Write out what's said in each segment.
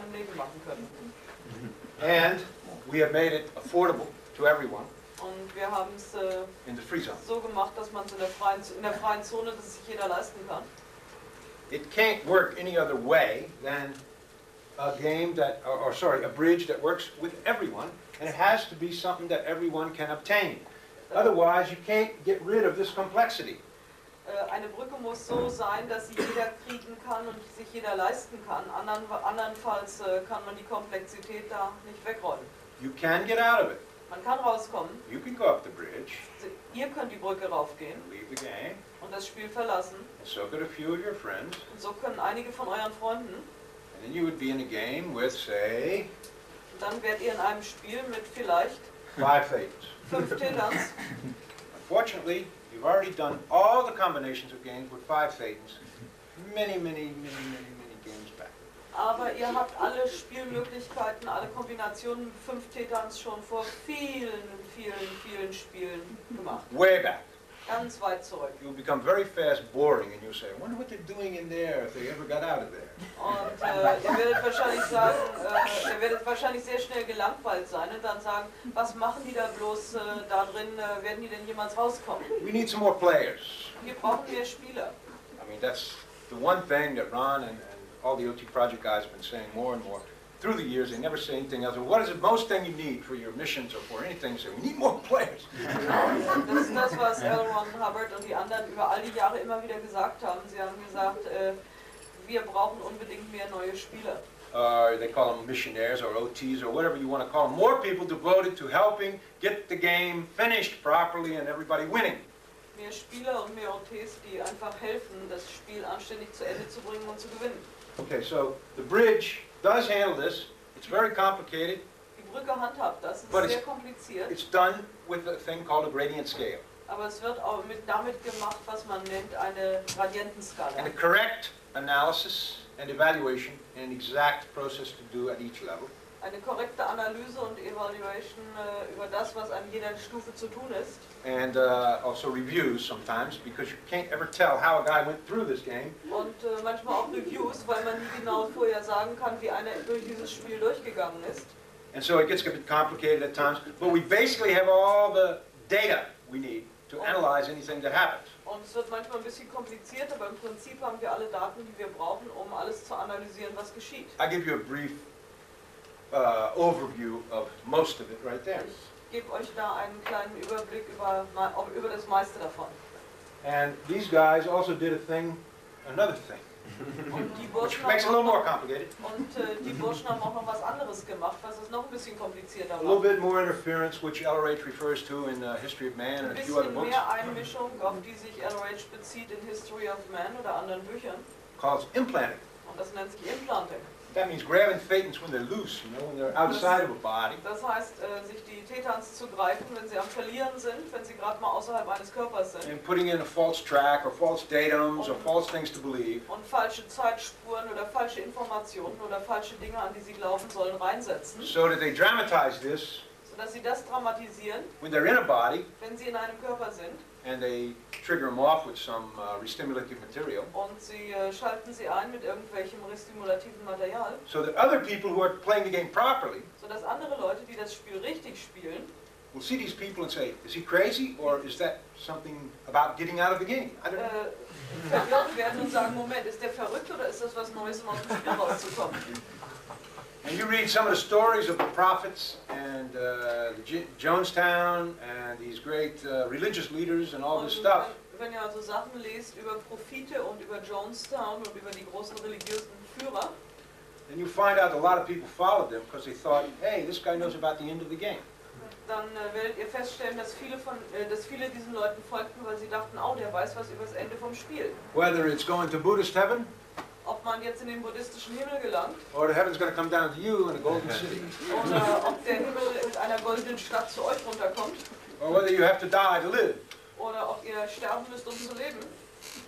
einem Leben machen können. And we have made it affordable to everyone Und wir haben es in the free zone. so gemacht, dass man es in der freien Zone, dass es sich jeder leisten kann. It can't work any other way than a game that, or sorry, a bridge that works with everyone, and it has to be something that everyone can obtain. Otherwise, you can't get rid of this complexity. Eine Brücke muss so sein, dass sie jeder kriegen kann und sich jeder leisten kann. Andernfalls kann man die Komplexität da nicht wegräumen. You can get out of it. Man kann rauskommen. You can go up the bridge, Ihr könnt die Brücke raufgehen leave the game, und das Spiel verlassen. and so could a few of your friends, Und so können einige von euren Freunden. and then you would be in a game with, say, Und dann werdet ihr in einem Spiel mit vielleicht 5 Thetans. 5 Täters. Unfortunately, you've already done all the combinations of games with 5 Thetans many games back. Aber ihr habt alle Spielmöglichkeiten, alle Kombinationen mit 5 Tätern schon vor vielen Spielen gemacht. Way back. Ganz weit zurück. You'll become very fast boring and you'll say, I wonder what they're doing in there if they ever got out of there. Und ihr werdet wahrscheinlich sagen, ihr werdet wahrscheinlich sehr schnell gelangweilt sein und dann sagen, was machen die da bloß da drin, werden die denn jemals rauskommen? We need some more players. Wir brauchen mehr Spieler. I mean, that's the one thing that Ron and all the OT project guys have been saying more and more. Through the years, they never say anything else. What is the most thing you need for your missions or for anything? They say, we need more players. Das ist das, was Ron Hubbard und die anderen über all die Jahre immer wieder gesagt haben. Sie haben gesagt, wir brauchen unbedingt mehr neue Spieler. They call them millionaires or OTs or whatever you want to call them. More people devoted to helping get the game finished properly and everybody winning. Mehr Spieler und mehr OTs, die einfach helfen, das Spiel anständig zu Ende zu bringen und zu gewinnen. Okay, so the bridge does handle this. It's very complicated. Die Brücke handhabt das, es But ist sehr kompliziert. It's done with a thing called a gradient scale. Aber es wird auch damit gemacht, was man nennt eine Gradientenskala. And a correct analysis and evaluation and an exact process to do at each level. Eine korrekte Analyse und Evaluation über das, was an jeder Stufe zu tun ist. And also reviews sometimes, because you can't ever tell how a guy went through this game. Und manchmal auch Reviews, weil man nie genau vorher sagen kann, wie einer durch dieses Spiel durchgegangen ist. And so it gets a bit complicated at times, but we basically have all the data we need to analyze anything that happens. Und es wird manchmal ein bisschen kompliziert, aber im Prinzip haben wir alle Daten, die wir brauchen, um alles zu analysieren, was geschieht. I'll give you a brief overview of most of it right there. Ich gebe euch da einen kleinen Überblick über das meiste davon. And these guys also did another thing, Und die which Burschen makes it a little more haben complicated. auch noch was anderes gemacht, was es noch ein bisschen komplizierter A little macht. bit more interference, which LRH refers to in History of Man Ein and a few other bisschen books, mehr Einmischung, auf die sich LRH bezieht in History of Man oder anderen Büchern. called implanting. Und das nennt sich Implanting. That means grabbing thetans when they're loose, when they're outside of a body, Das heißt, sich die Tetans zu greifen, wenn sie am Verlieren sind, wenn sie gerade mal außerhalb eines Körpers sind. and putting in a false track or false datums or false things to believe, Und falsche Zeitspuren oder falsche Informationen oder falsche Dinge, an die sie glauben sollen, reinsetzen, so that they dramatize this sodass sie das dramatisieren, when they're in a body wenn sie in einem Körper sind, and they trigger them off with some restimulative material, und sie schalten sie ein mit irgendwelchem restimulativen Material, so that other people who are playing the game properly sodass andere Leute, die das Spiel richtig spielen, will see these people and say, is he crazy or is that something about getting out of the game? I don't know. verwirrt werden und sagen, Moment, ist der verrückt oder ist das was Neues, um aus dem Spiel rauszukommen? And you read some of the stories of the prophets and Jonestown and these great religious leaders and all this stuff. Wenn ihr also Sachen lest über Prophete und über Jonestown und über die großen religiösen Führer, then you find out a lot of people followed them because they thought, hey, this guy knows about the end of the game. dann werdet ihr feststellen, dass viele diesen Leuten folgten, weil sie dachten, oh, der weiß was über das Ende vom Spiel. Whether it's going to Buddhist heaven, Ob man jetzt in den buddhistischen Himmel gelangt, or the heaven's going to come down to you in a golden city, oder ob der Himmel mit einer goldenen Stadt zu euch runterkommt, or whether you have to die to live. oder ob ihr sterben müsst, um zu leben.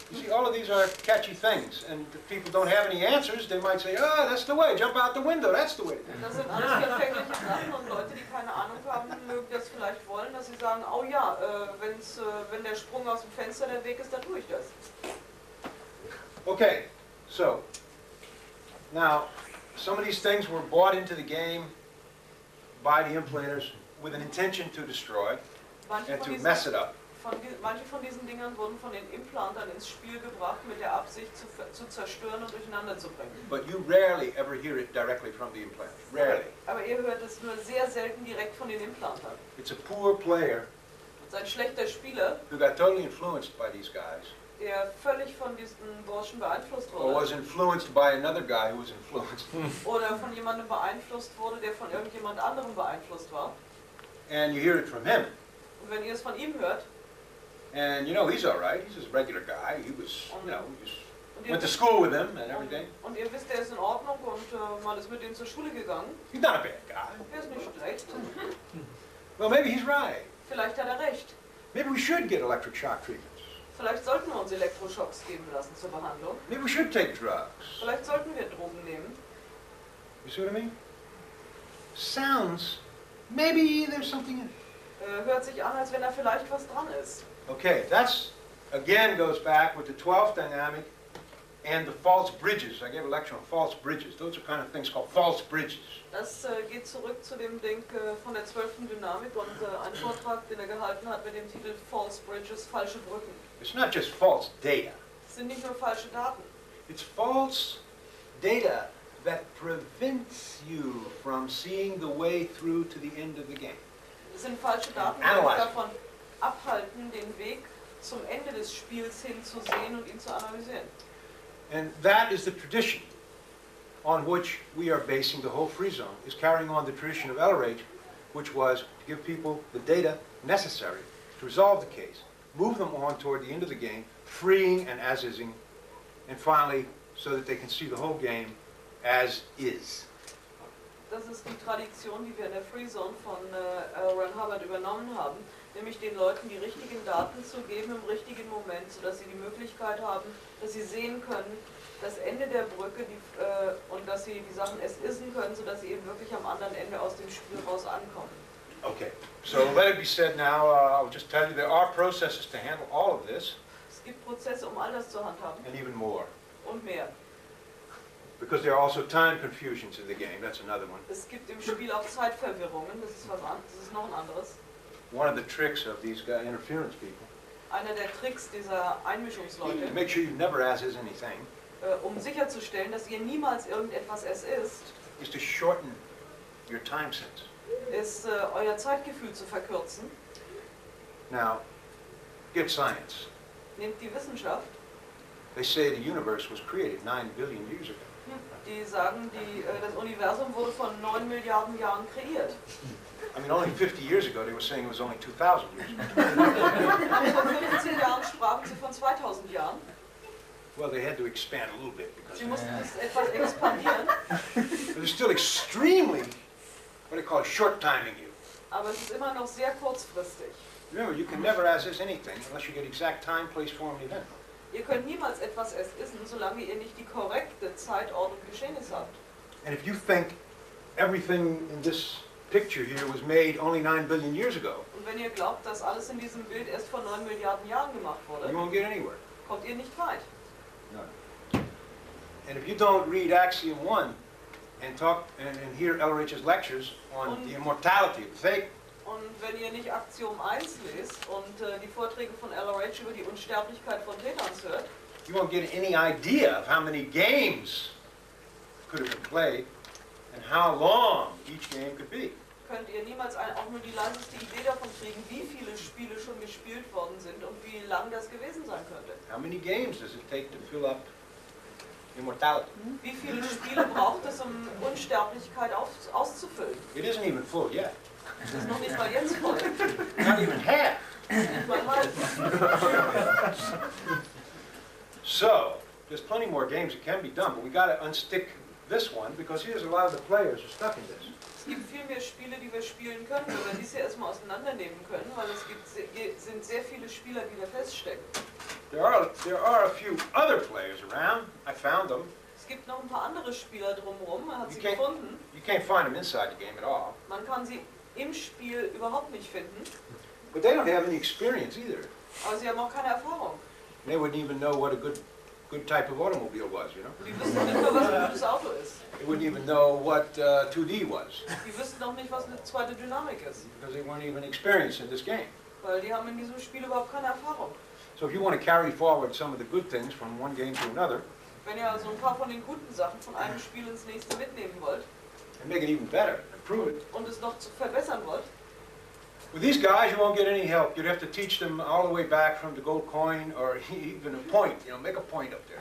You see, all of these are catchy things, and if people don't have any answers, they might say, oh, that's the way, jump out the window, that's the way. Das sind alles verfängliche Sachen und Leute, die keine Ahnung haben, mögen das vielleicht wollen, dass sie sagen, oh ja, wenn der Sprung aus dem Fenster der Weg ist, dann tue ich das. Okay, so, now, some of these things were bought into the game by the implanters with an intention to destroy and to mess it up. Manche von diesen Dingern wurden von den Implantern ins Spiel gebracht mit der Absicht zu zerstören und durcheinander zu bringen. But you rarely ever hear it directly from the implanter. Rarely. Aber ihr hört es nur sehr selten direkt von den Implantern. It's a poor player Es ist ein schlechter Spieler, who got totally influenced by these guys, der völlig von diesen Burschen beeinflusst or was wurde. influenced by another guy who was influenced. Oder von jemandem beeinflusst wurde, der von irgendjemand anderem beeinflusst war. And you hear it from him. Und wenn ihr es von ihm hört, And you know, he's all right. He's just a regular guy. He was, you know, we just und ihr, went to wisst, school with him and everything. und ihr wisst, er ist in Ordnung und man ist mit ihm zur Schule gegangen. He's not a bad guy. Er ist nicht schlecht. Well, maybe he's right. Vielleicht hat er recht. Maybe we should get electric shock treatments. Vielleicht sollten wir uns Elektroschocks geben lassen zur Behandlung. Maybe we should take drugs. Vielleicht sollten wir Drogen nehmen. You see what I mean? Sounds, maybe there's something in it. Hört sich an, als wenn da vielleicht was dran ist. Okay, that's, again, goes back with the 12th dynamic and the false bridges. I gave a lecture on false bridges. Those are kind of things called false bridges. Das geht zurück zu dem Ding von der 12. Dynamik und ein Vortrag, den er gehalten hat mit dem Titel False Bridges, falsche Brücken. It's not just false data. Es sind nicht nur falsche Daten. It's false data that prevents you from seeing the way through to the end of the game. Es sind falsche Daten, die uns davon abhalten, den Weg zum Ende des Spiels hin zu sehen und ihn zu analysieren. And that is the tradition on which we are basing the whole free zone, is carrying on the tradition of LRH, which was to give people the data necessary to resolve the case, move them on toward the end of the game, freeing and as-ising, and finally so that they can see the whole game as is. Das ist die Tradition, die wir in der Free Zone von Ron Hubbard übernommen haben, nämlich den Leuten die richtigen Daten zu geben im richtigen Moment, sodass sie die Möglichkeit haben, dass sie sehen können, das Ende der Brücke und dass sie die Sachen isen können, sodass sie eben wirklich am anderen Ende aus dem Spiel raus ankommen. Okay, so let it be said now, I'll just tell you there are processes to handle all of this. Es gibt Prozesse, um all das zu handhaben. And even more. Und mehr. Because there are also time confusions in the game, that's another one. Es gibt im Spiel auch Zeitverwirrungen, das ist das ist noch ein anderes. One of the tricks of these interference people. Einer der Tricks dieser Einmischungsleute, Make sure you never as-is anything. Um sicherzustellen, dass ihr niemals irgendetwas es ist, Is to shorten your time sense. ist euer Zeitgefühl zu verkürzen. Now, get science. Nehmt die Wissenschaft, They say the universe was created 9 billion years ago. die sagen, das Universum wurde von 9 Milliarden Jahren kreiert. I mean, only 50 years ago they were saying it was only 2,000 years ago. Vor 15 Jahren sprachen sie von 2000 Jahren. Well, they had to expand a little bit because Sie mussten es etwas expandieren, they're still extremely, what do you call it, short timing you. aber es ist immer noch sehr kurzfristig. Remember, you can never as-is anything unless you get exact time, place, form, and event. Ihr könnt niemals etwas isen, solange ihr nicht die korrekte Zeit, Ort und Geschehnis habt. And if you think everything in this picture here was made only 9 billion years ago, Und wenn ihr glaubt, dass alles in diesem Bild erst vor 9 Milliarden Jahren gemacht you wurde, won't get anywhere. kommt ihr nicht weit. And if you don't read Axiom 1 and talk and hear LRH's lectures on the immortality of the fake, Und wenn ihr nicht Axiom 1 lest und die Vorträge von LRH über die Unsterblichkeit von Tetans hört, you won't get any idea of how many games could have been played and how long each game could be. könnt ihr niemals auch nur die leiseste Idee davon kriegen, wie viele Spiele schon gespielt worden sind und wie lang das gewesen sein könnte. How many games does it take to fill up immortality? Wie viele Spiele braucht es, um Unsterblichkeit auszufüllen? It isn't even full yet. Das ist noch nicht mal jetzt voll. Not even half. Nicht mal halb. So, there's plenty more games that can be done, but we got to unstick this one because here's a lot of the players are stuck in this. Es gibt viel mehr Spiele, die wir spielen können, wenn wir dies hier erstmal auseinandernehmen können, weil sind sehr viele Spieler, die da feststecken. There are a few other players around. I found them. Es gibt noch ein paar andere Spieler drumherum, man hat sie You can't- gefunden. You can't find them inside the game at all. Man kann sie im Spiel überhaupt nicht finden, But they don't have any experience either. aber sie haben auch keine Erfahrung. They wouldn't even know what a good good type of automobile was, you know? Die wüssten nicht mehr, was ein gutes Auto ist. They wouldn't even know what 2D was, Die wüssten auch nicht, was eine zweite Dynamik ist. because they weren't even experienced in this game. Weil die haben in diesem Spiel überhaupt keine Erfahrung. So if you want to carry forward some of the good things from one game to another, Wenn ihr also ein paar von den guten Sachen von einem Spiel ins nächste mitnehmen wollt and make it even better, improve it, und es noch verbessern wollt, with these guys you won't get any help. You'd have to teach them all the way back from the gold coin or even a point, you know, make a point up there.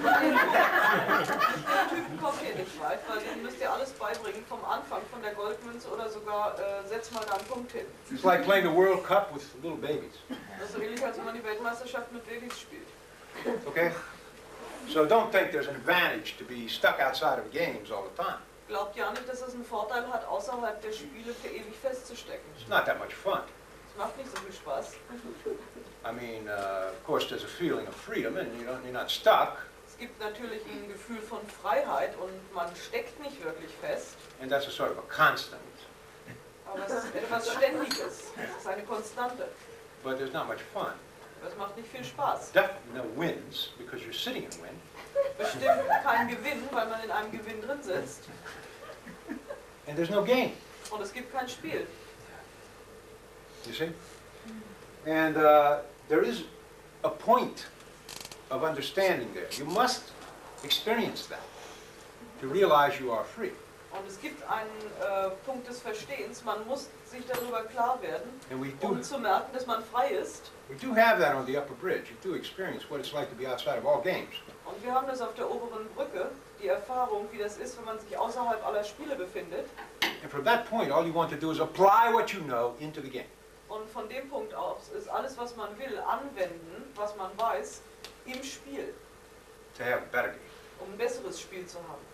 der Typen kommt hier nicht weit, weil denen müsst ihr alles beibringen, vom Anfang, von der Goldmünze oder sogar setz mal da einen Punkt hin. It's like playing the World Cup with little babies, Das ist so ähnlich, als wenn man die Weltmeisterschaft mit Babys spielt. okay? So don't think there's an advantage to be stuck outside of games all the time. Glaubt ja nicht, dass es einen Vorteil hat, außerhalb der Spiele für ewig festzustecken. It's not that much fun. Es macht nicht so viel Spaß. I mean, of course there's a feeling of freedom and you're not stuck, Es gibt natürlich ein Gefühl von Freiheit und man steckt nicht wirklich fest, and that's a sort of a constant. aber es ist etwas Ständiges. Es ist eine Konstante. But there's not much fun. Das macht nicht viel Spaß. Definitely no wins, because you're sitting in win. Bestimmt kein Gewinn, weil man in einem Gewinn drin sitzt. And there's no game, Und es gibt kein Spiel. you see? And there is a point of understanding there. You must experience that to realize you are free. Und es gibt einen Punkt des Verstehens. Man muss sich darüber klar werden, And um zu merken, dass man frei ist. we do have that on the upper bridge. You do experience what it's like to be outside of all games. Und wir haben das auf der oberen Brücke, die Erfahrung, wie das ist, wenn man sich außerhalb aller Spiele befindet. And from that point, all you want to do is apply what you know into the game. Und von dem Punkt aus ist alles, was man will, anwenden, was man weiß, im Spiel, To have a better game. um ein besseres Spiel zu haben.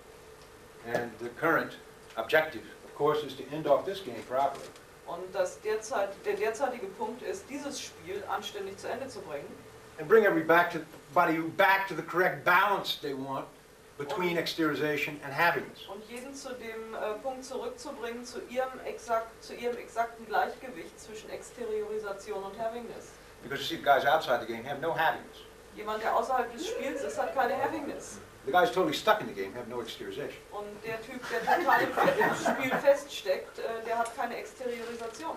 And the current objective, of course, is to end off this game properly. Und der derzeitige Punkt ist, dieses Spiel anständig zu Ende zu bringen And bring everybody back to the correct balance they want between exteriorization and happiness. und jeden zu dem Punkt zurückzubringen, zu ihrem exakten Gleichgewicht zwischen Exteriorisation und Happiness. Because you see, the guys outside the game have no happiness. Jemand, der außerhalb des Spiels ist, hat keine Happiness. The guys totally stuck in the game have no exteriorization. Und der Typ, der total im Spiel feststeckt, der hat keine Exteriorisation.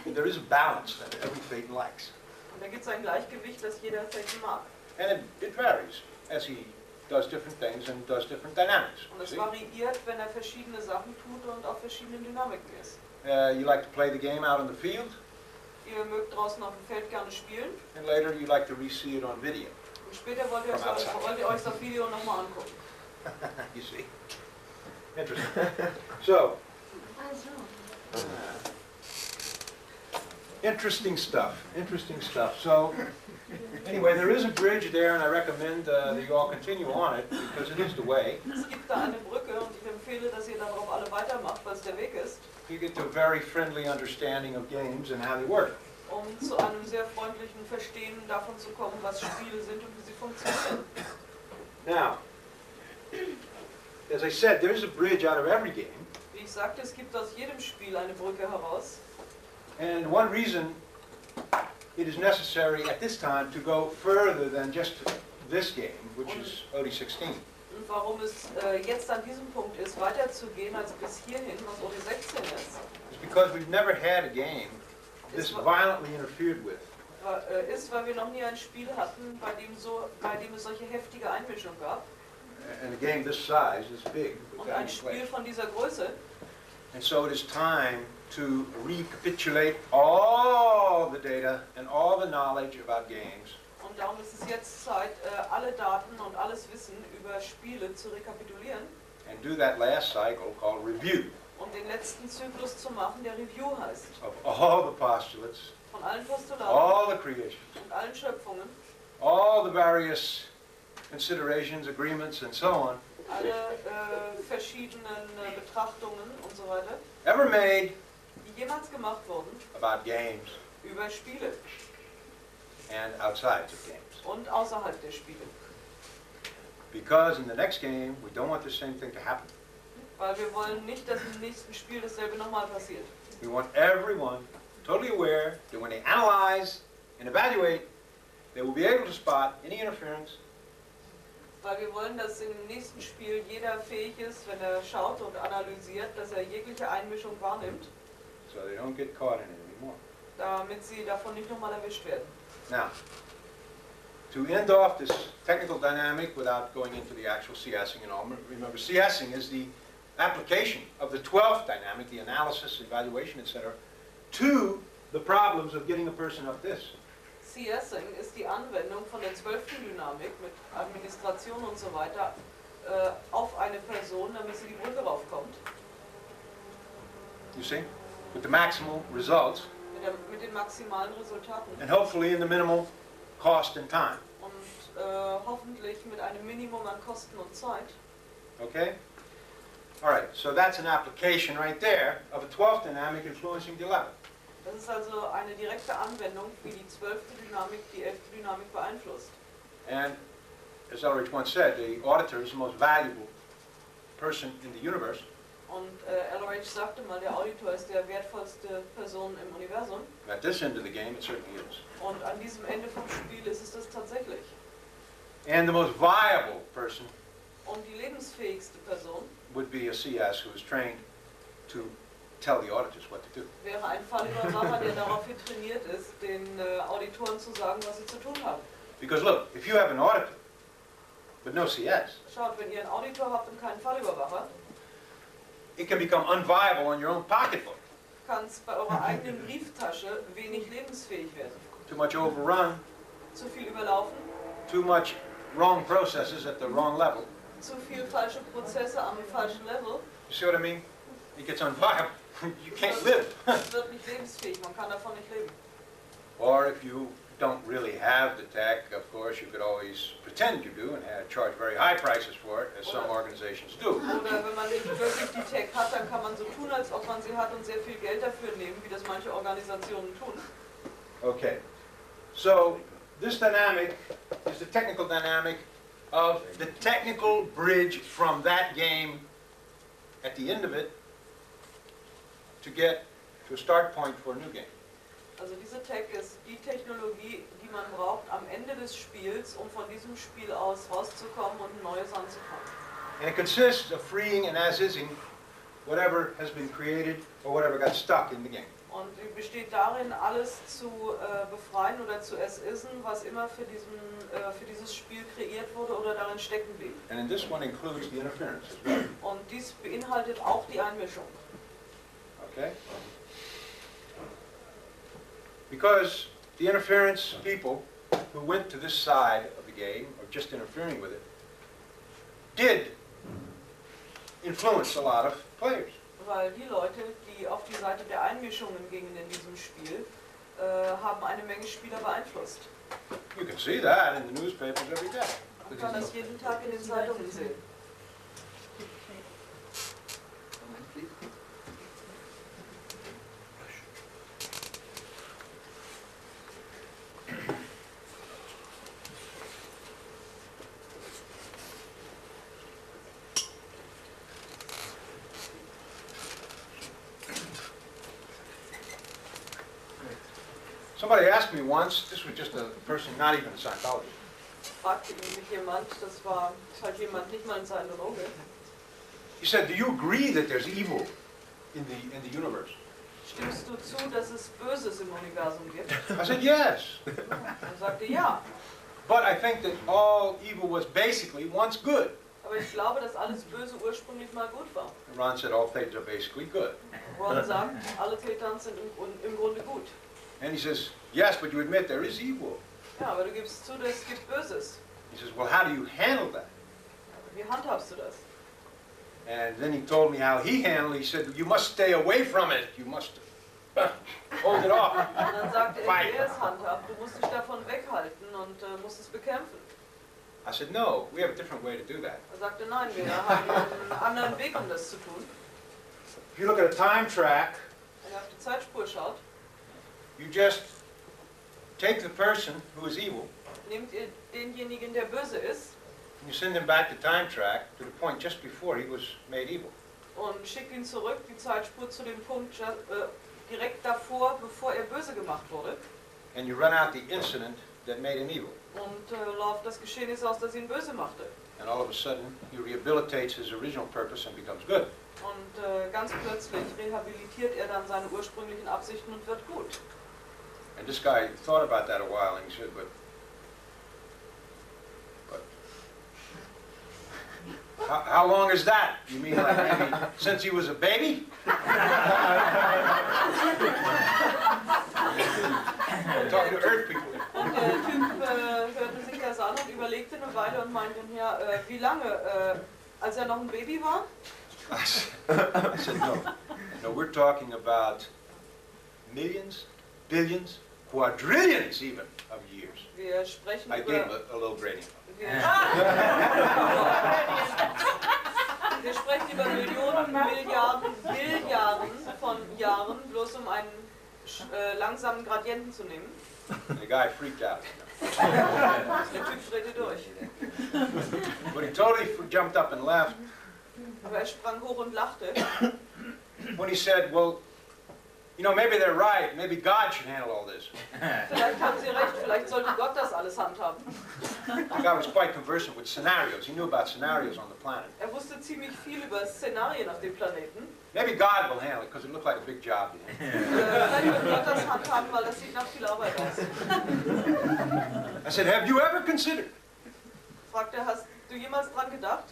And there is a balance that every Phaeton likes. Und da gibt es ein Gleichgewicht, das jeder Phaeton mag. And it varies as he does different things and does different dynamics. Und es See? variiert, wenn er verschiedene Sachen tut und auf verschiedenen Dynamiken ist. You like to play the game out on the field, Ihr mögt draußen auf dem Feld gerne spielen and later you like to re-see it on video. und später wollt ihr euch das Video nochmal angucken. You see? Interesting. So, interesting stuff. Interesting stuff. So, anyway, there is a bridge there, and I recommend that you all continue on it because it is the way. Es gibt da eine Brücke und ich empfehle, dass ihr darauf alle weitermacht, weil es der Weg ist, You get to a very friendly understanding of games and how they work. um zu einem sehr freundlichen Verstehen davon zu kommen, was Spiele sind und wie sie funktionieren. Now, as I said, there is a bridge out of every game, Wie ich sagte, es gibt aus jedem Spiel eine Brücke heraus. and one reason it is necessary at this time to go further than just this game, which is OD16. Und warum es jetzt an diesem Punkt ist, weiterzugehen als bis hierhin, was OD16 ist, It's because we've never had a game this violently interfered with. ist, weil wir noch nie ein Spiel hatten, bei dem es solche heftige Einmischung gab. And a game this size, this big, with Und that ein many Spiel players. von dieser Größe. And so it is time to recapitulate all the data and all the knowledge about games Und darum ist es jetzt Zeit, alle Daten und alles Wissen über Spiele zu rekapitulieren and do that last cycle called review und den letzten Zyklus zu machen, der Review heißt. of all the postulates, Von allen Postulaten all the creations, und allen Schöpfungen, all the various considerations, agreements, and so on, alle verschiedenen Betrachtungen und so weiter, ever made die jemals gemacht wurden about games über Spiele and outside of games. und außerhalb der Spiele. Because in the next game, we don't want the same thing to happen. Weil wir wollen nicht, dass im nächsten Spiel dasselbe nochmal passiert. We want everyone totally aware that when they analyze and evaluate, they will be able to spot any interference Weil wir wollen, dass im nächsten Spiel jeder fähig ist, wenn er schaut und analysiert, dass er jegliche Einmischung wahrnimmt, so they don't get caught in it anymore. damit sie davon nicht nochmal erwischt werden. Now, to end off this technical dynamic without going into the actual CSing and all, remember CSing is the application of the 12th dynamic, the analysis, evaluation, etc., to the problems of getting a person up this. CSing ist die Anwendung von der 12. Dynamik mit Administration und so weiter auf eine Person, damit sie die Brücke raufkommt. You see? With the maximal results, Mit den maximalen Resultaten. and hopefully in the minimal cost and time. Und hoffentlich mit einem Minimum an Kosten und Zeit. Okay? All right, so that's an application right there of a 12th dynamic influencing the 11th. Das ist also eine direkte Anwendung, wie die 12. Dynamik die 11. Dynamik beeinflusst. And as Ulrich once said, the auditor is the most valuable person in the universe. Und Elrich sagte mal, der Auditor ist der wertvollste Person im Universum. At this end of the game, it certainly is. Und an diesem Ende vom Spiel ist es das tatsächlich. And the most viable person Und die lebensfähigste Person would be a CS who is trained to tell the auditors what to do. wäre ein Fallüberwacher, der daraufhin trainiert ist, den Auditoren zu sagen, was sie zu tun haben. Because look, if you have an auditor but no CS, Schaut, wenn ihr einen Auditor habt und keinen Fallüberwacher, it can become unviable on your own pocketbook. kann es bei eurer eigenen Brieftasche wenig lebensfähig werden. Too much overrun, Zu viel überlaufen, too much wrong processes at the wrong level. zu viel falsche Prozesse am falschen Level. You see what I mean? It gets unviable. You can't live. Es wird nicht lebensfähig, man kann davon nicht leben. Or if you don't really have the tech, of course, you could always pretend you do and charge very high prices for it, as some organizations do. Oder wenn man nicht wirklich die Tech hat, dann kann man so tun, als ob man sie hat und sehr viel Geld dafür nehmen, wie das manche Organisationen tun. Okay, so this dynamic is the technical dynamic of the technical bridge from that game at the end of it to get to a start point for a new game. Also diese Tech ist die Technologie, die man braucht am Ende des Spiels, um von diesem Spiel aus rauszukommen und ein neues anzufangen. And it consists of freeing and as-ising whatever has been created or whatever got stuck in the game. Und die besteht darin, alles zu befreien oder zu as-isen, was immer für dieses Spiel kreiert wurde oder darin stecken blieb. And in this one includes the interference as well. Und dies beinhaltet auch die Einmischung. Okay? Because the interference people who went to this side of the game, or just interfering with it, did influence a lot of players. Weil die Leute, die auf die Seite der Einmischungen gingen in diesem Spiel, haben eine Menge Spieler beeinflusst. You can see that in the newspapers every day. Man kann das jeden Tag in den Zeitungen sehen. Somebody asked me once, this was just a person not even a Scientologist. Fragte mich jemand, das war halt jemand nicht mal ein Scientologe. He said, do you agree that there's evil in the universe? Stimmst du zu, dass es Böses im Universum gibt? I said, yes. Er sagte ja. But I think that all evil was basically once good. Aber ich glaube, dass alles Böse ursprünglich mal gut war. And Ron said all things are basically good. Ron sagt, alle Täter sind im Grunde gut. And he says, yes, but you admit there is evil. Ja, aber du gibst zu, dass es gibt Böses. He says, well, how do you handle that? Wie handhabst du das? And then he told me how he handled it. He said, you must stay away from it. You must hold it off. Und dann sagte er, wie er es handhabt, du musst dich davon weghalten und musst es bekämpfen. I said, no, we have a different way to do that. Er sagte, nein, wir haben einen anderen Weg, um das zu tun. If you look at a time track, Wenn ihr auf die Zeitspur schaut, you just take the person who is evil, nehmt ihr denjenigen, der böse ist, and you send him back the time track to the point just before he was made evil. und schickt ihn zurück, die Zeitspur zu dem Punkt direkt davor, bevor er böse gemacht wurde. And you run out the incident that made him evil. Und auf das Geschehnis aus, das ihn böse machte. And all of a sudden, he rehabilitates his original purpose and becomes good. Und ganz plötzlich rehabilitiert er dann seine ursprünglichen Absichten und wird gut. And this guy thought about that a while, and he said, but how long is that? You mean like maybe since he was a baby? Talking to earth people. Und der Typ hörte sich das an und überlegte eine Weile und meinte, ja, wie lange? Als er noch ein Baby war? I said, no. No, we're talking about millions, billions, quadrillions even of years. Wir sprechen I gave him a little grading. Wir sprechen über Millionen, Milliarden, Billiarden von Jahren, bloß um einen langsamen Gradienten zu nehmen. The guy freaked out. Der Typ drehte durch. But he totally jumped up and laughed Aber er sprang hoch und lachte. when he said, well, you know, maybe they're right. Maybe God should handle all this. Vielleicht haben Sie recht, vielleicht sollte Gott das alles handhaben. The guy was quite conversant with scenarios. He knew about scenarios on the planet. Er wusste ziemlich viel über Szenarien auf dem Planeten. Maybe God will handle it because it looked like a big job to him. Vielleicht wird Gott das handhaben, weil das sieht nach viel Arbeit aus. I said, have you ever considered Fragte er, hast du jemals dran gedacht,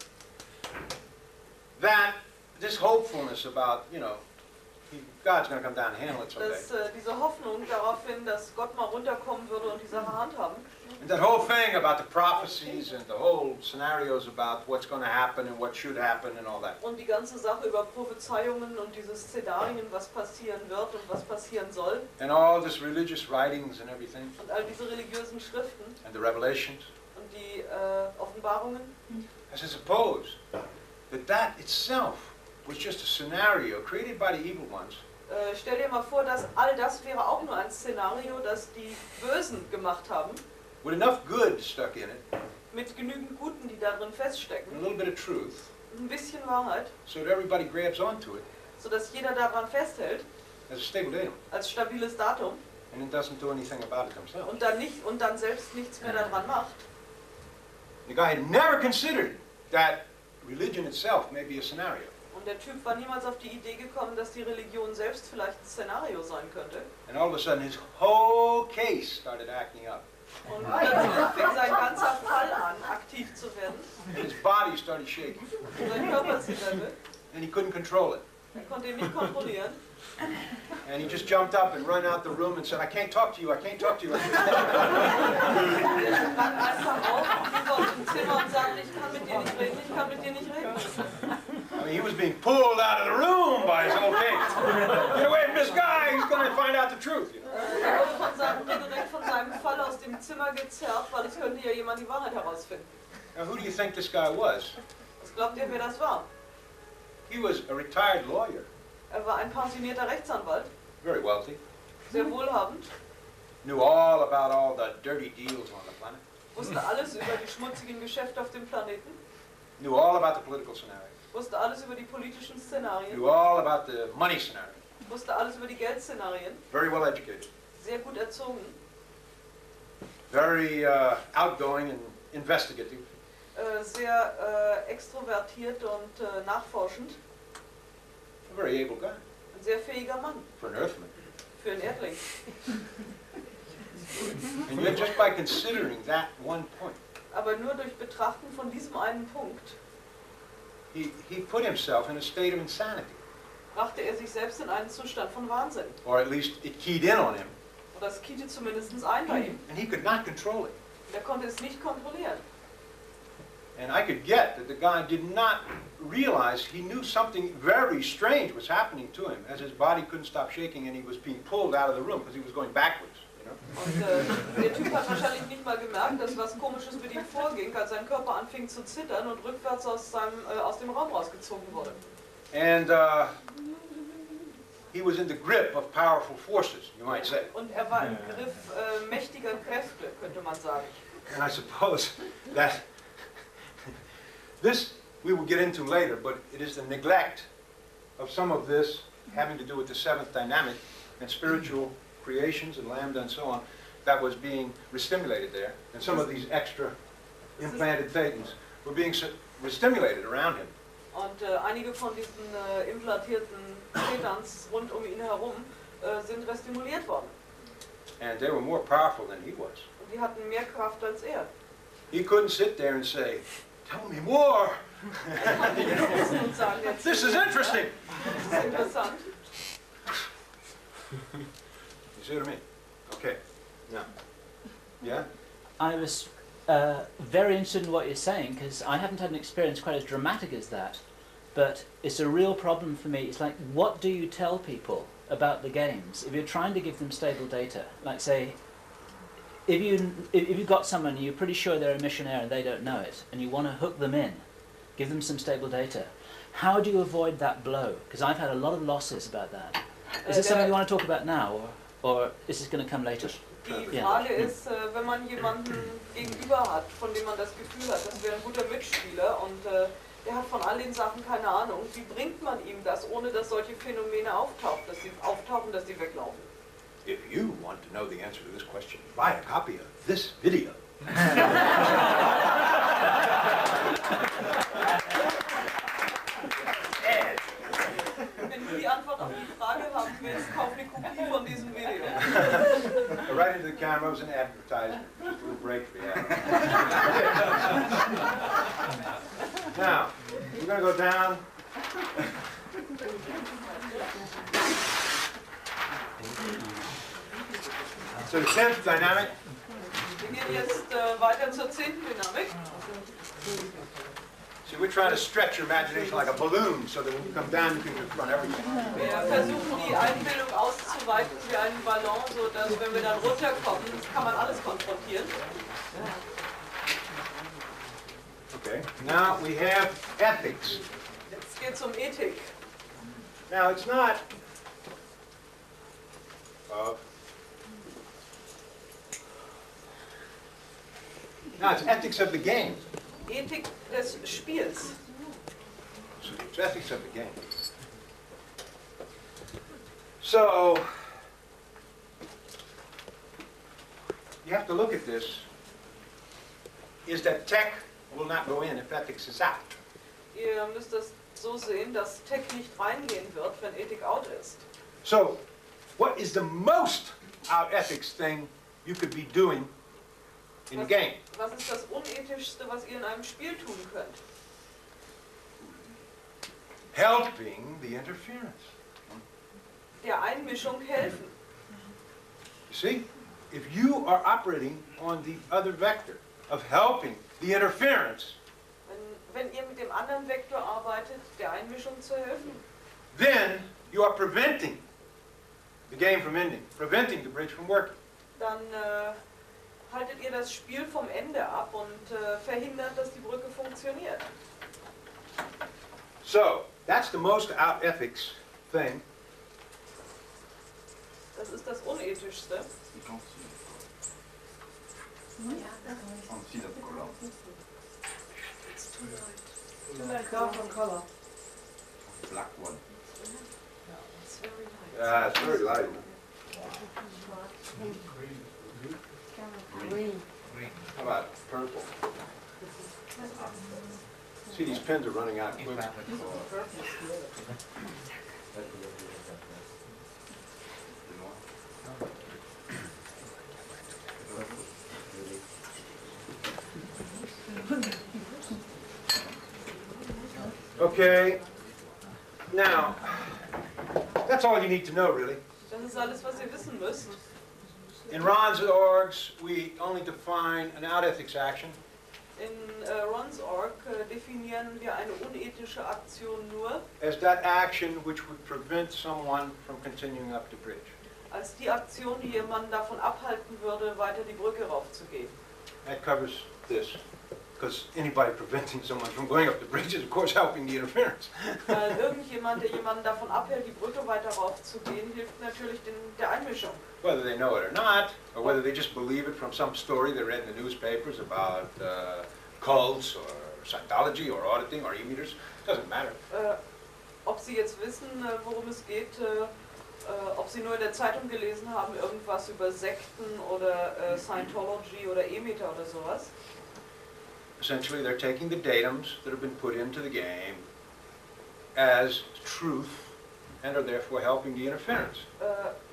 that this hopefulness about, you know, God's going to come down and handle it someday. dass diese Hoffnung darauf hin, dass Gott mal runterkommen würde und die Sache handhaben? And that whole thing about the prophecies and the whole scenarios about what's going to happen and what should happen and all that. Und die ganze Sache über Prophezeiungen und diese Szenarien, was passieren wird und was passieren soll. And all this religious writings and everything. Und all diese religiösen Schriften. And the revelations. Und die Offenbarungen. I said, suppose that itself was just a scenario created by the evil ones. Stell dir mal vor, dass all das wäre auch nur ein Szenario, das die Bösen gemacht haben. With enough good stuck in it. Mit genügend Guten, die darin feststecken. A little bit of truth. Ein bisschen Wahrheit. So that everybody grabs onto it. Sodass jeder daran festhält. As a stable datum. Als stabiles Datum. And it doesn't do anything about it themselves. Und dann selbst nichts mehr daran macht. The guy had never considered that religion itself may be a scenario. Und der Typ war niemals auf die Idee gekommen, dass die Religion selbst vielleicht ein Szenario sein könnte. And all of a sudden his whole case started acting up. Und plötzlich fing sein ganzer Fall an, aktiv zu werden. And his body started shaking. Und sein Körper zitterte. And he couldn't control it. Er konnte ihn nicht kontrollieren. And he just jumped up and ran out the room and said, I can't talk to you, I can't talk to you. Er sprang einfach auf, ging aus dem Zimmer und sagte, ich kann mit dir nicht reden, ich kann mit dir nicht reden. I mean, he was being pulled out of the room by his own case. Get away from this guy, he's going to find out the truth. You know? Er wurde direkt von seinem Fall aus dem Zimmer gezerrt, weil es könnte ja jemand die Wahrheit herausfinden. Now, who do you think this guy was? Was glaubt ihr, wer das war? He was a retired lawyer. Er war ein pensionierter Rechtsanwalt, Very wealthy. sehr wohlhabend, Knew all about all the dirty deals on the planet. wusste alles über die schmutzigen Geschäfte auf dem Planeten, Knew all about the political scenario. wusste alles über die politischen Szenarien, Knew all about the money scenario. wusste alles über die Geldszenarien, Very well educated. sehr gut erzogen, Very outgoing and investigative. sehr extrovertiert und nachforschend, A very able guy ein sehr fähiger Mann for an earthman. für einen Erdling. And yet just by considering that one point, Aber nur durch Betrachten von diesem einen Punkt he put himself in a state of insanity. brachte er sich selbst in einen Zustand von Wahnsinn. Or at least it keyed in on him. Und das kiete zumindest ein bei ihm. And he could not control it. Er konnte es nicht kontrollieren. And I could get that the guy did not realize he knew something very strange was happening to him as his body couldn't stop shaking and he was being pulled out of the room because he was going backwards. You know? Und der Typ hat wahrscheinlich nicht mal gemerkt, dass was Komisches mit ihm vorging, als sein Körper anfing zu zittern und rückwärts aus dem Raum rausgezogen wurde. And he was in the grip of powerful forces, you might say. Und er war im Griff mächtiger Kräfte, könnte man sagen. And I suppose that this we will get into later, but it is the neglect of some of this having to do with the seventh dynamic and spiritual creations and lambda and so on that was being restimulated there, and some of these extra implanted thetans were being restimulated around him. Und einige von diesen implantierten Thetans rund um ihn herum sind restimuliert worden. And they were more powerful than he was. Und die hatten mehr Kraft als er. He couldn't sit there and say, "Tell me more." This is interesting. Das ist interessant. You see what I mean? Okay. Now, yeah? I was very interested in what you're saying, because I haven't had an experience quite as dramatic as that, but it's a real problem for me. It's like, what do you tell people about the games if you're trying to give them stable data? Like, say, if you've got someone you're pretty sure they're a missionaire and they don't know it, and you want to hook them in, give them some stable data, how do you avoid that blow? Because I've had a lot of losses about that. Is this something you want to talk about now, or is this going to come later? Die Frage ist, wenn man jemanden gegenüber hat, von dem man das Gefühl hat, das wäre ein guter Mitspieler und der hat von all den Sachen keine Ahnung, wie bringt man ihm das, ohne dass solche Phänomene auftauchen, dass sie weglaufen? If you want to know the answer to this question, buy a copy of this video. Wenn du die Antwort auf die Frage haben willst, kauf eine Kopie von diesem Video. Right into the camera was an advertisement. Just a little break for you. Now, we're going to go down. So the 10th dynamic. Wir gehen jetzt weiter zur 10. Dynamik. See, we're trying to stretch your imagination like a balloon so that when you come down, you can confront everything. Wir versuchen die Einbildung auszuweiten wie einen Ballon, so dass wenn wir dann runterkommen, kann man alles konfrontieren. Okay. Now we have ethics. Jetzt geht es um Ethik. Now it's not now it's ethics of the game. Ethik des Spiels. It's ethics of the game. So you have to look at this. Is that tech will not go in if ethics is out. Ihr müsst das so sehen, dass Tech nicht reingehen wird, wenn Ethik out ist. So, what is the most out ethics thing you could be doing in the game? Was ist das Unethischste, was ihr in einem Spiel tun könnt? Helping the interference. Der Einmischung helfen. You see, if you are operating on the other vector of helping the interference, Wenn ihr mit dem anderen Vektor arbeitet, der Einmischung zu helfen, then you are preventing the game from ending, preventing the bridge from working. dann haltet ihr das Spiel vom Ende ab und verhindert, dass die Brücke funktioniert. So, that's the most out ethics thing. Das ist das Unethischste. Black one. Yeah, it's very light. Green. How about purple? See, these pens are running out quick. Okay, now, that's all you need to know, really. Das ist alles, was ihr wissen müsst. In Ron's orgs, we only define an out ethics action. In Rons Org definieren wir eine unethische Aktion nur As that action which would prevent someone from continuing up the bridge. als die Aktion, die jemanden davon abhalten würde, weiter die Brücke raufzugehen. That covers this, because anybody preventing someone from going up the bridge is of course helping the interference. Weil irgendjemand, der jemanden davon abhält, die Brücke weiter raufzugehen, hilft natürlich der Einmischung. Whether they know it or not, or whether they just believe it from some story they read in the newspapers about cults or Scientology or auditing or e-meters, doesn't matter. Ob sie jetzt wissen, worum es geht, ob Sie nur in der Zeitung gelesen haben, irgendwas über Sekten oder Scientology oder E-Meter oder sowas. Essentially, they're taking the datums that have been put into the game as truth and are therefore helping the interference.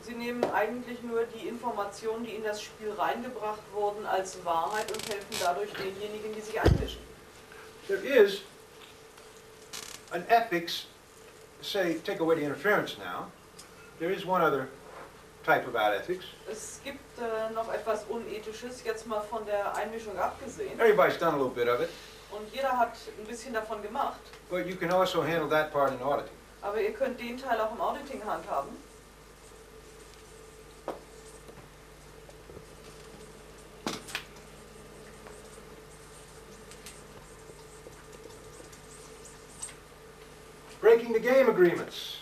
Sie nehmen eigentlich nur die Informationen, die in das Spiel reingebracht wurden, als Wahrheit und helfen dadurch denjenigen, die sich einmischen. There is an ethics, say, take away the interference now. There is one other type about ethics. Es gibt noch etwas Unethisches, jetzt mal von der Einmischung abgesehen. Everybody's done a little bit of it, Und jeder hat ein bisschen davon gemacht. but you can also handle that part in auditing. Aber ihr könnt den Teil auch im Auditing handhaben. Breaking the game agreements.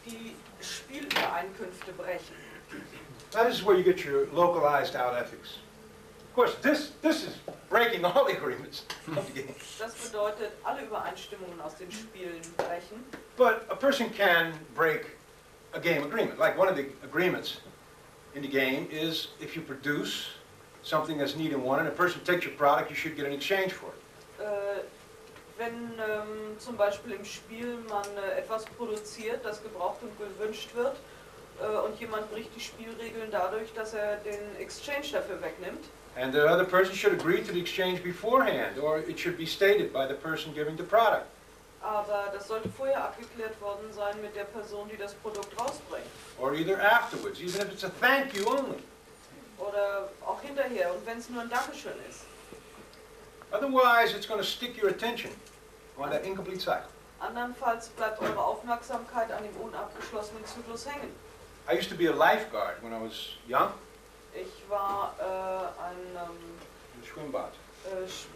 Die Spielübereinkünfte brechen. That is where you get your localized out ethics. Of course, this is breaking all the agreements of the game. Das bedeutet, alle Übereinstimmungen aus den Spielen brechen. But a person can break a game agreement. Like one of the agreements in the game is if you produce something that's needed and wanted, and a person takes your product, you should get an exchange for it. Wenn zum Beispiel im Spiel man etwas produziert, das gebraucht und gewünscht wird, und jemand bricht die Spielregeln dadurch, dass er den Exchange dafür wegnimmt. And the other person should agree to the exchange beforehand, or it should be stated by the person giving the product. Aber das sollte vorher abgeklärt worden sein mit der Person, die das Produkt rausbringt. Or either afterwards, even if it's a thank you only. Oder auch hinterher, und wenn es nur ein Dankeschön ist. Otherwise, it's going to stick your attention on that incomplete cycle. Andernfalls bleibt eure Aufmerksamkeit an dem unabgeschlossenen Zyklus hängen. I used to be a lifeguard when I was young. Ich war ein Schwimmbad.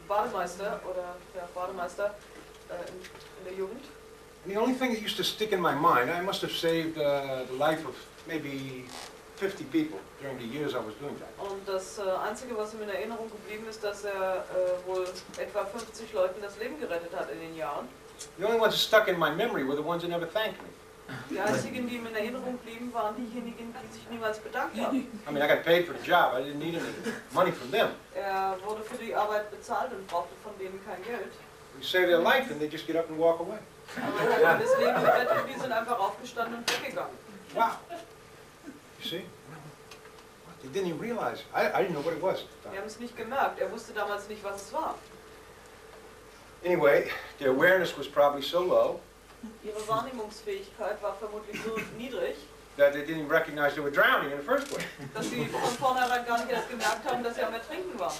Bademeister oder ja, Bademeister in der Jugend. And the only thing that used to stick in my mind, I must have saved the life of maybe 50 people during the years I was doing that. Und das Einzige, was ihm in Erinnerung geblieben ist, dass er wohl etwa 50 Leuten das Leben gerettet hat in den Jahren. The only ones that stuck in my memory were the ones that never thanked me. Die einzigen, die ihm in Erinnerung blieben, waren diejenigen, die sich niemals bedankt haben. I mean, I got paid for the job. I didn't need any money from them. Er wurde für die Arbeit bezahlt und brauchte von denen kein Geld. You save their life and they just get up and walk away. Aber er hat das Leben gerettet und die sind einfach aufgestanden und weggegangen. Wow. You see? They didn't even realize. I didn't know what it was at the Wir time. haben es nicht gemerkt. Er wusste damals nicht, was es war. Anyway, their awareness was probably so low Ihre Wahrnehmungsfähigkeit war vermutlich so niedrig, that they didn't even recognize they were drowning in the first place. dass sie von vornherein gar nicht erst gemerkt haben, dass sie am Ertrinken waren.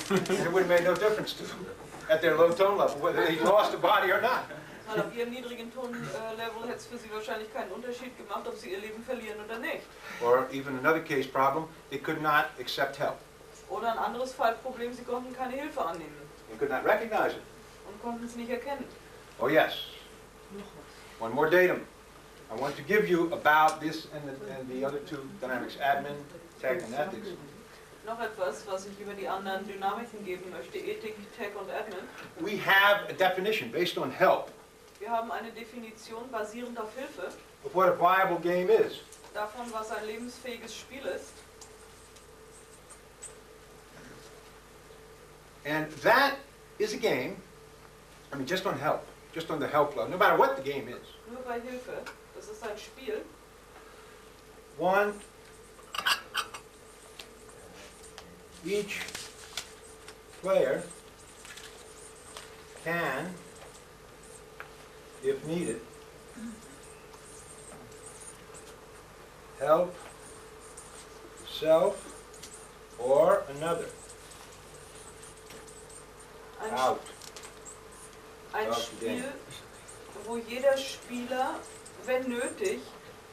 It would have made no difference to them at their low tone level, whether they lost a body or not. Weil auf ihrem niedrigen Tonlevel hätte es für sie wahrscheinlich keinen Unterschied gemacht, ob sie ihr Leben verlieren oder nicht. Or even another case problem, they could not accept help. Oder ein anderes Fallproblem, sie konnten keine Hilfe annehmen They could not recognize it. und konnten es nicht erkennen. Oh yes. One more datum. I want to give you about this and the other two dynamics, admin, tech, and ethics. Noch etwas, was ich über die anderen Dynamiken geben möchte, Ethik, Tech und Admin. We have a definition based on help Wir haben eine Definition basierend auf Hilfe, of what a viable game is. davon, was ein lebensfähiges Spiel ist. And that is a game, I mean just on help, just on the help level, no matter what the game is. Nur bei Hilfe. Das ist ein Spiel. One, each player can, if needed, help self or another Ein, out. ein Spiel, wo jeder Spieler, wenn nötig,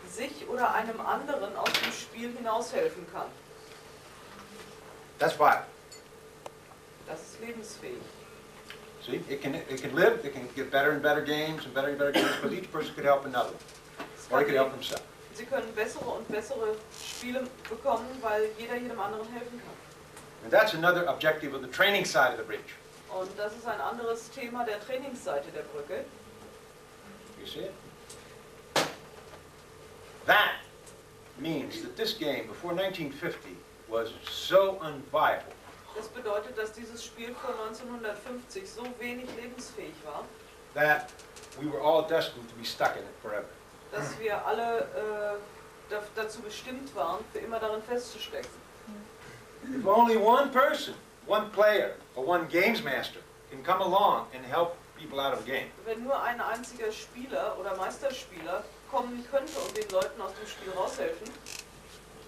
sich oder einem anderen aus dem Spiel hinaushelfen kann. That's viable. Das ist lebensfähig. See, it can live, it can get better and better games and better games, because each person could help another, Es or he kann could help himself. Sie können bessere und bessere Spiele bekommen, weil jeder jedem anderen helfen kann. And that's another objective of the training side of the bridge. Und das ist ein anderes Thema der Trainingsseite der Brücke. You see it? That means that this game before 1950 was so unviable Das bedeutet, dass dieses Spiel vor 1950 so wenig lebensfähig war, that we were all destined to be stuck in it forever. dass wir alle dazu bestimmt waren, für immer darin festzustecken. If only one person, one player, or one games master can come along and help people out of a game, Wenn nur ein einziger Spieler oder Meisterspieler kommen könnte und den Leuten aus dem Spiel raushelfen, it's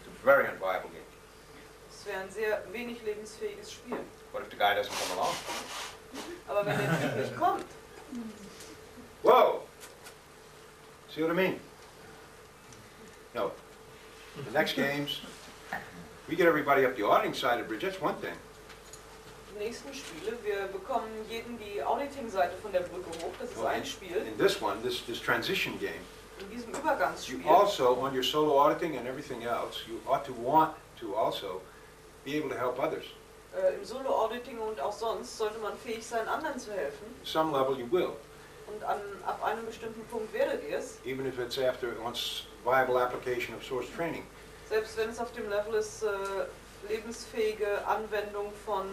a very unviable game. das wäre ein sehr wenig lebensfähiges Spiel. What if the guy doesn't come along? Aber wenn der Typ nicht kommt, Whoa! See what I mean? No. The next games, we get everybody up the auditing side of the bridge, that's one thing. die nächsten Spiele, wir bekommen jeden die Auditing-Seite von der Brücke hoch, das ist ein Spiel. In this one, this transition game, In diesem you Übergangsspiel also, on your solo auditing and everything else, you ought to want to also be able to help others. im Solo-Auditing und auch sonst sollte man fähig sein, anderen zu helfen. Some level you will, Und ab einem bestimmten Punkt werdet ihr es, even if it's after once viable application of source training. selbst wenn es auf dem Level ist, lebensfähige Anwendung von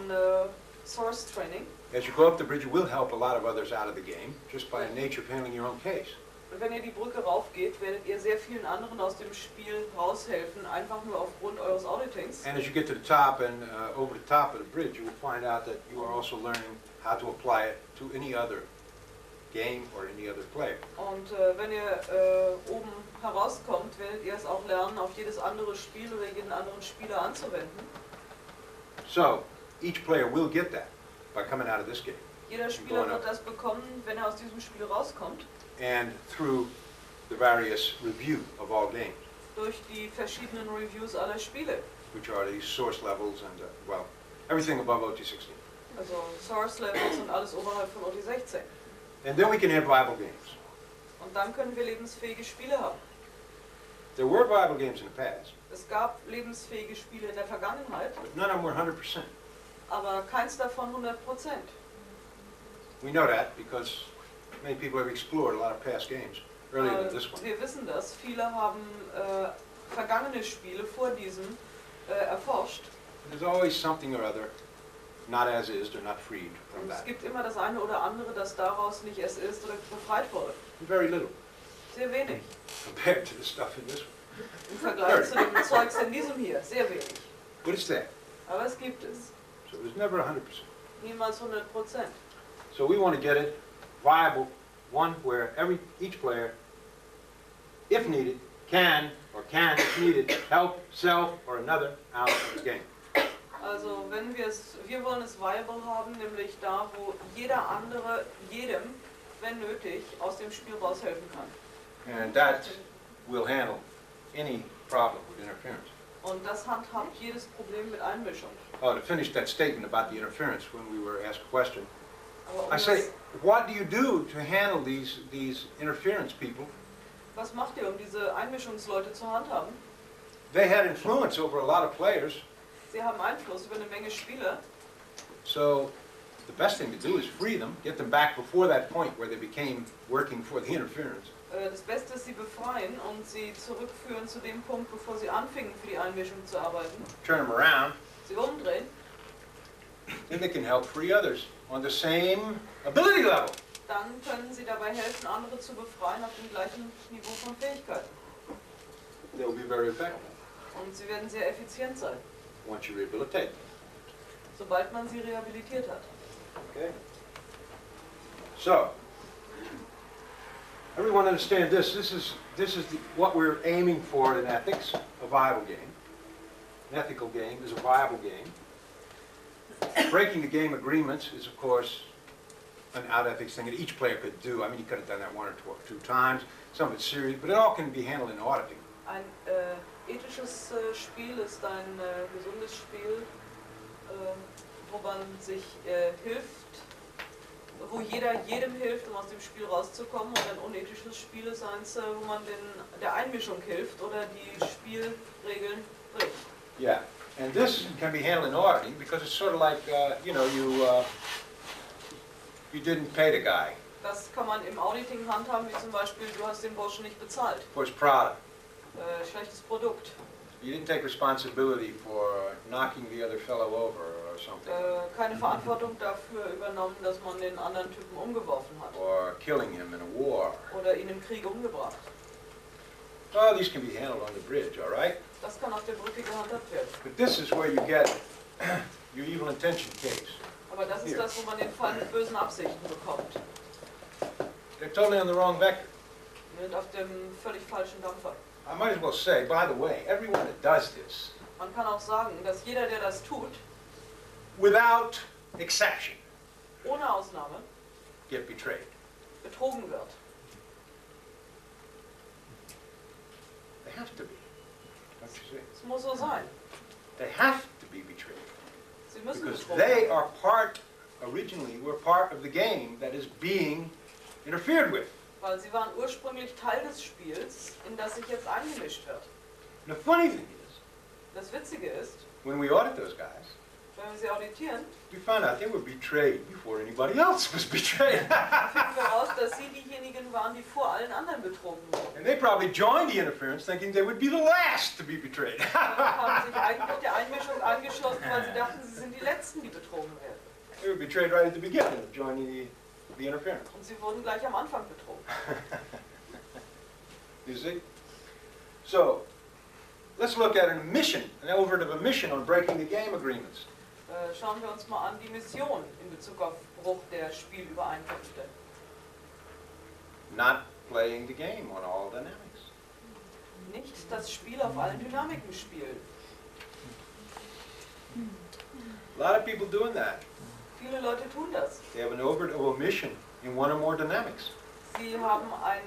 Source Training. As you go up the bridge, you will help a lot of others out of the game, just by the nature of handling your own case. Und wenn ihr die Brücke raufgeht, werdet ihr sehr vielen anderen aus dem Spiel raushelfen, einfach nur aufgrund eures Auditings. And as you get to the top and over the top of the bridge, you will find out that you are also learning how to apply it to any other game or any other player. Und wenn ihr oben herauskommt, werdet ihr es auch lernen, auf jedes andere Spiel oder jeden anderen Spieler anzuwenden. So, each player will get that by coming out of this game. Jeder Spieler wird das bekommen, wenn er aus diesem Spiel rauskommt, And through the various review of all games, durch die verschiedenen Reviews aller Spiele. which are these source levels and, well, everything above OT16. Also Source Levels und alles oberhalb von OT16. And then we can have viable games. Und dann können wir lebensfähige Spiele haben. There were viable games in the past, Es gab lebensfähige Spiele in der Vergangenheit, but none of them were 100%. aber keins davon 100%. We know that because many people have explored a lot of past games earlier than this one. Wir wissen das. Viele haben vergangene Spiele vor diesem erforscht. There's always something or other not as is, they're not freed from Und es that. gibt immer das eine oder andere, das daraus nicht es ist oder befreit wurde. Very little Sehr wenig. compared to the stuff in this one. Im Vergleich zu dem Zeugs in diesem hier. Sehr wenig. But it's there. Aber es gibt es. So it was never 100%. Niemals 100%. So we want to get it viable, one where each player, if needed, can, if needed, help self or another out of the game. Also wir wollen es viable haben, nämlich da, wo jeder andere jedem, wenn nötig, aus dem Spiel raushelfen kann. And that will handle any problem with interference. Und das handhabt jedes Problem mit Einmischung. Oh, to finish that statement about the interference when we were asked a question, Aber I say, what do you do to handle these interference people? was macht ihr, um diese Einmischungsleute zu handhaben? They had influence over a lot of players, Sie haben Einfluss über eine Menge Spieler. so the best thing to do is free them, get them back before that point where they became working for the interference. Das Beste ist, sie befreien und sie zurückführen zu dem Punkt, bevor sie anfingen, für die Einmischung zu arbeiten. Turn them around, Sie umdrehen, then they can help free others on the same ability level. dann können sie dabei helfen, andere zu befreien auf dem gleichen Niveau von Fähigkeiten. They'll be very effective Und sie werden sehr effizient sein, once you rehabilitate them. sobald man sie rehabilitiert hat. Okay? So, everyone understand this. This is what we're aiming for in ethics, a viable game. An ethical game is a viable game. Breaking the game agreements is, of course, an out-ethics thing that each player could do. I mean, you could have done that one or two times. Some of it's serious, but it all can be handled in auditing. Ein ethisches Spiel ist ein gesundes Spiel, wo man sich hilft, wo jeder jedem hilft, um aus dem Spiel rauszukommen, und ein unethisches Spiel ist eins, wo man der Einmischung hilft oder die Spielregeln bricht. Yeah, and this can be handled in auditing because it's sort of like, you didn't pay the guy Das kann man im Auditing handhaben, wie zum Beispiel, du hast den Burschen nicht bezahlt for his product. Schlechtes Produkt. You didn't take responsibility for knocking the other fellow over or something. Keine Verantwortung dafür übernommen, dass man den anderen Typen umgeworfen hat. Or killing him in a war. Oder ihn im Krieg umgebracht. Well, these can be handled on the bridge, all right? Das kann auf der Brücke gehandhabt werden. But this is where you get your evil intention case. Aber das ist das, wo man den Fall mit bösen Absichten bekommt. They're totally on the wrong vector. Mit auf dem völlig falschen Dampfer. I might as well say, by the way, everyone that does this, Man kann auch sagen, dass jeder, der das tut, without exception, ohne Ausnahme get betrayed. betrogen wird. They have to be. Don't you see? Es muss so sein. They have to be betrayed. Sie müssen Because betrogen they werden. are part, originally, were part of the game that is being interfered with. Weil sie waren ursprünglich Teil des Spiels, in das sich jetzt eingemischt wird. And the funny thing is, Das Witzige ist, when we audit those guys, wenn wir sie auditieren, we found out they were betrayed before anybody else was betrayed. finden wir raus, dass sie diejenigen waren, die vor allen anderen betrogen wurden. And they probably joined the interference thinking they would be the last to be betrayed. Sie haben sich eigentlich der Einmischung angeschlossen, weil sie dachten, sie sind die Letzten, die betrogen werden. They were betrayed right at the beginning of joining the interference. Und sie wurden gleich am Anfang betrogen. You see? So, let's look at an overt of a mission on breaking the game agreements. Schauen wir uns mal an die Mission in Bezug auf Bruch der Spielübereinkünfte. Not playing the game on all dynamics. Nicht das Spiel auf allen Dynamiken spielen. A lot of people doing that. Viele Leute tun das. They have an overt of omission in one or more dynamics. Sie haben ein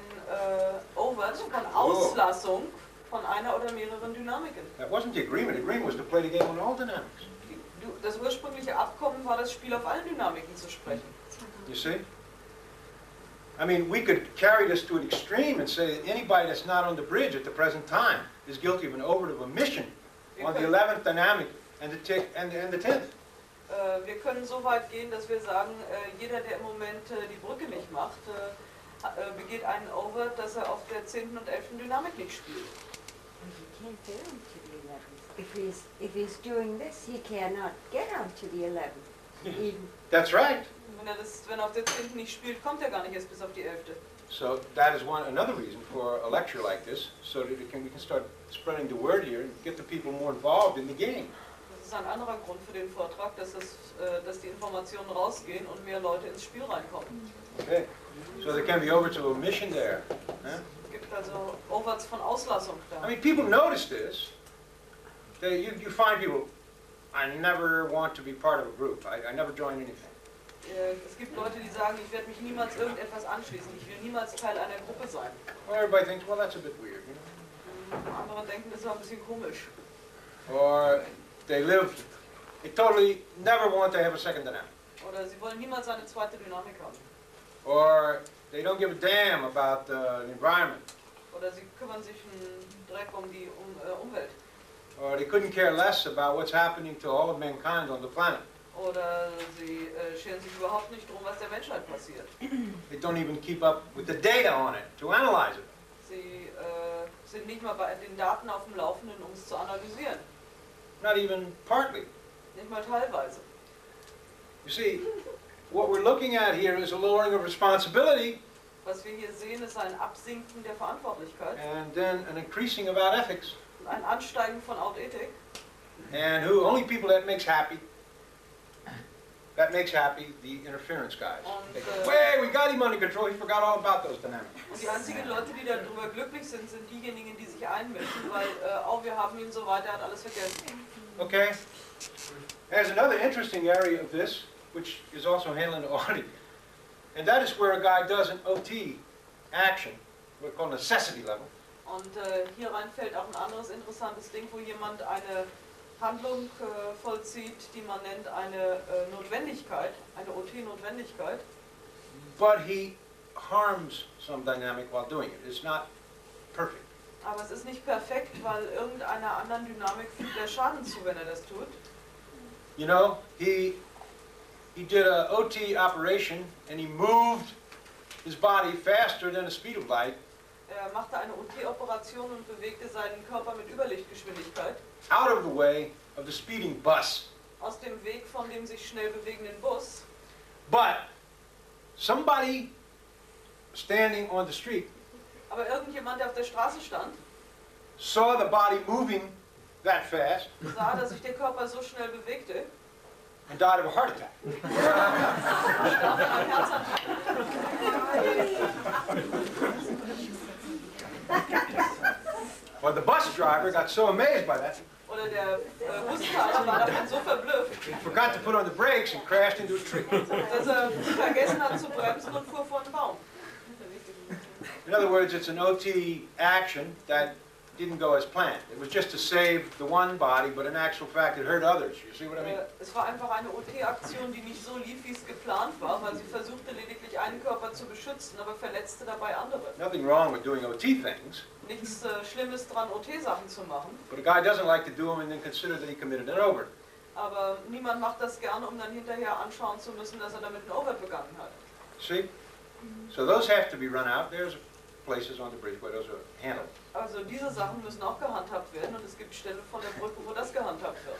Overt von Auslassung von einer oder mehreren Dynamiken. That wasn't the agreement. The agreement was to play the game on all dynamics. Das ursprüngliche Abkommen war, das Spiel auf allen Dynamiken zu sprechen. You see? I mean, we could carry this to an extreme and say that anybody that's not on the bridge at the present time is guilty of an overt of omission on the 11th dynamic and the 10th. Wir können so weit gehen, dass wir sagen, jeder, der im Moment die Brücke nicht macht, begeht einen Overt, dass er auf der 10. und 11. Dynamik nicht spielt. And he can't get on to the 11th. If he's doing this, he cannot get on to the 11th. Even. That's right. Wenn er auf der 10. nicht spielt, kommt er gar nicht erst bis auf die 11. So that is another reason for a lecture like this, so that we can start spreading the word here and get the people more involved in the game. Das ist ein anderer Grund für den Vortrag, dass die Informationen rausgehen und mehr Leute ins Spiel reinkommen. Okay. So there can be overts of omission there. Huh? Es gibt also Overts von Auslassung da. I mean, people notice this. You find people, I never want to be part of a group. I never join anything. Es gibt Leute, die sagen, ich werde mich niemals irgendetwas anschließen, ich will niemals Teil einer Gruppe sein. Well, everybody thinks, well, that's a bit weird, you know. Andere denken, das ist ein bisschen komisch. Or they totally never want to have a second dynamic. Oder sie wollen niemals eine zweite Dynamik haben. Or they don't give a damn about the environment. Oder sie kümmern sich einen Dreck um die Umwelt. Or they couldn't care less about what's happening to all of mankind on the planet. Oder sie scheren sich überhaupt nicht darum, was der Menschheit passiert. They don't even keep up with the data on it to analyze it. Sie sind nicht mal bei den Daten auf dem Laufenden, um es zu analysieren. Not even partly. Nicht mal teilweise. You see, what we're looking at here is a lowering of responsibility Was wir hier sehen, ist ein Absinken der Verantwortlichkeit and then an increasing of our ethics. und ein Ansteigen von Outethik. And only people that makes happy, the interference guys. They go, hey, we got him under control, he forgot all about those dynamics. Und die einzigen Leute, die darüber glücklich sind, sind diejenigen, die sich einmischen, weil, oh, wir haben ihn so weit, er hat alles vergessen. Okay? There's another interesting area of this, which is also handling the audit. And that is where a guy does an OT action, what we call necessity level. Und hier rein fällt auch ein anderes interessantes Ding, wo jemand eine Handlung vollzieht, die man nennt eine Notwendigkeit, eine OT-Notwendigkeit. But he harms some dynamic while doing it. It's not perfect. Aber es ist nicht perfekt, weil irgendeiner anderen Dynamik fügt der Schaden zu, wenn er das tut. You know, he did a OT operation and he moved his body faster than the speed of light Er machte eine OT-Operation und bewegte seinen Körper mit Überlichtgeschwindigkeit out of the way of the speeding bus. aus dem Weg von dem sich schnell bewegenden Bus. But somebody standing on the street Aber irgendjemand, der auf der Straße stand, saw the body moving that fast sah, dass sich der Körper so schnell bewegte, and died of a heart attack. starb an einem Herzinfarkt. Well, the bus driver got so amazed by that, Oder der Busfahrer war davon so verblüfft, he forgot to put on the brakes and crashed into a tree. dass er vergessen hat zu bremsen und fuhr vor einen Baum. In other words, it's an OT action that didn't go as planned. It was just to save the one body, but in actual fact it hurt others. You see what I mean? Es war einfach eine OT-Aktion, die nicht so lief, wie es geplant war, weil sie versuchte lediglich einen Körper zu beschützen, aber verletzte dabei andere. Nothing wrong with doing OT things, Nichts Schlimmes dran, OT-Sachen zu machen, but a guy doesn't like to do them and then consider that he committed an overt. aber niemand macht das gerne, um dann hinterher anschauen zu müssen, dass er damit einen Overt begangen hat. See? So those have to be run out. There's places on the bridge where those are handled. Also diese Sachen müssen auch gehandhabt werden und es gibt Stellen von der Brücke, wo das gehandhabt wird.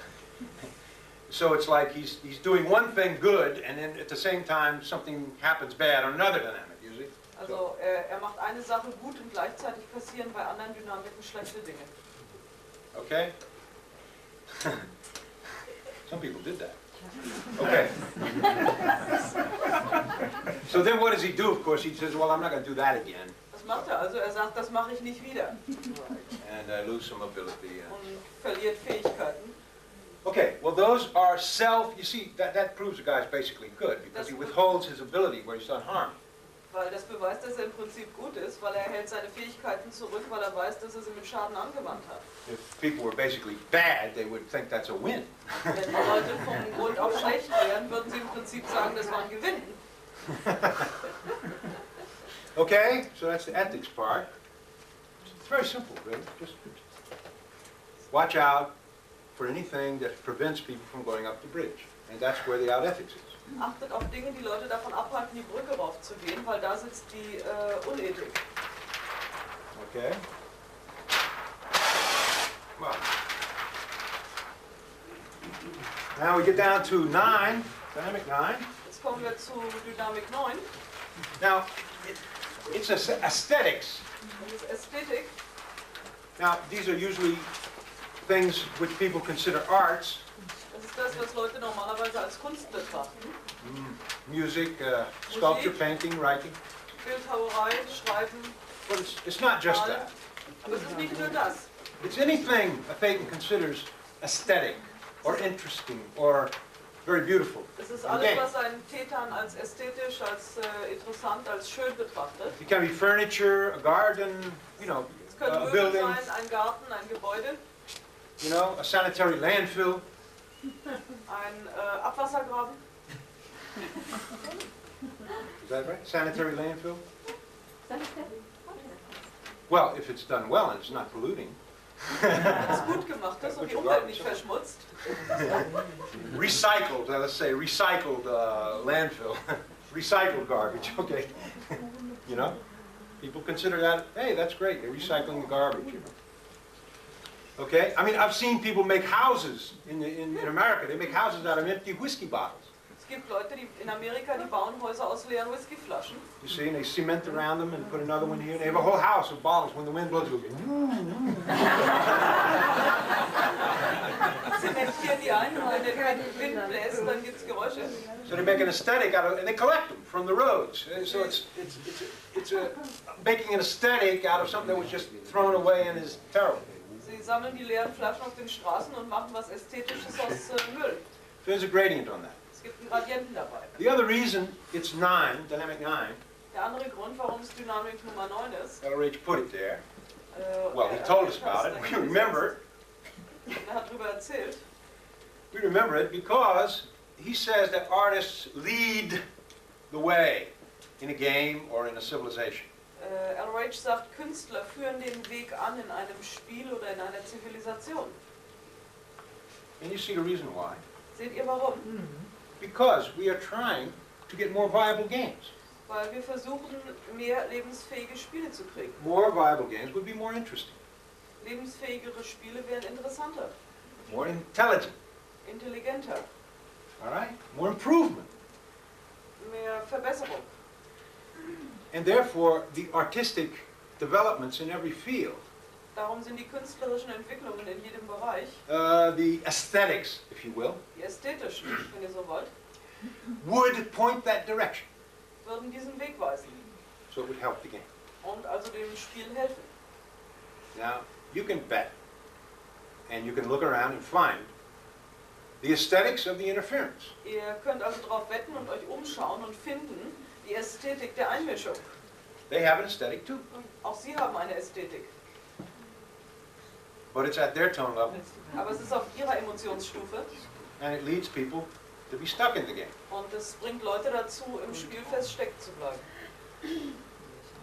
So it's like he's doing one thing good, and then at the same time something happens bad on another dynamic, you see? Also er macht eine Sache gut und gleichzeitig passieren bei anderen Dynamiken schlechte Dinge. Okay? Some people did that. Okay. So then what does he do? Of course, he says, well, I'm not going to do that again. Was macht er? Also er sagt, das mache ich nicht wieder And I lose some ability. und verliert Fähigkeiten. Okay, well, those are you see, that proves the guy's basically good, because he withholds his ability where he's done harm. Weil das beweist, dass er im Prinzip gut ist, weil er hält seine Fähigkeiten zurück, weil er weiß, dass er sie mit Schaden angewandt hat. If people were basically bad, they would think that's a win. Wenn die Leute vom Grund auf schlecht wären, würden sie im Prinzip sagen, das war ein Gewinn. Okay, so that's the ethics part. It's very simple, really. Just watch out for anything that prevents people from going up the bridge. And that's where the out ethics is. Achtet auf Dinge, die Leute davon abhalten, die Brücke raufzugehen, weil da sitzt die Unethik. Okay? Well, now we get down to 9, dynamic 9. Jetzt kommen wir zu Dynamik 9. Now, it's aesthetics. Das ist Ästhetik. Now, these are usually things which people consider arts. Das ist das, was Leute normalerweise als Kunst betrachten. Music, sculpture, painting, writing. Bildhauerei, Schreiben, But it's not just Malen. that. Aber es ist nicht nur das. It's anything a Thetan considers aesthetic or interesting or very beautiful. Es ist in alles, the game. was ein Tetan als ästhetisch, als interessant, als schön betrachtet. It can be furniture, a garden, Es a können Möbel building, sein, ein Garten, ein Gebäude, a sanitary landfill. ein Abwassergraben. Is that right? Sanitary landfill? Well, if it's done well and it's not polluting. Wenn es gut gemacht ist und die Umwelt nicht verschmutzt. Recycled, let's say, recycled landfill. Recycled garbage, okay. People consider that, hey, that's great, they're recycling the garbage, Okay, I mean, I've seen people make houses in America. They make houses out of empty whiskey bottles. Es gibt Leute, die in Amerika, die bauen Häuser aus leeren Whiskyflaschen. You see, and they cement around them and put another one here. They have a whole house of bottles. When the wind blows, it goes. Zementieren die ein und wenn der Wind bläst, dann gibt es Geräusche. So they make an aesthetic out of it, and they collect them from the roads. So it's making an aesthetic out of something that was just thrown away and is terrible. Sie sammeln die leeren Flaschen auf den Straßen und machen was Ästhetisches aus Müll. So there's a gradient on that. Es gibt einen Gradienten dabei. The other reason it's 9, dynamic 9, Der andere Grund, warum es Dynamik Nummer 9 ist, Elrich put it there. Well, he told us about it. We remember it. Er hat darüber erzählt. We remember it because he says that artists lead the way in a game or in a civilization. Elrich sagt, Künstler führen den Weg an in einem Spiel oder in einer Zivilisation. And you see the reason why. Seht ihr warum? Because we are trying to get more viable games. Weil wir versuchen, mehr lebensfähige Spiele zu kriegen. More viable games would be more interesting, Lebensfähigere Spiele wären interessanter, more intelligent, intelligenter, all right? More improvement. mehr Verbesserung. And therefore, the artistic developments in every field, Darum sind die künstlerischen Entwicklungen in jedem Bereich, the aesthetics, if you will, die ästhetischen, wenn ihr so wollt, would point that direction. würden diesen Weg weisen So it would help the game. und also dem Spiel helfen. Now, you can bet, and you can look around and find the aesthetics of the interference. Ihr könnt also darauf wetten und euch umschauen und finden die Ästhetik der Einmischung. They have an aesthetic too, Und auch sie haben eine Ästhetik, but it's at their tone level, aber es ist auf ihrer Emotionsstufe and it leads people to be stuck in the game. und es bringt Leute dazu, im Spiel feststecken zu bleiben.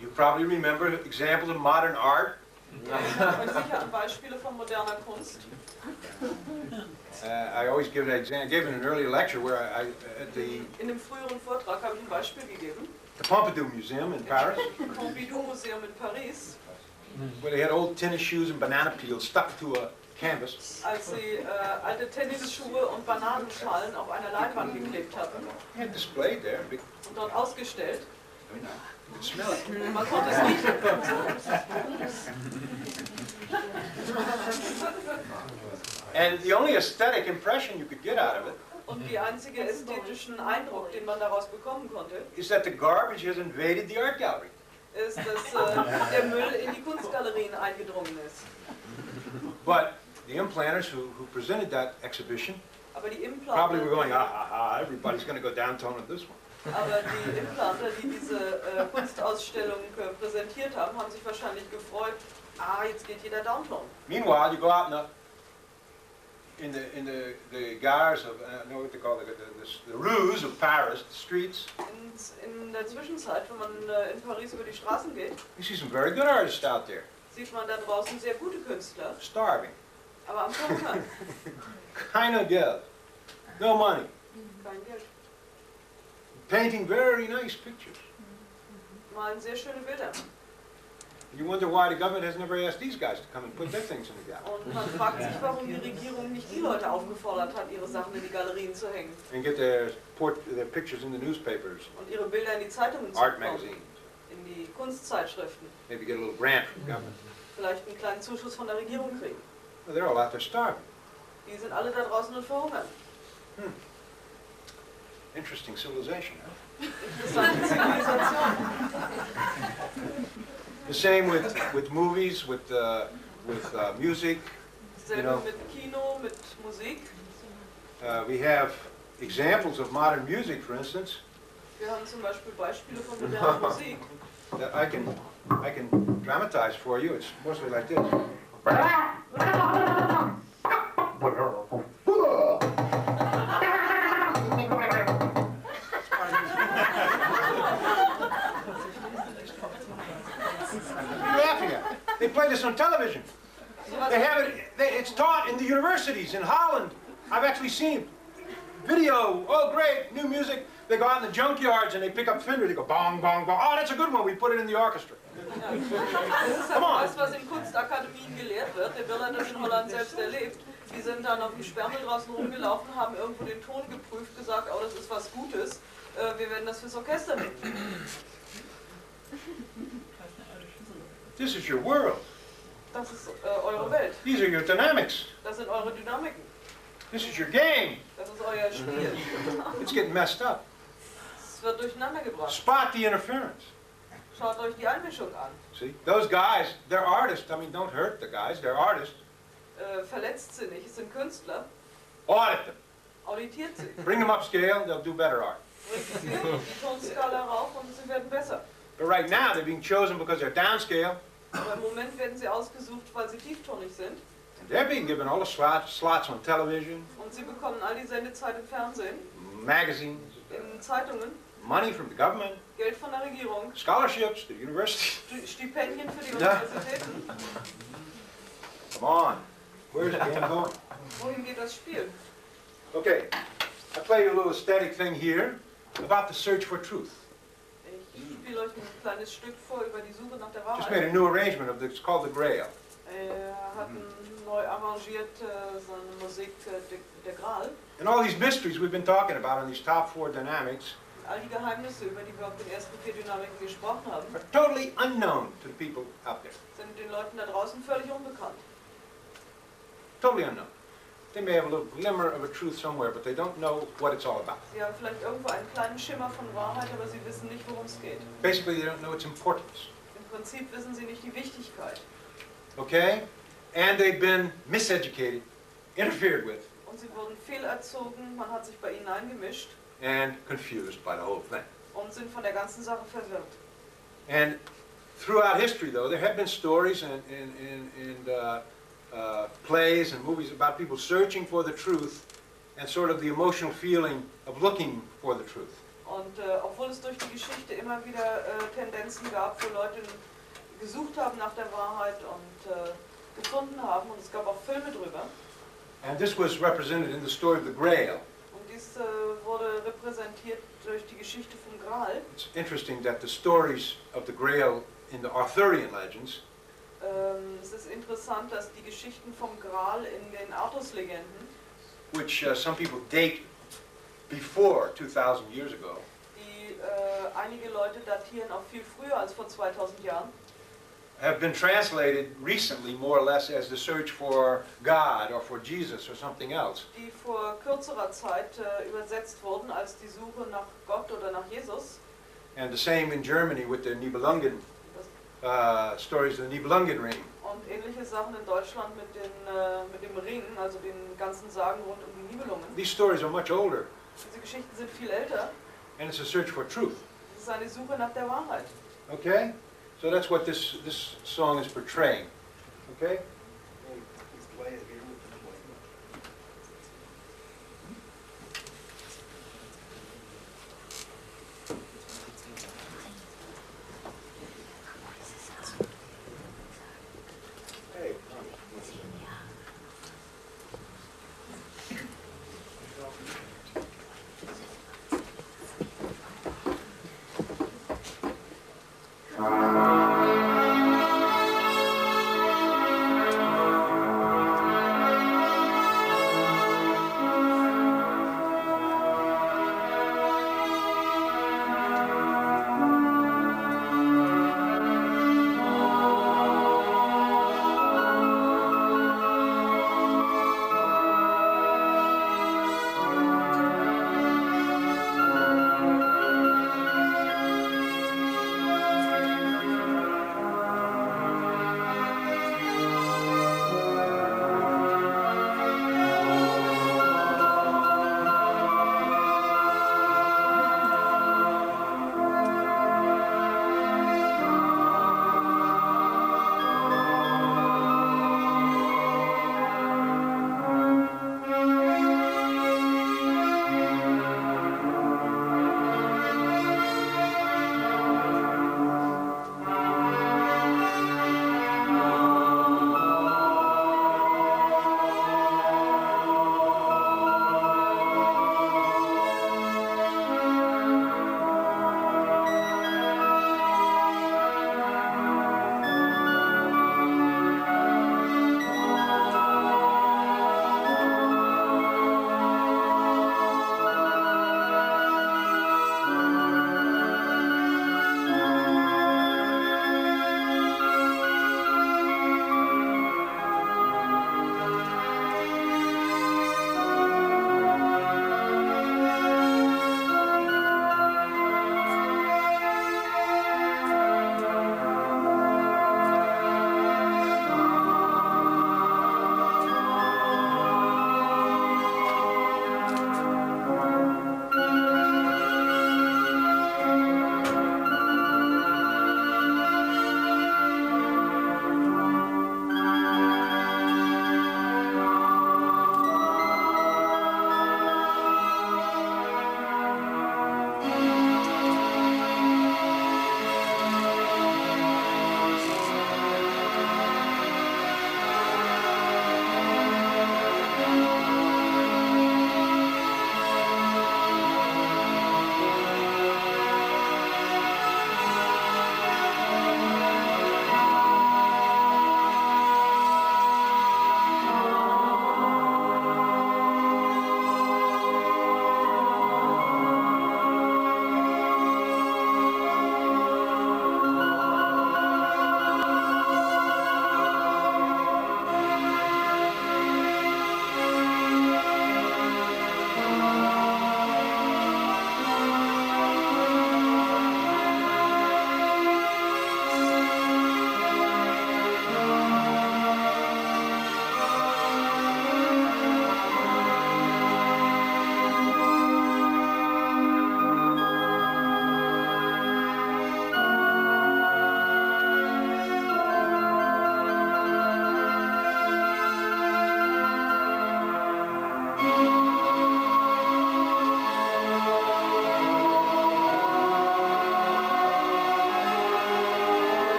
You probably remember examples of modern art. Ihr erinnert euch sicher an Beispiele von moderner Kunst. I always give an example. I gave in an earlier lecture where I at the In dem früheren Vortrag habe ich ein Beispiel gegeben, Pompidou Museum in Paris, im Pompidou-Museum in Paris, where they had old tennis shoes and banana peels stuck to a canvas. als sie alte Tennisschuhe und Bananenschalen auf einer Leinwand geklebt hatten They had displayed there. You und dort ausgestellt. could smell it. Man konnte es riechen. And the only aesthetic impression you could get out of it Und die einzige ästhetischen Eindruck, den man daraus bekommen konnte, is that the garbage has invaded the art gallery. ist, dass der Müll in die Kunstgalerien eingedrungen ist. But the implanters who presented that exhibition Aber die probably were going, Implanter, ah, ha, ha, everybody's going to go downtown on this one. aber die Implanter, die diese Kunstausstellung präsentiert haben, haben sich wahrscheinlich gefreut, jetzt geht jeder Downtown. Meanwhile, you go out in the gares of, I know what they call the rues of Paris, the streets. In der Zwischenzeit, wenn man in Paris über die Straßen geht, You see some very good artists out there, sieht man da draußen sehr gute Künstler, starving, aber am Verhungern. kind of good, no money, Kein Geld. painting very nice pictures. Malen sehr schöne Bilder. You wonder why the government has never asked these guys to come and put their things in the gallery Und man fragt sich, warum die Regierung nicht die Leute aufgefordert hat, ihre Sachen in die Galerien zu hängen and get their pictures in the newspapers, und ihre Bilder in die Zeitungen zu art bekommen, magazines. in die Kunstzeitschriften. Maybe get a little grant from the government. Vielleicht einen kleinen Zuschuss von der Regierung kriegen. Well, they're all out there starving. Die sind alle da draußen und verhungern. Interesting civilization, huh? Interessante Zivilisation. The same with movies, with music. Selbe Genau. mit Kino, mit Musik. We have examples of modern music, for instance, Wir haben zum Beispiel Beispiele von moderner Musik. that I can dramatize for you. It's mostly like this. What are you laughing at? They play this on television. They have it. It's taught in the universities in Holland. I've actually seen video. Oh, great, new music. They go out in the junkyards and they pick up Fender. They go bong, bong, bong. Oh, that's a good one. We put it in the orchestra. Das ist halt das, was in Kunstakademien gelehrt wird. Der Bill hat das in Holland selbst erlebt. Die sind dann auf dem Sperrmüll draußen rumgelaufen, haben irgendwo den Ton geprüft, gesagt, oh, das ist was Gutes. Wir werden das fürs Orchester nehmen. This is your world. Das ist eure Welt. These are your dynamics. Das sind eure Dynamiken. This is your game. Das ist euer Spiel. It's getting messed up. Es wird durcheinander gebracht. Spot the interference. Schaut euch die Einmischung an. See, those guys, they're artists. I mean, don't hurt the guys. They're artists. Verletztsinnig, es sind Künstler. Audit them. Auditiert sie. Bring them upscale. They'll do better art. Bringt sie die Tonskala rauf und sie werden besser. But right now, they're being chosen because they're downscale. Aber im Moment werden sie ausgesucht, weil sie tieftonig sind. And they're being given all the slots on television, Und sie bekommen all die Sendezeit im Fernsehen, magazines, in Zeitungen, money from the government, Geld von der Regierung, scholarships to the university. Stipendien für die Ja. Universitäten. Come on. Where's the game going? Wohin geht das Spiel? Okay, I play you a little aesthetic thing here about the search for truth. Ich spiele euch ein kleines Stück vor über die Suche nach der Just made a Wahrheit. new arrangement of it's called the Grail. Hat neu arrangiert seine Musik, der Gral. And all these mysteries we've been talking about on these top 4 dynamics All die Geheimnisse, über die wir auf den ersten 4 Dynamiken gesprochen haben, are totally unknown to the people out there. sind den Leuten da draußen völlig unbekannt. Totally unknown. They may have a little glimmer of a truth somewhere, but they don't know what it's all about. Sie haben vielleicht irgendwo einen kleinen Schimmer von Wahrheit, aber sie wissen nicht, worum es geht. Basically, they don't know its importance. Im Prinzip wissen sie nicht die Wichtigkeit. Okay? And they've been miseducated, interfered with, Und sie wurden fehlerzogen, man hat sich bei ihnen eingemischt and confused by the whole thing. und sind von der ganzen Sache verwirrt. And throughout history, though, there have been stories and plays and movies about people searching for the truth and sort of the emotional feeling of looking for the truth. Und obwohl es durch die Geschichte immer wieder Tendenzen gab, wo Leute gesucht haben nach der Wahrheit und gefunden haben, und es gab auch Filme drüber, And this was represented in the story of the Grail. und dies wurde repräsentiert durch die Geschichte vom Gral. It's interesting that the stories of the Grail in the Arthurian legends Es ist interessant, dass die Geschichten vom Gral in den Artus-Legenden, which some people date before 2,000 years ago, die einige Leute datieren auch viel früher als vor 2000 Jahren, have been translated recently more or less as the search for God or for Jesus or something else. die vor kürzerer Zeit übersetzt wurden als die Suche nach Gott oder nach Jesus. And the same in Germany with the Nibelungen stories of the Nibelungen ring. Und ähnliche Sachen in Deutschland mit dem Ring, also den ganzen Sagen rund um die Nibelungen. These stories are much older, Diese Geschichten sind viel älter. and it's a search for truth. Es ist eine Suche nach der Wahrheit. Okay? So that's what this song is portraying. Okay?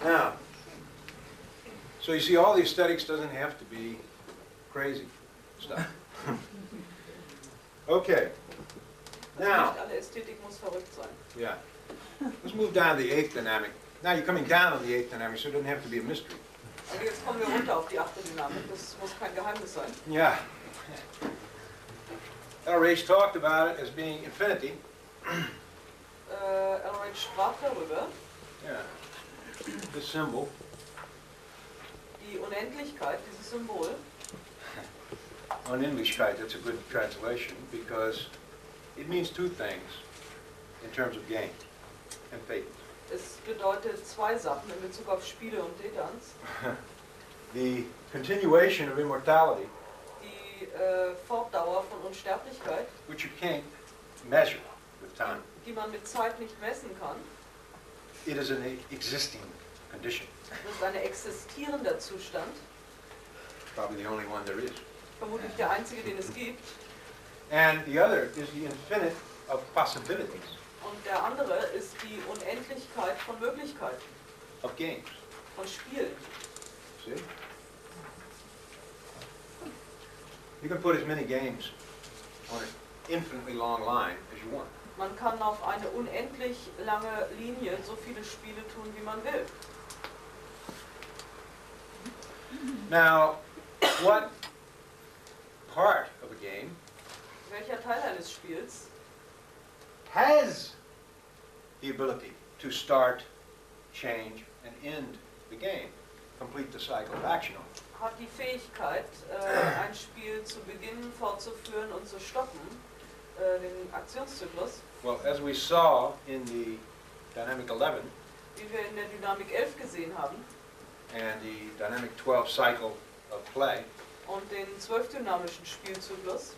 Now, so you see, all the aesthetics doesn't have to be crazy stuff. Okay. Now, Nicht alle Ästhetik muss verrückt sein. yeah. Let's move down to the eighth dynamic. Now you're coming down on the eighth dynamic, so it doesn't have to be a mystery. Also jetzt kommen wir runter auf die 8. Dynamik. Das muss kein Geheimnis sein. Yeah. LRH talked about it as being infinity. Elrich sprach darüber, Yeah. This symbol. die Unendlichkeit, dieses Symbol. Unendlichkeit, that's a good translation because it means two things in terms of game and fate. Es bedeutet zwei Sachen in Bezug auf Spiele und Detanz. The continuation of immortality, Die Fortdauer von Unsterblichkeit, which you can't measure with time. die man mit Zeit nicht messen kann. It is an existing condition, Das ist ein existierender Zustand, probably the only one there is. vermutlich der einzige, den es gibt. And the other is the infinite of possibilities Und der andere ist die Unendlichkeit von Möglichkeiten, of games. von Spielen. See? You can put as many games on an infinitely long line as you want. Man kann auf eine unendlich lange Linie so viele Spiele tun, wie man will. Now, what part of a game Welcher Teil eines Spiels has the ability to start, change, and end the game, complete the cycle of action on it? hat die Fähigkeit, ein Spiel zu beginnen, fortzuführen und zu stoppen, den Aktionszyklus, Well, as we saw in the Dynamic 11 wie wir in der Dynamik 11 gesehen haben, and the Dynamic 12 cycle of play, und den 12-dynamischen Spielzyklus,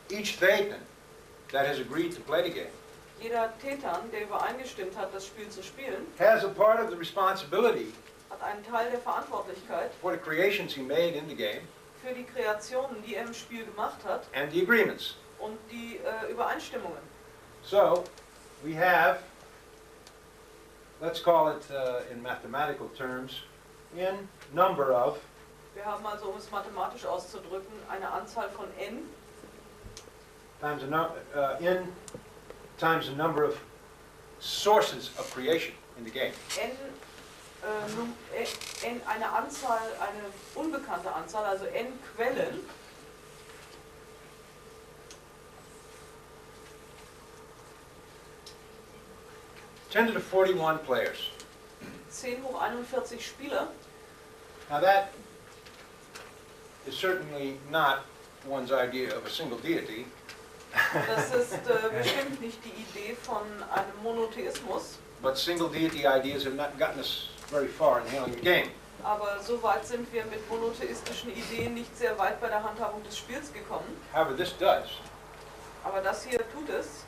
each Thetan that has agreed to play the game jeder Tetan, der übereingestimmt hat, das Spiel zu spielen, has a part of the responsibility hat einen Teil der Verantwortlichkeit for the creations he made in the game für die Kreationen, die er im Spiel gemacht hat, and the agreements. und die Übereinstimmungen. So, we have, let's call it in mathematical terms, in number of Wir haben also, um es mathematisch auszudrücken, eine Anzahl von n times n times the number of sources of creation in the game. Eine Anzahl, eine unbekannte Anzahl, also n Quellen, 10 to the 41 players. 10 hoch 41 Spieler. Now that is certainly not one's idea of a single deity. Das ist bestimmt nicht die Idee von einem Monotheismus, But single deity ideas have not gotten us very far in handling the game. aber so weit sind wir mit monotheistischen Ideen nicht sehr weit bei der Handhabung des Spiels gekommen. However, this does. Aber das hier tut es.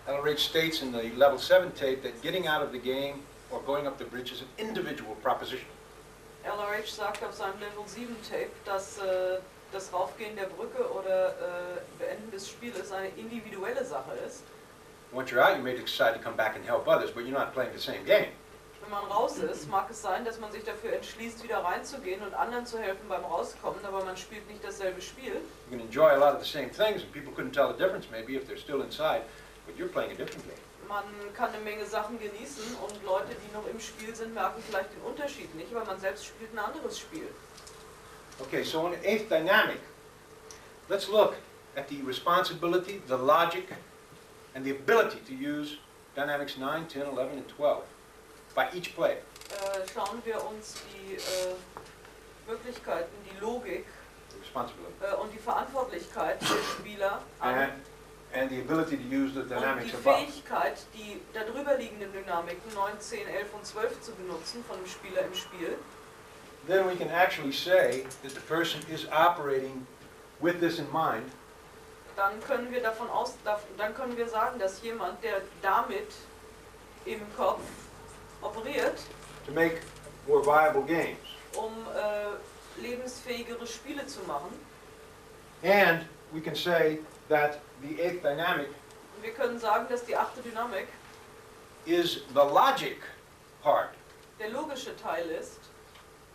LRH states in the level 7 tape that getting out of the game or going up the bridge is an individual proposition. LRH sagt auf seinem Level 7 Tape, dass das Raufgehen der Brücke oder Beenden des Spieles eine individuelle Sache ist. Once you're out, you may decide to come back and help others, but you're not playing the same game. Wenn man raus ist, mag es sein, dass man sich dafür entschließt, wieder reinzugehen und anderen zu helfen beim Rauskommen, aber man spielt nicht dasselbe Spiel. You can enjoy a lot of the same things, and people couldn't tell the difference maybe if they're still inside, but you're playing a different game. Man kann eine Menge Sachen genießen und Leute, die noch im Spiel sind, merken vielleicht den Unterschied nicht, weil man selbst spielt ein anderes Spiel. Okay, so in the eighth dynamic, let's look at the responsibility, the logic, and the ability to use dynamics 9, 10, 11, and 12 by each player. Schauen wir uns die Möglichkeiten, die Logik The responsibility. Und die Verantwortlichkeit der Spieler an And the ability to use the und die dynamics above. Fähigkeit, die darüber liegenden Dynamiken 9, 10, 11 und 12 zu benutzen von dem Spieler im Spiel. Then we can actually say that the person is operating with this in mind, Dann können wir dann können wir sagen, dass jemand, der damit im Kopf operiert, to make more viable games. um lebensfähigere Spiele zu machen. And we can say that the eighth dynamic Und wir können sagen, dass die 8. Dynamik is the logic part der logische Teil ist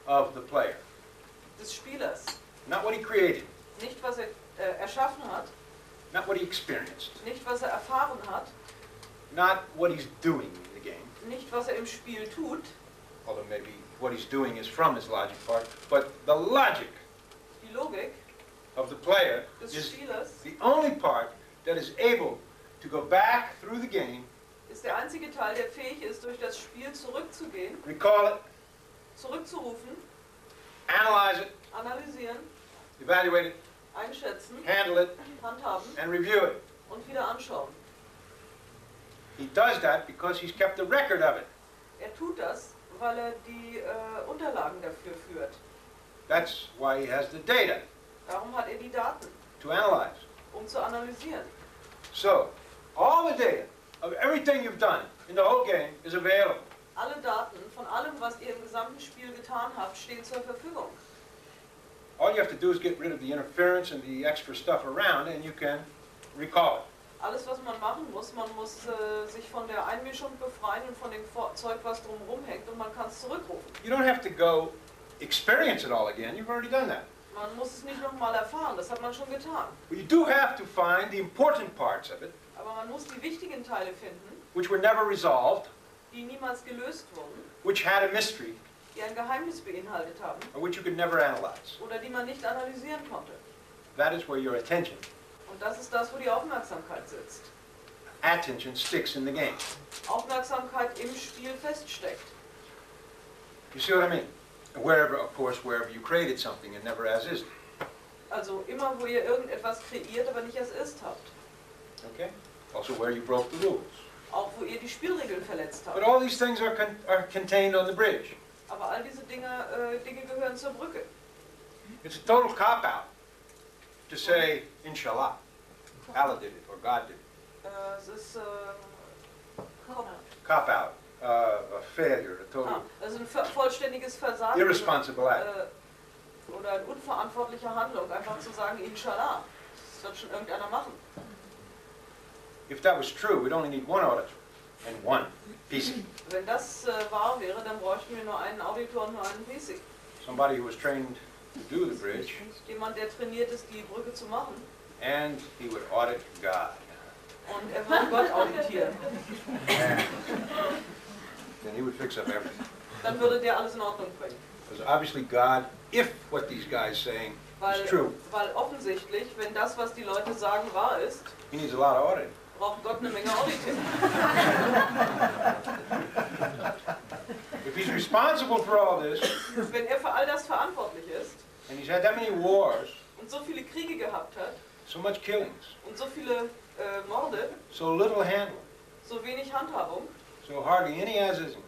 of the player. des Spielers. Not what he created, Nicht, was er erschaffen hat, not what he experienced, nicht, was er erfahren hat, not what he's doing in the game, nicht, was er im Spiel tut, although maybe what he's doing is from his logic part, but the logic die Logik of the player des is Spielers the only part that is able to go back through the game, ist der einzige Teil, der fähig ist, durch das Spiel zurückzugehen, recall it, zurückzurufen, analyze it, analysieren, evaluate it, einschätzen, handle it, handhaben and review it. und wieder anschauen. He does that because he's kept a record of it. Er tut das, weil er die Unterlagen dafür führt. That's why he has the data Darum hat er die Daten, to analyze. zu analysieren. So, all the data of everything you've done in the whole game is available. Alle Daten von allem, was ihr im gesamten Spiel getan habt, stehen zur Verfügung. All you have to do is get rid of the interference and the extra stuff around, and you can recall it. Alles, was man machen muss, man muss sich von der Einmischung befreien und von dem Zeug, was drumherum hängt, und man kann es zurückrufen. You don't have to go experience it all again. You've already done that. Man muss es nicht nochmal erfahren, das hat man schon getan. But you do have to find the important parts of it, Aber man muss die wichtigen Teile finden, which were never resolved, die niemals gelöst wurden, which had a mystery, die ein Geheimnis beinhaltet haben or which you could never analyze. oder die man nicht analysieren konnte. That is where your attention Und das ist das, wo die Aufmerksamkeit sitzt. sticks in the game. Aufmerksamkeit im Spiel feststeckt. You see what I mean? Wherever, of course, wherever you created something and never as is. Also immer, wo ihr irgendetwas kreiert, aber nicht als ist habt. Okay? Also where you broke the rules. Auch wo ihr die Spielregeln verletzt But habt. all these things are contained on the bridge. Aber all diese Dinge gehören zur Brücke. It's a total cop-out to say, inshallah, Allah did it, or God did it. Es ist Cop-out, a failure, a total also ein vollständiges Versagen irresponsible act. oder eine unverantwortliche Handlung, einfach zu sagen, Inshallah, das wird schon irgendeiner machen. If that was true, we'd only need one auditor and one PC. Wenn das wahr wäre, dann bräuchten wir nur einen Auditor und nur einen PC. Somebody who was trained to do the bridge, Jemand, der trainiert ist, die Brücke zu machen. and he would audit God. Und er würde Gott auditieren. Then he would fix up everything. Dann würde der alles in Ordnung bringen. Because obviously God, if what these guys saying is true, Weil offensichtlich, wenn das, was die Leute sagen, wahr ist, he needs a lot of auditing. braucht Gott eine Menge Auditing. If he's responsible for all this, Wenn er für all das verantwortlich ist and he's had that many wars, und so viele Kriege gehabt hat so much killings, und so viele Morde, so little handling, so wenig Handhabung, so hardly any as-ism,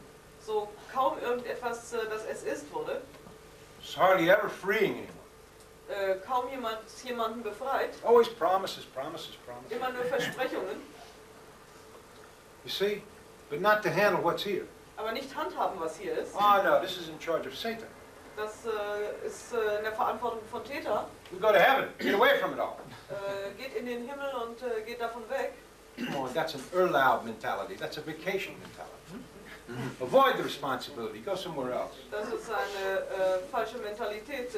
so kaum irgendetwas, das es ist wurde, it's hardly ever freeing anyone. kaum jemanden befreit, Always promises, promises, promises. immer nur Versprechungen, You see? But not to handle what's here. aber nicht handhaben, was hier ist. Oh no, this is in charge of Satan. Das ist in der Verantwortung von Täter. We go to heaven, get away from it all. Geht in den Himmel und geht davon weg. Come on, that's an Urlaub mentality. That's a vacation mentality. Avoid the responsibility, go somewhere else. Das ist eine falsche Mentalität.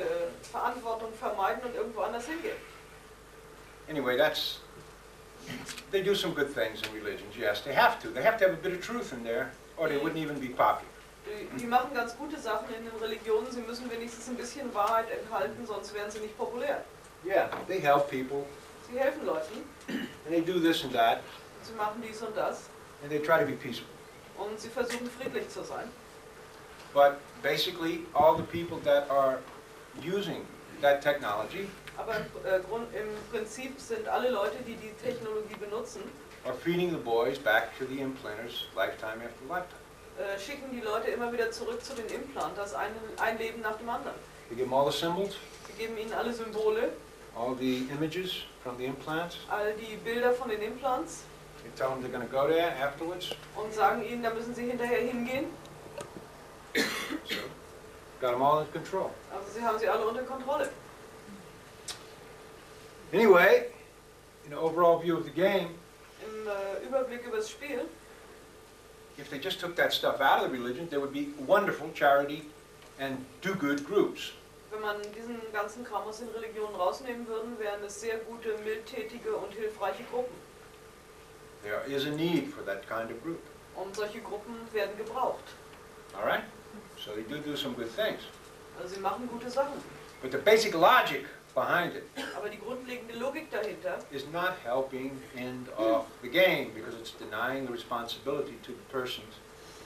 Verantwortung vermeiden und irgendwo anders hingehen. Anyway, they do some good things in religions, yes. They have to. They have to have a bit of truth in there, or they wouldn't even be popular. Die machen ganz gute Sachen in den Religionen. Sie müssen wenigstens ein bisschen Wahrheit enthalten, sonst wären sie nicht populär. Yeah, they help people, Sie helfen Leuten. and they do this and that, Sie machen dies und das. and they try to be peaceful. Und sie versuchen friedlich zu sein. But basically, all the people that are using that technology Aber im Prinzip sind alle Leute, die die Technologie benutzen, are feeding the boys back to the implanters lifetime after lifetime. Schicken die Leute immer wieder zurück zu den Implantas, ein Leben nach dem anderen. They give them all the symbols, Sie geben ihnen alle Symbole, all the images from the implants. all die Bilder von den Implants They tell them they're going to go there afterwards. und sagen ihnen, da müssen sie hinterher hingehen. So, got them all in control. Also Also sie haben sie alle unter Kontrolle. Anyway, in an overall view of the game, Im Überblick über das Spiel, if they just took that stuff out of the religion, there would be wonderful charity and do-good groups. wenn man diesen ganzen Kram aus den Religionen rausnehmen würden, wären es sehr gute, mildtätige und hilfreiche Gruppen. There is a need for that kind of group. Und solche Gruppen werden gebraucht. All right? So they do some good things. Also sie machen gute Sachen. But the basic logic behind it Aber die grundlegende Logik dahinter is not helping end off the game because it's denying the responsibility to the persons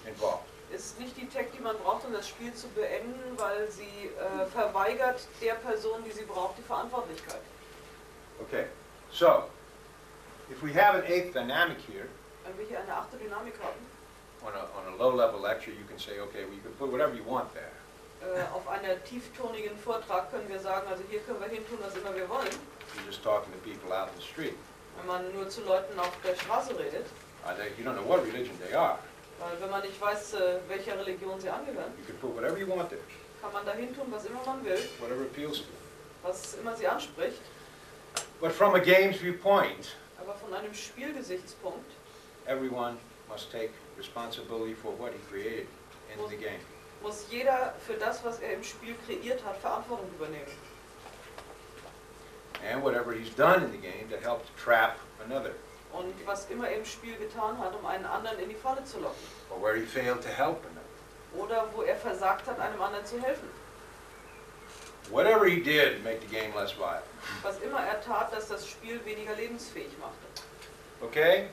involved. ist nicht die Tech, die man braucht, um das Spiel zu beenden, weil sie verweigert der Person, die sie braucht, die Verantwortlichkeit. Okay, so if we have an eighth dynamic here, Wenn wir hier eine achte Dynamik haben, on a low-level lecture, you can say, okay, well, you can put whatever you want there. auf einer tieftonigen Vortrag können wir sagen, also hier können wir hintun, was immer wir wollen. You're just talking to people out in the street. Wenn man nur zu Leuten auf der Straße redet, You don't know what religion they are. weil wenn man nicht weiß, welcher Religion sie angehören, You can put whatever you want there, kann man da hintun, was immer man will, whatever appeals to you. was immer sie anspricht. But from a game's viewpoint, Aber von einem Spielgesichtspunkt everyone must take responsibility for what he created in the game. muss jeder für das, was er im Spiel kreiert hat, Verantwortung übernehmen. And whatever he's done in the game that helped trap another, Und was immer er im Spiel getan hat, um einen anderen in die Falle zu locken. or where he failed to help another. Oder wo er versagt hat, einem anderen zu helfen. Whatever he did to make the game less violent. Was immer er tat, dass das Spiel weniger lebensfähig machte. Okay?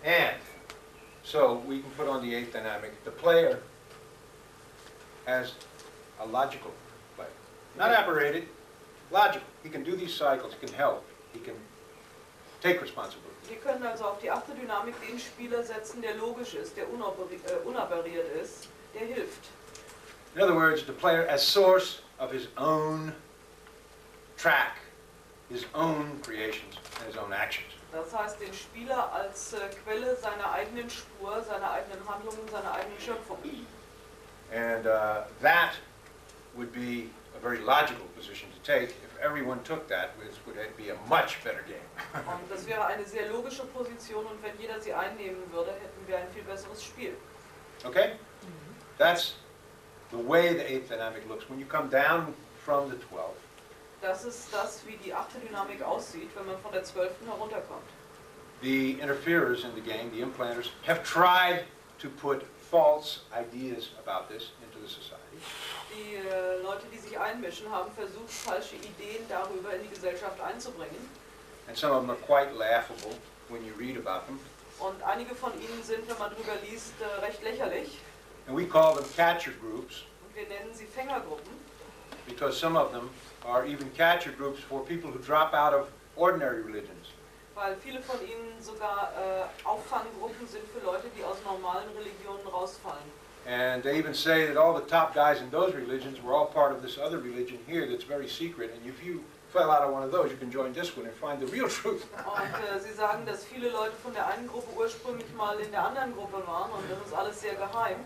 And so we can put on the eighth dynamic. The player has a logical player. Not aberrated, logical. He can do these cycles, he can help, he can take responsibility. Wir können also auf die achte Dynamik den Spieler setzen, der logisch ist, der unappariert ist, der hilft. In other words, the player as source of his own track, his own creations, and his own actions. Das heißt, den Spieler als Quelle seiner eigenen Spur, seiner eigenen Handlungen, seiner eigenen Schöpfung. And that would be a very logical position to take. If everyone took that, it would be a much better game. Und das wäre eine sehr logische Position und wenn jeder sie einnehmen würde, hätten wir ein viel besseres Spiel. Okay? That's the way the eighth dynamic looks. When you come down from the 12th, Das ist das, wie die achte Dynamik aussieht, wenn man von der 12. herunterkommt. the interferers in the game, the implanters, have tried to put false ideas about this into the society. Die Leute, die sich einmischen, haben versucht, falsche Ideen darüber in die Gesellschaft einzubringen. And some of them are quite laughable when you read about them. Und einige von ihnen sind, wenn man drüber liest, recht lächerlich. And we call them catcher groups Und wir nennen sie Fängergruppen, because some of them are even catcher groups for people who drop out of ordinary religions. weil viele von ihnen sogar Auffanggruppen sind für Leute, die aus normalen Religionen rausfallen. And they even say that all the top guys in those religions were all part of this other religion here that's very secret. And if you fell out of one of those, you can join this one and find the real truth. Und sie sagen, dass viele Leute von der einen Gruppe ursprünglich mal in der anderen Gruppe waren und das ist alles sehr geheim.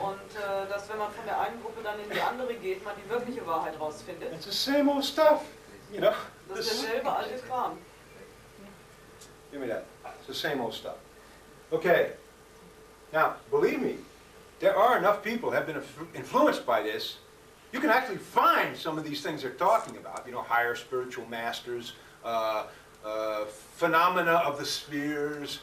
Und dass wenn man von der einen Gruppe dann in die andere geht, man die wirkliche Wahrheit rausfindet. It's the same old stuff, you know. Das ist derselbe alte Kram. Give me that. It's the same old stuff. Okay. Now, believe me, there are enough people who have been influenced by this. You can actually find some of these things they're talking about. You know, higher spiritual masters, phenomena of the spheres,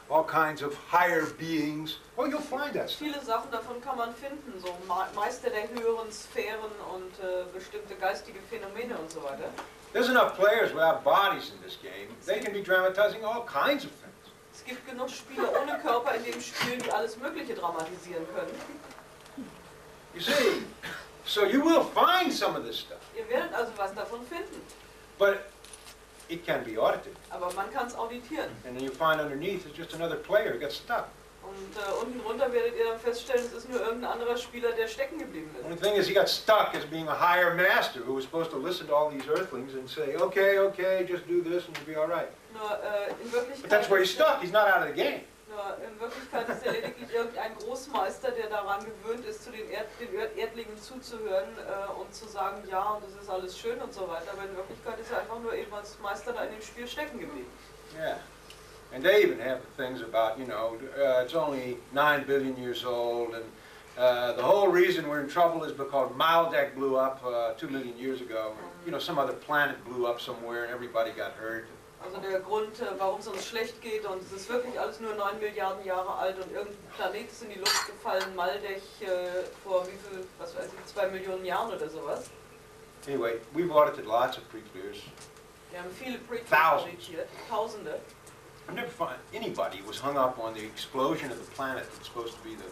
all kinds of higher beings. Oh, you'll find that stuff. Viele Sachen davon kann man finden, so Meister der höheren Sphären und bestimmte geistige Phänomene und so weiter. There's enough players without bodies in this game. They can be dramatizing all kinds of things. Es gibt genug Spieler ohne Körper in dem Spiel, die alles Mögliche dramatisieren können. You see, so you will find some of this stuff, Ihr werdet also was davon finden, but it can be audited. aber man kann es auditieren. And then you find underneath it's just another player who gets stuck. Und unten drunter werdet ihr dann feststellen, es ist nur irgendein anderer Spieler, der stecken geblieben The only ist. thing is he got stuck as being a higher master who was supposed to listen to all these earthlings and say, okay, okay, just do this and you'll be all right. Nur in Wirklichkeit But that's where he's stuck. He's not out of the game. Nur Nur in Wirklichkeit ist er lediglich irgendein Großmeister, der daran gewöhnt ist, zu den Erdlingen zuzuhören und zu sagen, ja, und das ist alles schön und so weiter. Aber in Wirklichkeit ist er einfach nur eben als Meister da in dem Spiel stecken geblieben. Yeah. And they even have things about, it's only 9 billion years old, and the whole reason we're in trouble is because Maldek blew up 2 million years ago. Some other planet blew up somewhere and everybody got hurt. Also der Grund, warum es uns schlecht geht, und es ist wirklich alles nur 9 Milliarden Jahre alt und irgendein Planet ist in die Luft gefallen, Maldek, vor wie viel, was weiß ich, 2 Millionen Jahren oder sowas. Anyway, we've audited lots of pre-clears. Wir haben viele Pre-Clears Thousands. auditiert, Tausende. I never found anybody was hung up on the explosion of the planet that's supposed to be the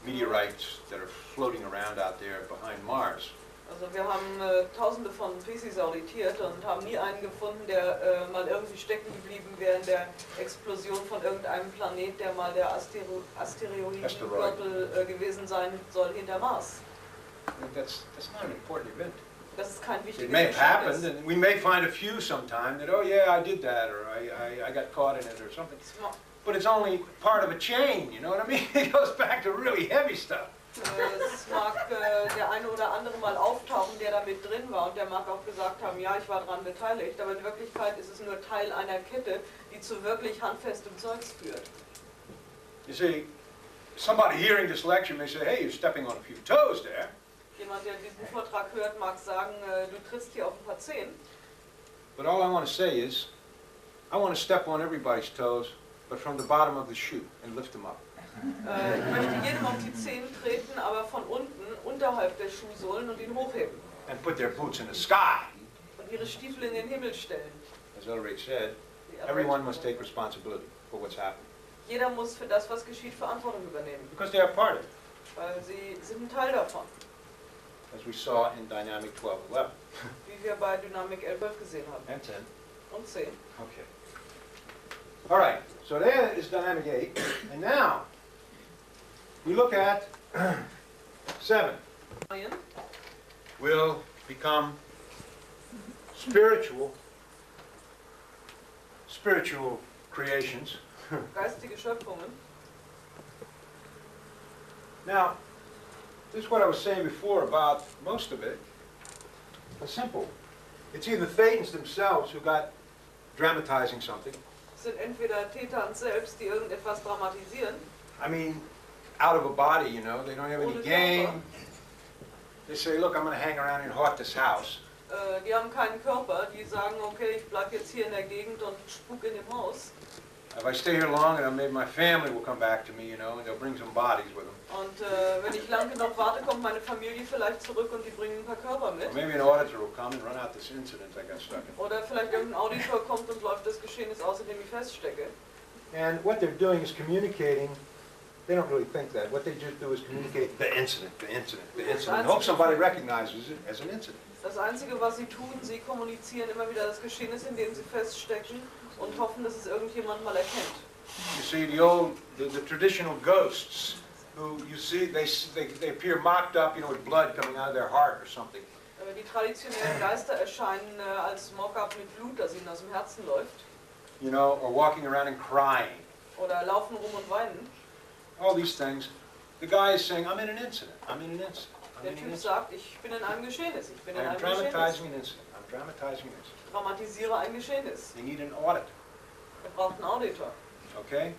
meteorites that are floating around out there behind Mars. Also wir haben Tausende von Species auditiert und haben nie einen gefunden, der mal irgendwie stecken geblieben wäre in der Explosion von irgendeinem Planet, der mal der Asteroidengürtel gewesen sein soll hinter Mars. That's not an important event. Das ist kein It wichtiges may have happened, Geschehnis. and we may find a few sometime that, oh yeah, I did that, or I got caught in it, or something. But it's only part of a chain, you know what I mean? It goes back to really heavy stuff. Es mag der eine oder andere mal auftauchen, der da mit drin war, und der mag auch gesagt haben, ja, ich war daran beteiligt, aber in Wirklichkeit ist es nur Teil einer Kette, die zu wirklich handfestem Zeugs führt. You see, somebody hearing this lecture may say, hey, you're stepping on a few toes there. Jemand, der diesen Vortrag hört, mag sagen, du trittst hier auf ein paar Zehen. But all I want to say is, I want to step on everybody's toes, but from the bottom of the shoe and lift them up. Ich möchte jedem auf die Zehen treten, aber von unten, unterhalb der Schuhsohlen, und ihn hochheben. And put their boots in the sky. Und ihre Stiefel in den Himmel stellen. As Ulrich said, everyone must take responsibility for what's happened. Jeder muss für das, was geschieht, Verantwortung übernehmen. Because they are part of it, Weil sie sind ein Teil davon. as we saw in Dynamic 12:11. Wie wir bei Dynamik 11 gesehen haben. And 10. Und 10. Okay. All right, so there is Dynamic 8. And now, we look at 7. Will become spiritual creations. Geistige Schöpfungen. Now, this is what I was saying before about most of it. It's simple. It's either Thetans themselves who got dramatizing something. Es sind entweder Täter selbst, die irgendetwas dramatisieren. I mean, out of a body, they don't have any Ohne game. Körper. They say, look, I'm going to hang around and haunt this house. Die haben keinen Körper, die sagen, okay, ich bleibe jetzt hier in der Gegend und spuk in dem Haus. If I stay here long enough, maybe my family will come back to me, and they'll bring some bodies with them. Und wenn ich lang genug warte, kommt meine Familie vielleicht zurück und die bringen ein paar Körper mit. Or maybe an auditor will come and run out this incident I got stuck in. Oder vielleicht irgendein Auditor kommt und läuft das Geschehnis aus, in dem ich feststecke. And what they're doing is communicating. They don't really think that. What they just do is communicate the incident, and hope somebody recognizes it as an incident. Das Einzige, was sie tun, sie kommunizieren immer wieder das Geschehnis, in dem sie feststecken, und hoffen, dass es irgendjemand mal erkennt. You see, the traditional ghosts, who you see, they appear mocked up, with blood coming out of their heart or something. Die traditionellen Geister erscheinen als Mock-up mit Blut, das ihnen aus dem Herzen läuft. Or walking around and crying. Oder laufen rum und weinen. All these things. The guy is saying, I'm in an incident. I'm in an incident. Der Typ sagt, ich bin in einem Geschehnis. Ich bin in I'm einem dramatizing Geschehnis. an incident. I'm dramatizing an incident. Ich dramatisiere ein Geschehnis. They need an auditor. Er braucht einen Auditor. Okay?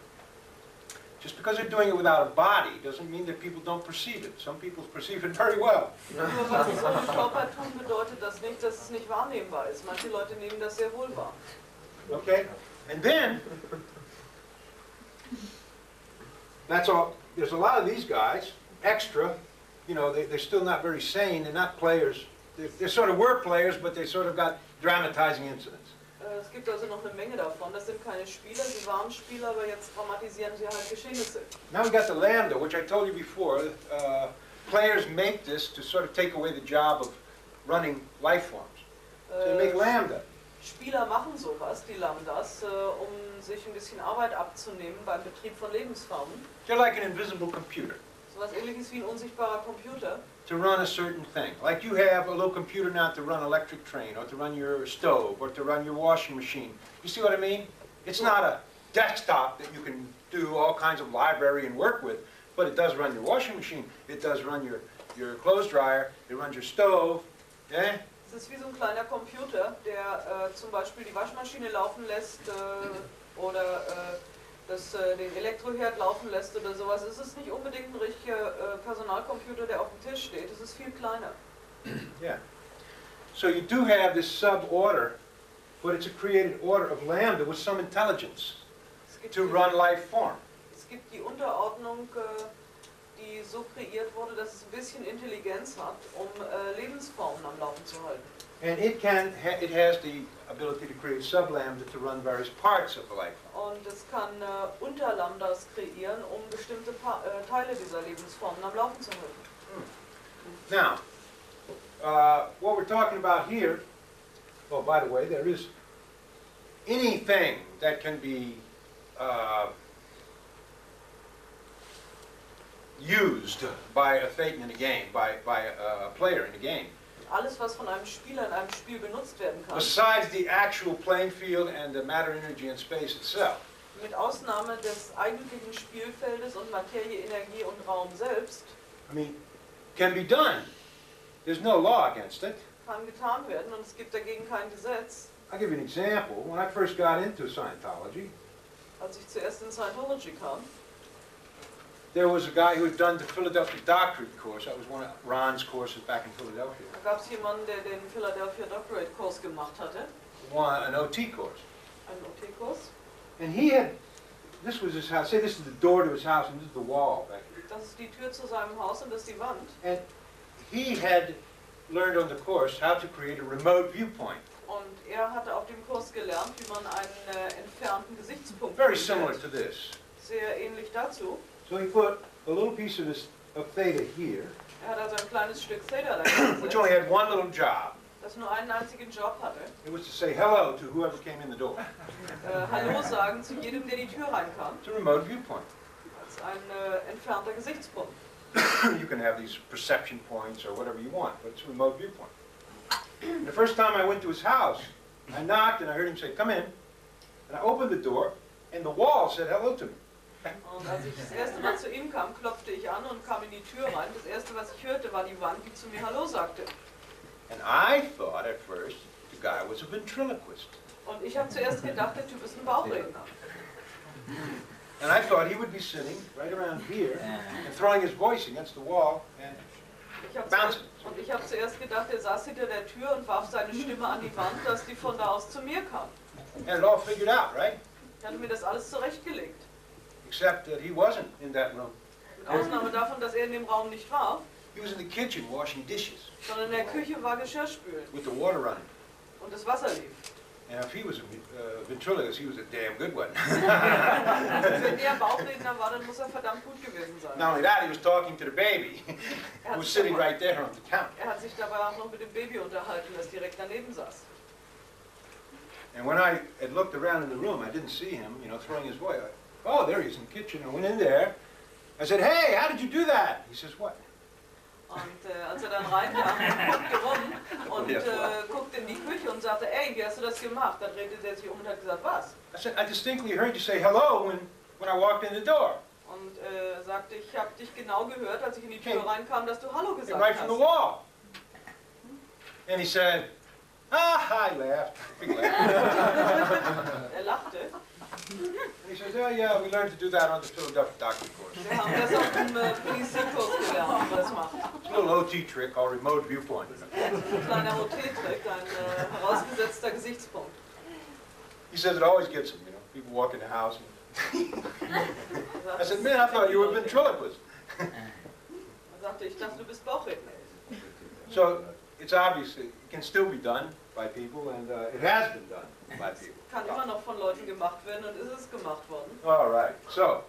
Just because they're doing it without a body doesn't mean that people don't perceive it. Some people perceive it very well. Nur weil sie so einen Körper tun, bedeutet das nicht, dass es nicht wahrnehmbar ist. Manche Leute nehmen das sehr wohl wahr. Okay? And then, that's all. There's a lot of these guys, extra, they're still not very sane. They're not players. They sort of were players, but they sort of got dramatizing incidents. Es gibt also noch eine Menge davon. Das sind keine Spieler, sie waren Spieler, aber jetzt dramatisieren sie halt Geschehnisse. Now we got the lambda, which I told you before. Players make this to sort of take away the job of running life forms. So they make lambda. Spieler machen sowas, die Lambdas, sich ein bisschen Arbeit abzunehmen beim Betrieb von Lebensformen. They're like an invisible computer. So was ähnliches wie ein unsichtbarer Computer. to run a certain thing. Like you have a little computer now to run electric train, or to run your stove, or to run your washing machine. You see what I mean? It's not a desktop that you can do all kinds of library and work with, but it does run your washing machine, it does run your clothes dryer, it runs your stove, yeah? Es ist wie so ein kleiner Computer, der zum Beispiel die Waschmaschine laufen lässt oder den Elektroherd laufen lässt oder sowas. Es ist nicht unbedingt ein richtiger Personalcomputer, der auf dem Tisch steht. Es ist viel kleiner. Yeah. So you do have this suborder, but it's a created order of lambda with some intelligence to run life form. Es gibt die Unterordnung, die so kreiert wurde, dass es ein bisschen Intelligenz hat, um Lebensformen am Laufen zu halten. And it has the ability to create sublambda to run various parts of the life form. Und es kann Unterlambdas kreieren, um bestimmte Teile dieser Lebensformen am Laufen zu halten. Now, what we're talking about here, oh, by the way, there is anything that can be used by a Thetan in a game, by a player in a game. Alles, was von einem Spieler in einem Spiel benutzt werden kann, Besides the actual playing field and the matter, energy, and space itself, mit Ausnahme des eigentlichen Spielfeldes und Materie, Energie und Raum selbst, I mean, can be done. There's no law against it. kann getan werden und es gibt dagegen kein Gesetz. I'll give you an example. When I first got into Scientology, Als ich zuerst in Scientology kam, there was a guy who had done the Philadelphia Doctorate course. That was one of Ron's courses back in Philadelphia. da gab es jemanden, der den Philadelphia Doctorate Kurs gemacht hatte, An OT course. einen OT-Kurs. And he had, this was his house. Say this is the door to his house and this is the wall back here. Das ist die Tür zu seinem Haus und das ist die Wand. And he had learned on the course how to create a remote viewpoint. Und er hatte auf dem Kurs gelernt, wie man einen entfernten Gesichtspunkt Very findet. similar to this. Sehr ähnlich dazu. So he put a little piece of theta here, Er hat also ein kleines Stück Theta da which only gesetzt, had one little job. das nur einen einzigen Job hatte. It was to say hello to whoever came in the door. Hallo sagen zu jedem, der die Tür reinkam. It's a remote viewpoint. Das ist ein entfernter Gesichtspunkt. You can have these perception points or whatever you want, but it's a remote viewpoint. The first time I went to his house, I knocked and I heard him say, "Come in." And I opened the door, and the wall said hello to me. Und als ich das erste Mal zu ihm kam, klopfte ich an und kam in die Tür rein. Das erste, was ich hörte, war die Wand, die zu mir Hallo sagte. And I thought at first the guy was a ventriloquist. Und ich habe zuerst gedacht, der Typ ist ein Bauchredner. And I thought he would be sitting right around here and throwing his voice against the wall and bouncing. Und ich habe zuerst gedacht, er saß hinter der Tür und warf seine Stimme an die Wand, dass die von da aus zu mir kam. Had it all figured out, right? Ich hatte mir das alles zurechtgelegt. Except that he wasn't in that room. Mit Ausnahme davon, dass er in dem Raum nicht war, He was in the kitchen washing dishes sondern in der Küche war Geschirrspülen with the water running. und das Wasser lief. And if he was a ventriloquist, he was a damn good one. Wenn er Bauchredner war, dann muss er verdammt gut gewesen sein. Not only that, he was talking to the baby, Er who hat was sich sitting dabei- right there on the counter. Er hat sich dabei auch noch mit dem Baby unterhalten, das direkt daneben saß. And when I had looked around in the room, I didn't see him, throwing his voice. Oh, there he is in the kitchen. I went in there. I said, "Hey, how did you do that?" He says, "What?" Und als er dann reinkam, guckte rum und guckte in die Küche und sagte, ey, wie hast du das gemacht? Dann drehte er sich um und hat gesagt, was? I said, "I distinctly heard you say hello when I walked in the door. Und sagte, ich habe dich genau gehört, als ich in die Tür reinkam, dass du Hallo Came gesagt right from the hast. wall." And he said, I laughed. Big laugh. Er lachte. And he says, "Oh yeah, we learned to do that on the Philadelphia Doctorate course. Wir haben das auf dem Medizinkurs gelernt, wie man das macht. It's a little OT trick called remote viewpoint." Ein kleiner OT-Trick, ein herausgesetzter Gesichtspunkt. He says it always gets him, people walk in the house. Er I said, "Man, I thought you were a ventriloquist." sagte, ich dachte, du bist Bauchredner. So it's obviously, it can still be done by people, and it has been done by people. Kann immer noch von Leuten gemacht werden und ist es gemacht worden. All right, so,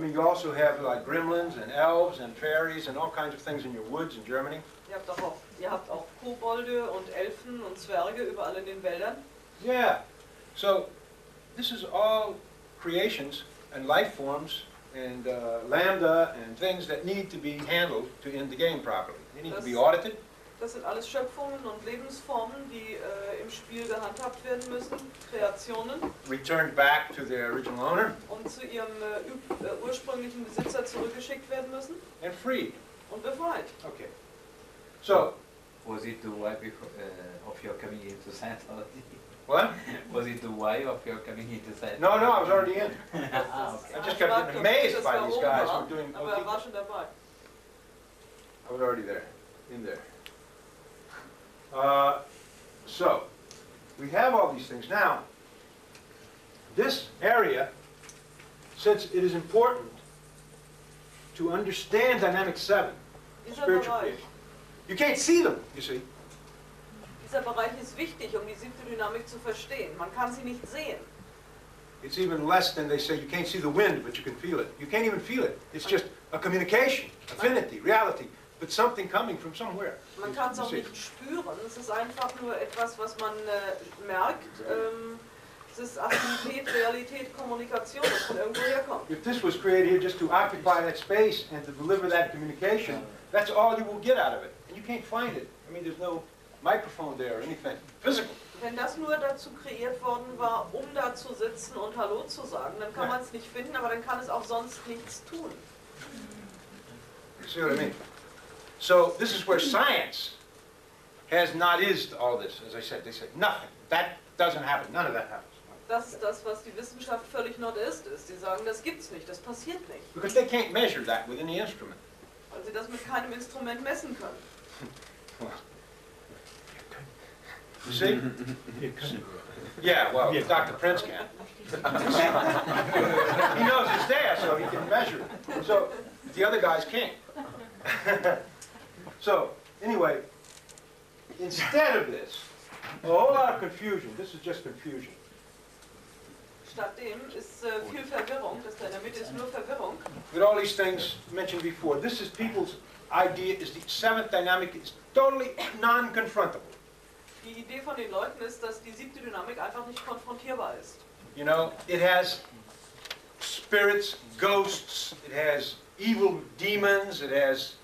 you also have like gremlins and elves and fairies and all kinds of things in your woods in Germany. Ihr habt auch Kobolde und Elfen und Zwerge überall in den Wäldern. Yeah, so this is all creations and life forms and lambda and things that need to be handled to end the game properly. They need to be audited. Das sind alles Schöpfungen und Lebensformen, die im Spiel gehandhabt werden müssen, Kreationen. Returned back to their original owner. Und zu ihrem ursprünglichen Besitzer zurückgeschickt werden müssen. And freed. Und befreit. Okay. So. Was it the way of your coming into Scientology? What? Was it the way of your coming into Scientology? No, I was already in. Okay. I just kept getting amazed by these guys who were doing Aber er war schon dabei. I was already there, in there. So, we have all these things. Now, this area, since it is important to understand Dynamic 7, spiritual creation, you can't see them, you see. Dieser Bereich ist wichtig, um die 7. Dynamik zu verstehen. Man kann sie nicht sehen. It's even less than they say you can't see the wind, but you can feel it. You can't even feel it. It's just a communication, affinity, reality, but something coming from somewhere. Man kann es auch nicht spüren. Es ist einfach nur etwas, was man merkt. Es ist Affinität, Realität, Kommunikation, das von irgendwo herkommt. If this was created here just to occupy that space and to deliver that communication, that's all you will get out of it. And you can't find it. I mean, there's no microphone there or anything physical. Wenn das nur dazu kreiert worden war, um da zu sitzen und Hallo zu sagen, dann kann man es nicht finden, aber dann kann es auch sonst nichts tun. You see what I mean? So this is where science has not is all this. As I said, they said nothing. That doesn't happen. None of that happens. Das ist das, was die Wissenschaft völlig not ist. Die sagen, das gibt's nicht, das passiert nicht. Because they can't measure that with any instrument. Weil sie das mit keinem Instrument messen können. You see? Yeah, well, Dr. Prince can. He knows it's there, so he can measure it. So the other guys can't. So, anyway, instead of this, a whole lot of confusion. This is just confusion. Stattdem ist viel Verwirrung. Das da in der Mitte ist nur Verwirrung. With all these things mentioned before, this is people's idea is the 7th dynamic is totally non-confrontable. Die Idee von den Leuten ist, dass die 7. Dynamik einfach nicht konfrontierbar ist. You know, it has spirits, ghosts, it has evil demons, it has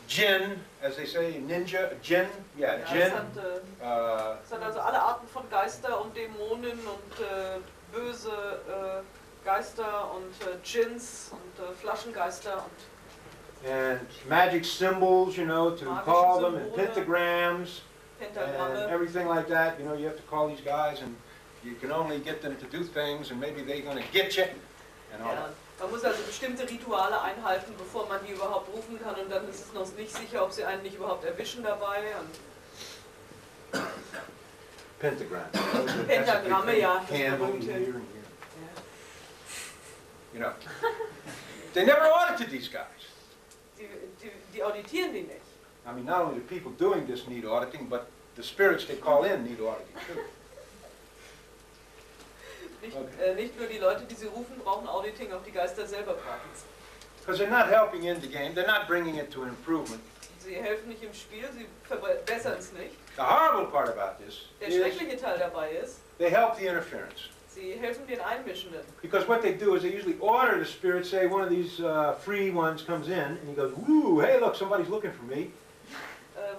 jinn, as they say, ninja, jinn, yeah, jinn. Es hat also alle Arten von Geister und Dämonen und böse Geister und Djinns und Flaschengeister and magic symbols, you know, to call them, and pentagrams. Pentagramme. And everything like that, you know, you have to call these guys and you can only get them to do things and maybe they're going to get you and all that. Man muss also bestimmte Rituale einhalten, bevor man die überhaupt rufen kann und dann ist es noch nicht sicher, ob sie einen nicht überhaupt erwischen dabei. Pentagram. Pentagramme, ja. Candle here and here. You know, they never audited these guys. Die auditieren die nicht. I mean, not only the people doing this need auditing, but the spirits they call in need auditing too. Nicht nur die Leute, die sie rufen, brauchen Auditing, auch die Geister selber brauchen es. Because they're not helping in the game, they're not bringing it to an improvement. Sie helfen nicht im Spiel, sie verbessern es nicht. The horrible part about this Der is schreckliche Teil dabei ist, they help the interference. sie helfen den Einmischenden. Because what they do is they usually order the spirit, say one of these free ones comes in, and he goes, woo, hey look, somebody's looking for me.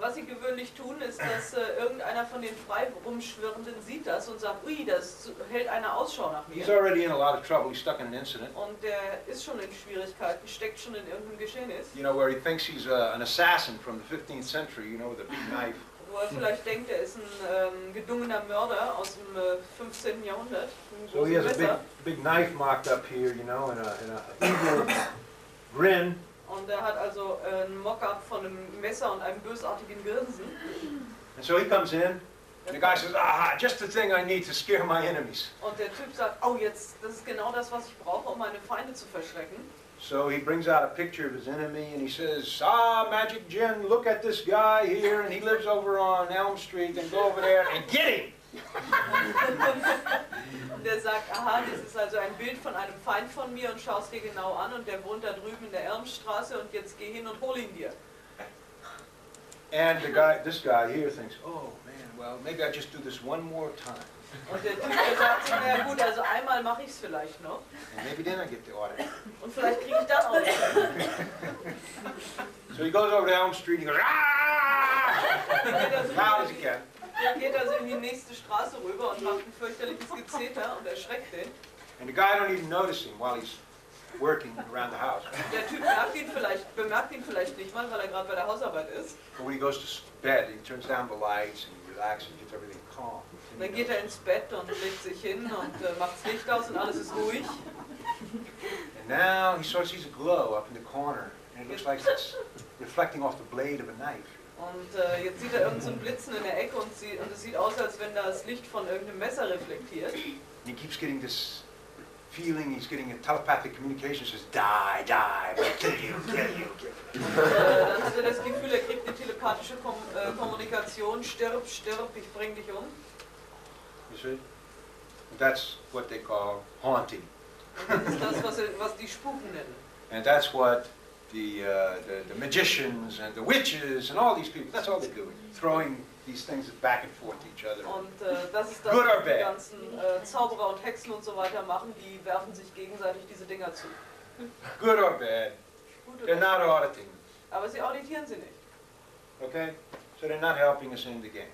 Was sie gewöhnlich tun, ist, dass irgendeiner von den frei rumschwirrenden sieht das und sagt, ui, das hält einer Ausschau nach He's mir. already in a lot of trouble, he's stuck in an incident. Und der ist schon in Schwierigkeiten, steckt schon in irgendeinem Geschehnis. You know, where he thinks he's an assassin from the 15th century, you know, with a big knife. Wo er vielleicht denkt, er ist ein gedungener Mörder aus dem 15. Jahrhundert. So he has a big knife mocked up here, you know, and a evil grin. Und er hat also ein Mock-up von einem Messer und einem bösartigen Grinsen. And so he comes in, and the guy says, ah, just the thing I need to scare my enemies. Und der Typ sagt, oh jetzt, das ist genau das, was ich brauche, um meine Feinde zu verschrecken. So he brings out a picture of his enemy and he says, ah, Magic Jinn, look at this guy here, and he lives over on Elm Street, and go over there and get him. Und der sagt, aha, das ist also ein Bild von einem Feind von mir und schau es dir genau an und der wohnt da drüben in der Elmstraße und jetzt geh hin und hol ihn dir. And this guy here thinks, oh man, well, maybe I just do this one more time. Und der Typ, der sagt sich, naja gut, also einmal mache ich es vielleicht noch. And maybe then I get the audit. Und vielleicht kriege ich dann auch noch. So he goes over to Elm Street and he goes, ah! Loud as he can. Der geht also in die nächste Straße rüber und macht ein fürchterliches Gezeter und erschreckt den. And the guy don't even notice him while he's working around the house. Der Typ bemerkt ihn vielleicht nicht mal, weil er gerade bei der Hausarbeit ist. But when he goes to bed, he turns down the lights and he relaxes and gets everything calm. Und dann geht er ins Bett und legt sich hin und macht das Licht aus und alles ist ruhig. And now he sort of sees a glow up in the corner, and it looks like it's reflecting off the blade of a knife. Und jetzt sieht er irgend so ein Blitzen in der Ecke und es sieht aus, als wenn das Licht von irgendeinem Messer reflektiert. And he keeps getting this feeling, he's getting a telepathic communication, says, die, die, kill you, kill you, kill you. Dann hat er das Gefühl, er kriegt eine telepathische Kommunikation, stirb, stirb, ich bring dich um. You see? That's what they call haunting. Und das ist das, was die Spuken nennen. And that's what the magicians and the witches and all these people, that's all they're doing. Throwing these things back and forth to each other. Und das ist das, Good or was die bad? ganzen Zauberer und Hexen und so weiter machen, die werfen sich gegenseitig diese Dinger zu. Good or bad, Gut they're oder not auditing. aber sie auditieren sie nicht. Okay? So they're not helping us in the game.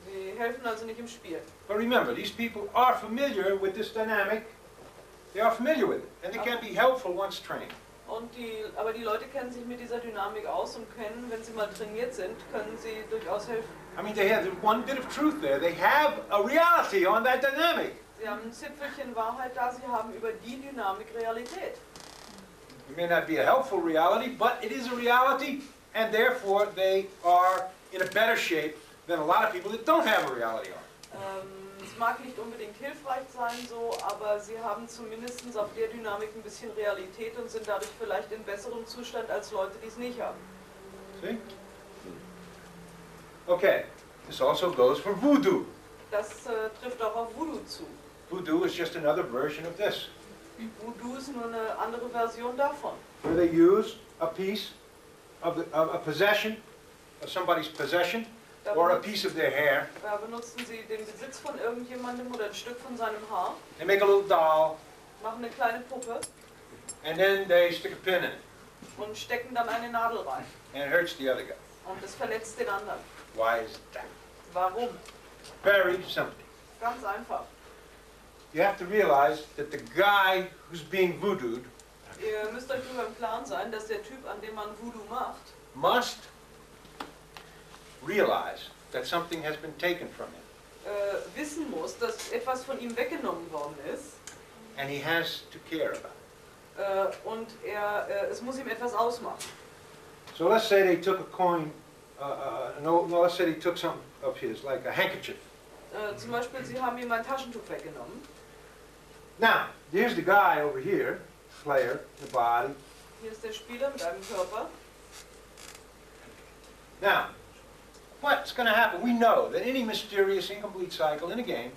Sie helfen also nicht im Spiel. But remember, these people are familiar with this dynamic. They are familiar with it. And they can be helpful once trained. Aber die Leute kennen sich mit dieser Dynamik aus und können, wenn sie mal trainiert sind, können sie durchaus helfen. I mean, they have one bit of truth there. They have a reality on that dynamic. Sie haben ein Zipfelchen Wahrheit da, sie haben über die Dynamik Realität. It may not be a helpful reality, but it is a reality, and therefore they are in a better shape than a lot of people that don't have a reality on it. Es mag nicht unbedingt hilfreich sein so, aber sie haben zumindest auf der Dynamik ein bisschen Realität und sind dadurch vielleicht in besserem Zustand als Leute, die es nicht haben. See? Okay, this also goes for voodoo. Das trifft auch auf Voodoo zu. Voodoo is just another version of this, Voodoo ist nur eine andere Version davon. where they use a piece of a possession, of somebody's possession, or a piece of their hair. Da benutzen sie den Besitz von irgendjemandem oder ein Stück von seinem Haar, They make a little doll, machen eine kleine Puppe and then they stick a pin in it, und stecken dann eine Nadel rein. and it hurts the other guy. Und das verletzt den anderen. Why is that? Warum? Very simple. Ganz einfach. You have to realize that the guy who's being voodooed Ihr müsst euch darüber im Klaren sein, dass der Typ, an dem man Voodoo macht, must realize that something has been taken from him, wissen muss, dass etwas von ihm weggenommen worden ist and he has to care about it. und es muss ihm etwas ausmachen. So let's say they took a coin, no, let's say they took something of his, like a handkerchief. Zum Beispiel, sie haben ihm ein Taschentuch weggenommen. Now, here's the guy over here, player, the body. Hier ist der Spieler mit einem Körper. Now, what's going to happen? We know that any mysterious incomplete cycle in a game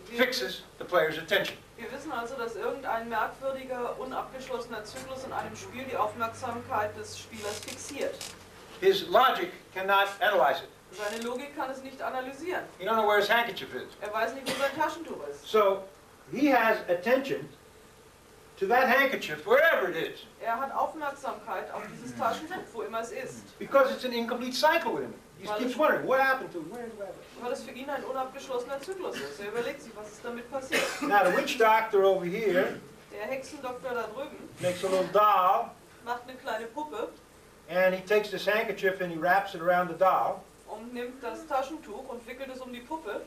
fixes the player's attention. Wir wissen also, dass irgendein merkwürdiger, unabgeschlossener Zyklus in einem Spiel die Aufmerksamkeit des Spielers fixiert. His logic cannot analyze it. Seine Logik kann es nicht analysieren. You don't know where his handkerchief is. Er weiß nicht, wo sein Taschentuch ist. So, he has attention to that handkerchief, wherever it is, Er hat Aufmerksamkeit auf dieses Taschentuch, wo immer es ist. because it's an incomplete cycle with him. He keeps wondering, what happened to him? Where's what happened? Weil es für ihn ein unabgeschlossener Zyklus ist. Er überlegt sich, was ist damit passiert. Now, the witch doctor over here Der Hexendoktor da drüben makes a little doll, macht eine kleine Puppe and he takes this handkerchief and he wraps it around the doll. und nimmt das Taschentuch und wickelt es um die Puppe.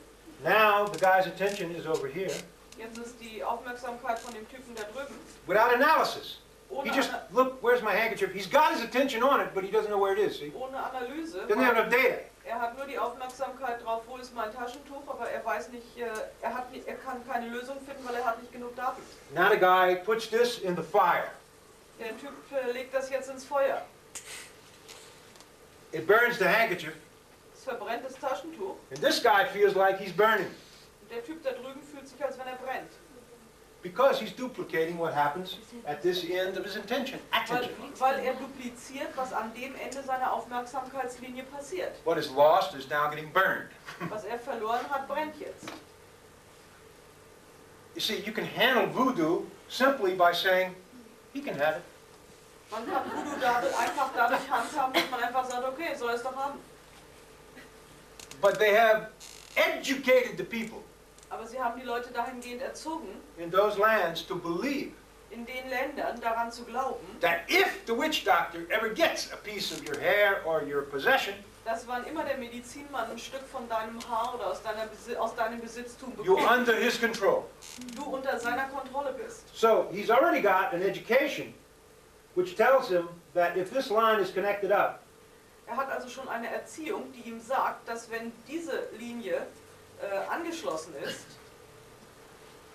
Now, the guy's attention is over here, Jetzt ist die Aufmerksamkeit von dem Typen da drüben. without analysis. He Ohne, just, look, where's my handkerchief? He's got his attention on it, but he doesn't know where it is, see? ohne Analyse. Doesn't have enough data. Er hat nur die Aufmerksamkeit drauf, wo ist mein Taschentuch, aber er weiß nicht, er kann keine Lösung finden, weil er hat nicht genug Daten. Now the guy puts this in the fire. Der Typ legt das jetzt ins Feuer. It burns the handkerchief, Es verbrennt das Taschentuch. and this guy feels like he's burning. Der Typ da drüben fühlt sich, als wenn er brennt. Because he's duplicating what happens at this end of his attention. Weil er dupliziert, was an dem Ende seiner Aufmerksamkeitslinie passiert. What is lost is now getting burned. Was er verloren hat, brennt jetzt. You see, you can handle voodoo simply by saying, he can have it. Man kann Voodoo einfach dadurch handhaben, dass man einfach sagt, okay, soll er es doch haben. But they have educated the people Aber sie haben die Leute dahingehend erzogen, in those lands to believe in den Ländern daran zu glauben, that if the witch doctor ever gets a piece of your hair or your possession, dass wann immer der Medizinmann ein Stück von deinem Haar oder aus deinem Besitztum you're bekommt, under his control. du unter seiner Kontrolle bist. So he's already got an education which tells him that if this line is connected up, Er hat also schon eine Erziehung, die ihm sagt, dass wenn diese Linie angeschlossen ist,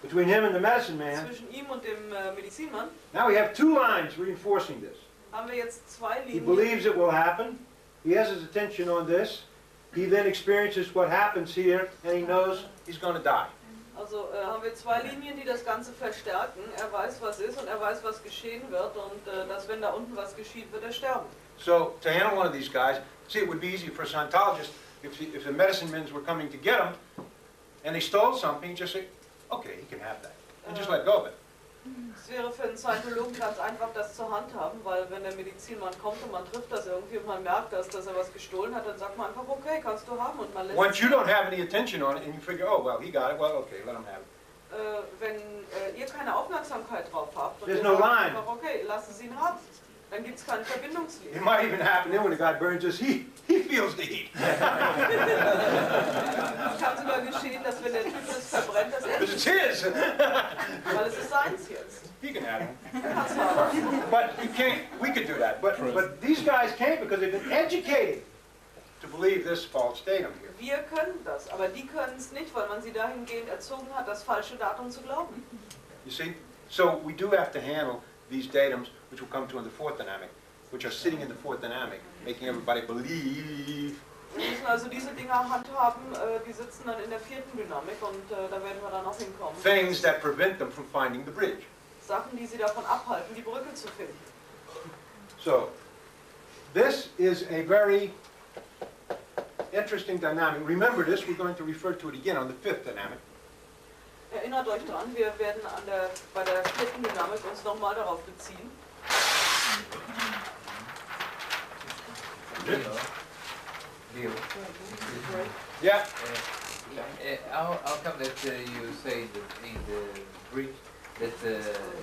between him and the medicine man, zwischen ihm und dem Medizinmann, now we have two lines reinforcing this. haben wir jetzt zwei He Linien. believes it will happen. He has his attention on this. He then experiences what happens here, and he knows he's going to die. Also haben wir zwei Linien, die das Ganze verstärken. Er weiß, was ist und er weiß, was geschehen wird und dass wenn da unten was geschieht, wird er sterben. So to handle one of these guys, see, it would be easy for a Scientologist if the medicine men were coming to get him, and they stole something, just say, okay, he can have that, and just let go of it. Es wäre für einen Scientologen ganz einfach, das zur Hand haben, weil wenn der Medizinmann kommt und man trifft das irgendwie und man merkt, dass er was gestohlen hat, dann sagt man einfach, okay, kannst du haben und man lässt Once you don't have any attention on it, and you figure, oh well, he got it, well, okay, let him have it. wenn ihr keine Aufmerksamkeit drauf habt und There's ihr no sagt line. einfach, okay, lassen Sie ihn haben, dann gibt es keine Verbindungslinie. It might even happen then when the guy burns us, he feels the heat. Es kann sogar geschehen, dass wenn der Typ das verbrennt, dass er Because it's his. weil es ist seins jetzt. He can have it. Er kann es haben. But you can't, we could do that. But these guys can't because they've been educated to believe this false datum here. Wir können das, aber die können es nicht, weil man sie dahingehend erzogen hat, das falsche Datum zu glauben. You see? So we do have to handle these datums, which we'll come to in the fourth dynamic, which are sitting in the fourth dynamic, making everybody believe. Wir müssen also diese Dinger handhaben, die sitzen dann in der vierten Dynamik und da werden wir dann noch hinkommen. Things that prevent them from finding the bridge. Sachen, die sie davon abhalten, die Brücke zu finden. So, this is a very interesting dynamic. Remember this, we're going to refer to it again on the fifth dynamic. Erinnert euch dran, wir werden bei der vierten Dynamik uns nochmal darauf beziehen. Bill, Yeah. how come that you say that in the bridge that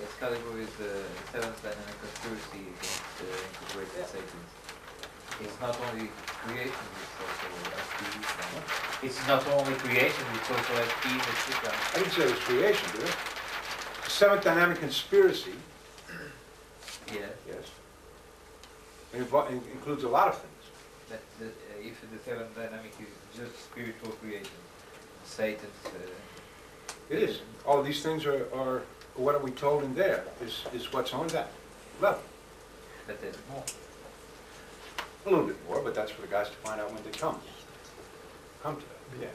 Excalibur is the seventh dynamic conspiracy against integrated Satans? It's not only creation, it's also FP. It's not only creation, it's also FP, etc. I didn't say it was creation, did I? The seventh dynamic conspiracy, Yeah. yes, includes a lot of things. That if the seventh dynamic is just spiritual creation, Satan's. It is. All of these things are what are we told in there is what's on that level. But there's more. A little bit more, but that's for the guys to find out when they come to that, yes.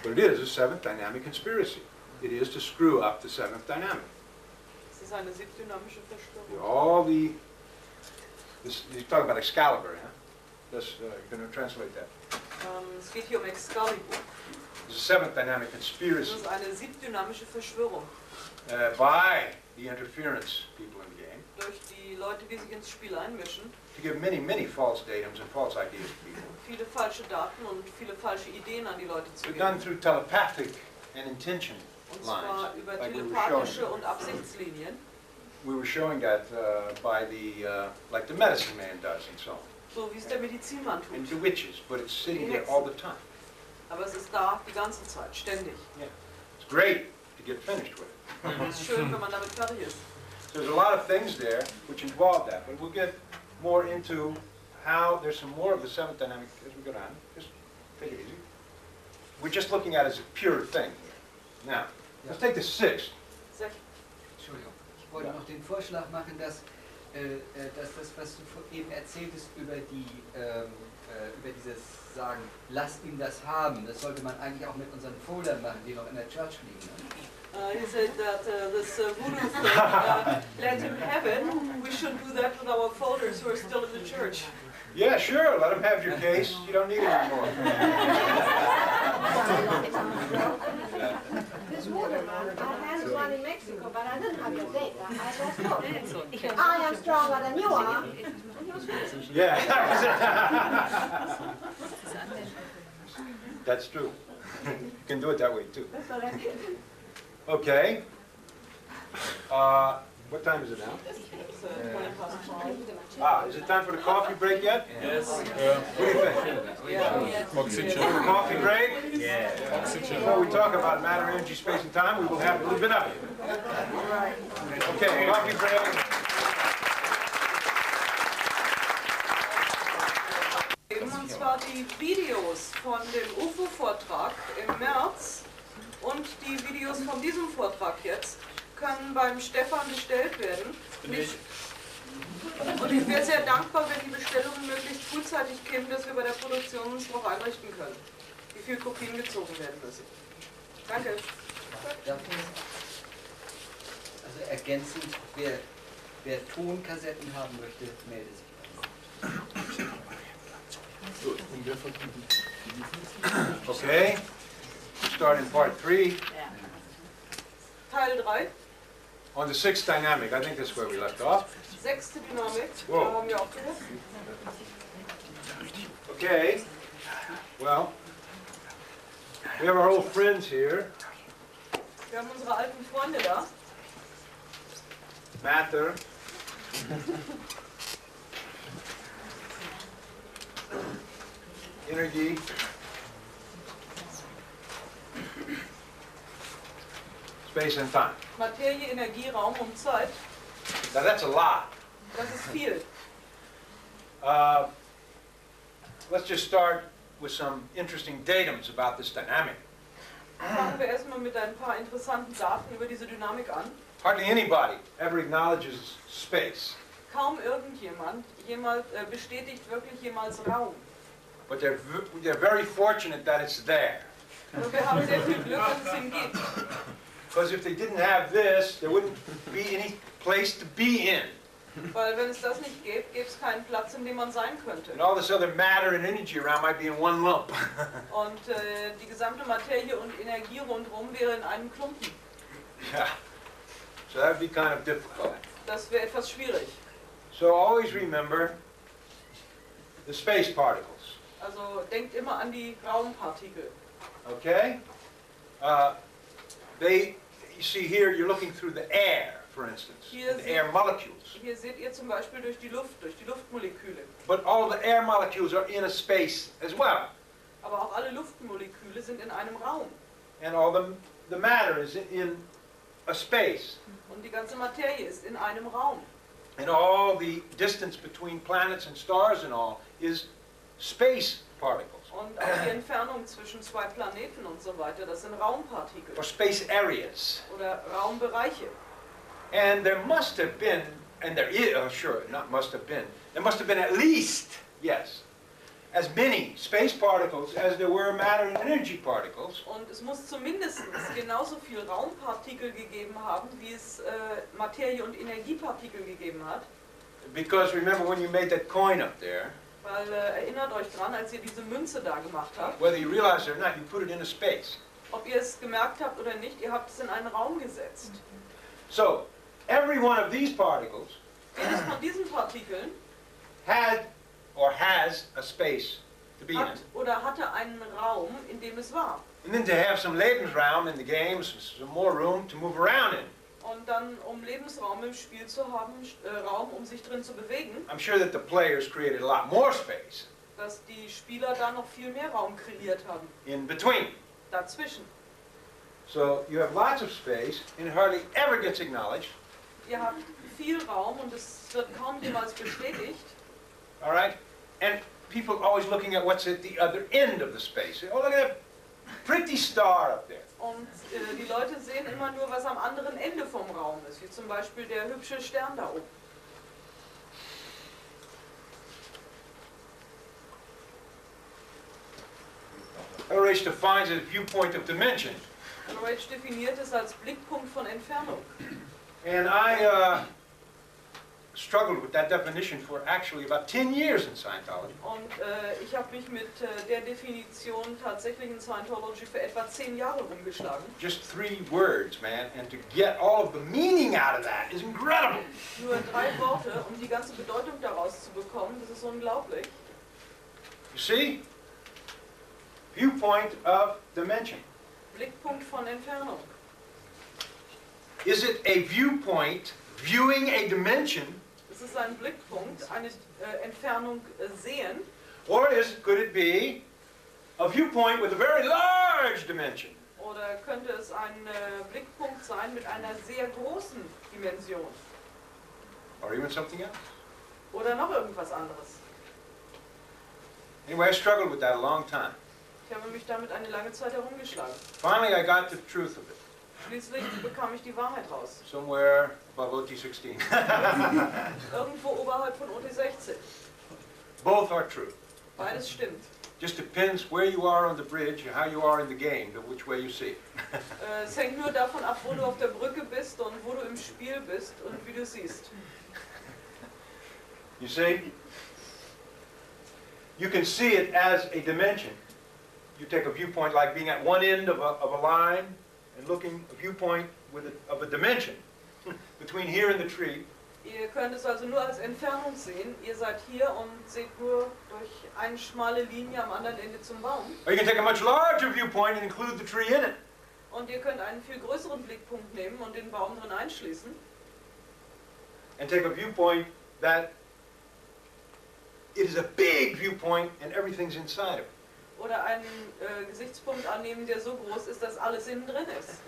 But it is a seventh dynamic conspiracy. It is to screw up the seventh dynamic. Es ist eine siebtdynamische Verstörung. All the, you're talking about Excalibur, huh? That's, you're going to translate that. Es geht hier um Excalibur. It's a seventh dynamic Das conspiracy ist eine siebtdynamische Verschwörung. by the interference people in the game Durch die Leute, die sich ins Spiel einmischen. to give many false datums and false ideas to people. Viele falsche Daten und viele falsche Ideen an die Leute zu But geben. done through telepathic and intention Und zwar lines. über Like we were telepathische showing. und Absichtslinien. We were showing that by the, like the medicine man does and so on. So wie es der Medizinmann And tut. the witches, but it's sitting there all the time. Aber es ist da die ganze Zeit, ständig. It's great to get finished with it. Es ist schön, wenn man damit fertig ist. There's a lot of things there which involve that, but we'll get more into how there's some more of the seventh dynamic as we go down. Just take it easy. We're just looking at it as a pure thing here. Now, let's take the sixth. Entschuldigung, ich wollte noch den Vorschlag machen, dass das, was du eben erzähltest über dieses Sagen, lass ihn das haben, das sollte man eigentlich auch mit unseren Foldern machen, die noch in der Church liegen. Ne? He said that this voodoo thing, let him have it. We should do that with our folders who are still in the church. Yeah, sure, let them have your case. You don't need it anymore. This woman, I had one in Mexico, but I didn't have your data. I just told I am stronger than you are. And he was right. Yeah. That's true. You can do it that way too. That's what I did. Okay. What time is it now? It's 5:20. Is it time for the coffee break yet? Yes. What do you think? Yeah. Oxygen. Coffee break? Yeah. Oxygen. Before we talk about matter, energy, space, and time, we will have a little bit of it. Okay, coffee break. Und zwar die Videos von dem UFO-Vortrag im März und die Videos von diesem Vortrag jetzt können beim Stefan bestellt werden. Und ich wäre sehr dankbar, wenn die Bestellungen möglichst frühzeitig kämen, dass wir bei der Produktion uns darauf einrichten können, wie viele Kopien gezogen werden müssen. Danke. Also ergänzend, wer Tonkassetten haben möchte, melde sich. Gut, und wir verbinden. Okay, start in part 3. Teil 3, On the sixth dynamic, I think that's where we left off. 6. Dynamik, Wow. da haben wir aufgehört. Okay, well, we have our old friends here, Wir haben unsere alten Freunde da. Mather, Energy, space and time. Materie, Energie, Raum und Zeit. Now that's a lot. Das ist viel. Let's just start with some interesting datums about this dynamic. Fangen wir erstmal mit ein paar interessanten Daten über diese Dynamik an. Hardly anybody ever acknowledges space, Kaum irgendjemand bestätigt wirklich jemals Raum. but they're very fortunate that it's there. Aber wir haben sehr viel Glück, dass es ihn gibt. Because if they didn't have this, there wouldn't be any place to be in. Weil wenn es das nicht gäbe, gäbe es keinen Platz, in dem man sein könnte. And all this other matter and energy around might be in one lump. Und die gesamte Materie und Energie rundherum wäre in einem Klumpen. Yeah. So that would be kind of difficult. Das wäre etwas schwierig. So always remember the space particles. Also denkt immer an die Raumpartikel. Okay? You see here, you're looking through the air, for instance, Hier the air molecules. Hier seht ihr zum Beispiel durch die Luftmoleküle. But all the air molecules are in a space as well. Aber auch alle Luftmoleküle sind in einem Raum. And all the matter is in a space. Und die ganze Materie ist in einem Raum. And all the distance between planets and stars and all is space particles, Und auch die Entfernung zwischen zwei Planeten und so weiter, das sind Raumpartikel or space areas. oder Raumbereiche. And there must have been, and there is, there must have been at least, yes, as many space particles as there were matter and energy particles. Und es muss zumindest genauso viel Raumpartikel gegeben haben, wie es Materie- und Energiepartikel gegeben hat. Because remember when you made that coin up there, Weil erinnert euch dran, als ihr diese Münze da gemacht habt, whether you realize it or not, you put it in a space. ob ihr es gemerkt habt oder nicht, ihr habt es in einen Raum gesetzt. So, every one of these particles Jedes von diesen Partikeln had or has a space to be in. hat oder hatte einen Raum, in dem es war. And then to have some Lebensraum in the games, some more room to move around in. Und dann, um Lebensraum im Spiel zu haben, Raum, um sich drin zu bewegen, I'm sure that the players created a lot more space dass die Spieler da noch viel mehr Raum kreiert haben. in between. Dazwischen. So you have lots of space, and it hardly ever gets acknowledged. Ihr habt viel Raum und es wird kaum jemals bestätigt. All right? And people always looking at what's at the other end of the space. Oh, look at that pretty star up there. Und die Leute sehen immer nur, was am anderen Ende vom Raum ist, wie zum Beispiel der hübsche Stern da oben. Adoration defines a viewpoint of dimension. Und Rage definiert es als Blickpunkt von Entfernung. And I struggled with that definition for actually about 10 years in Scientology. Und ich habe mich mit der Definition tatsächlich in Scientology für etwa 10 Jahre rumgeschlagen. Just 3 words, man, and to get all of the meaning out of that is incredible. Nur 3 Worte, um die ganze Bedeutung daraus zu bekommen, das ist unglaublich. You see? Viewpoint of dimension. Blickpunkt von Entfernung. Is it a viewpoint viewing a dimension, Es ist ein Blickpunkt, eine Entfernung sehen. or could it be a viewpoint with a very large dimension? Oder könnte es ein Blickpunkt sein mit einer sehr großen Dimension? Or even something else? Oder noch irgendwas anderes? Anyway, I struggled with that a long time. Ich habe mich damit eine lange Zeit herumgeschlagen. Finally, I got the truth of it. Schließlich bekam ich die Wahrheit raus. Somewhere above OT 16. Irgendwo oberhalb von OT 16. Both are true. Beides stimmt. Just depends where you are on the bridge and how you are in the game, which way you see. Es hängt nur davon ab, wo du auf der Brücke bist und wo du im Spiel bist und wie du siehst. You see? You can see it as a dimension. You take a viewpoint like being at one end of a line and looking a viewpoint of a dimension between here and the tree. Ihr könnt es also nur als Entfernung sehen. Ihr seid hier und seht nur durch eine schmale Linie am anderen Ende zum Baum. Or you can take a much larger viewpoint and include the tree in it. Und ihr könnt einen viel größeren Blickpunkt nehmen und den Baum drin einschließen. And take a viewpoint that it is a big viewpoint and everything's inside of it. Oder einen Gesichtspunkt annehmen, der so groß ist, dass alles innen drin ist.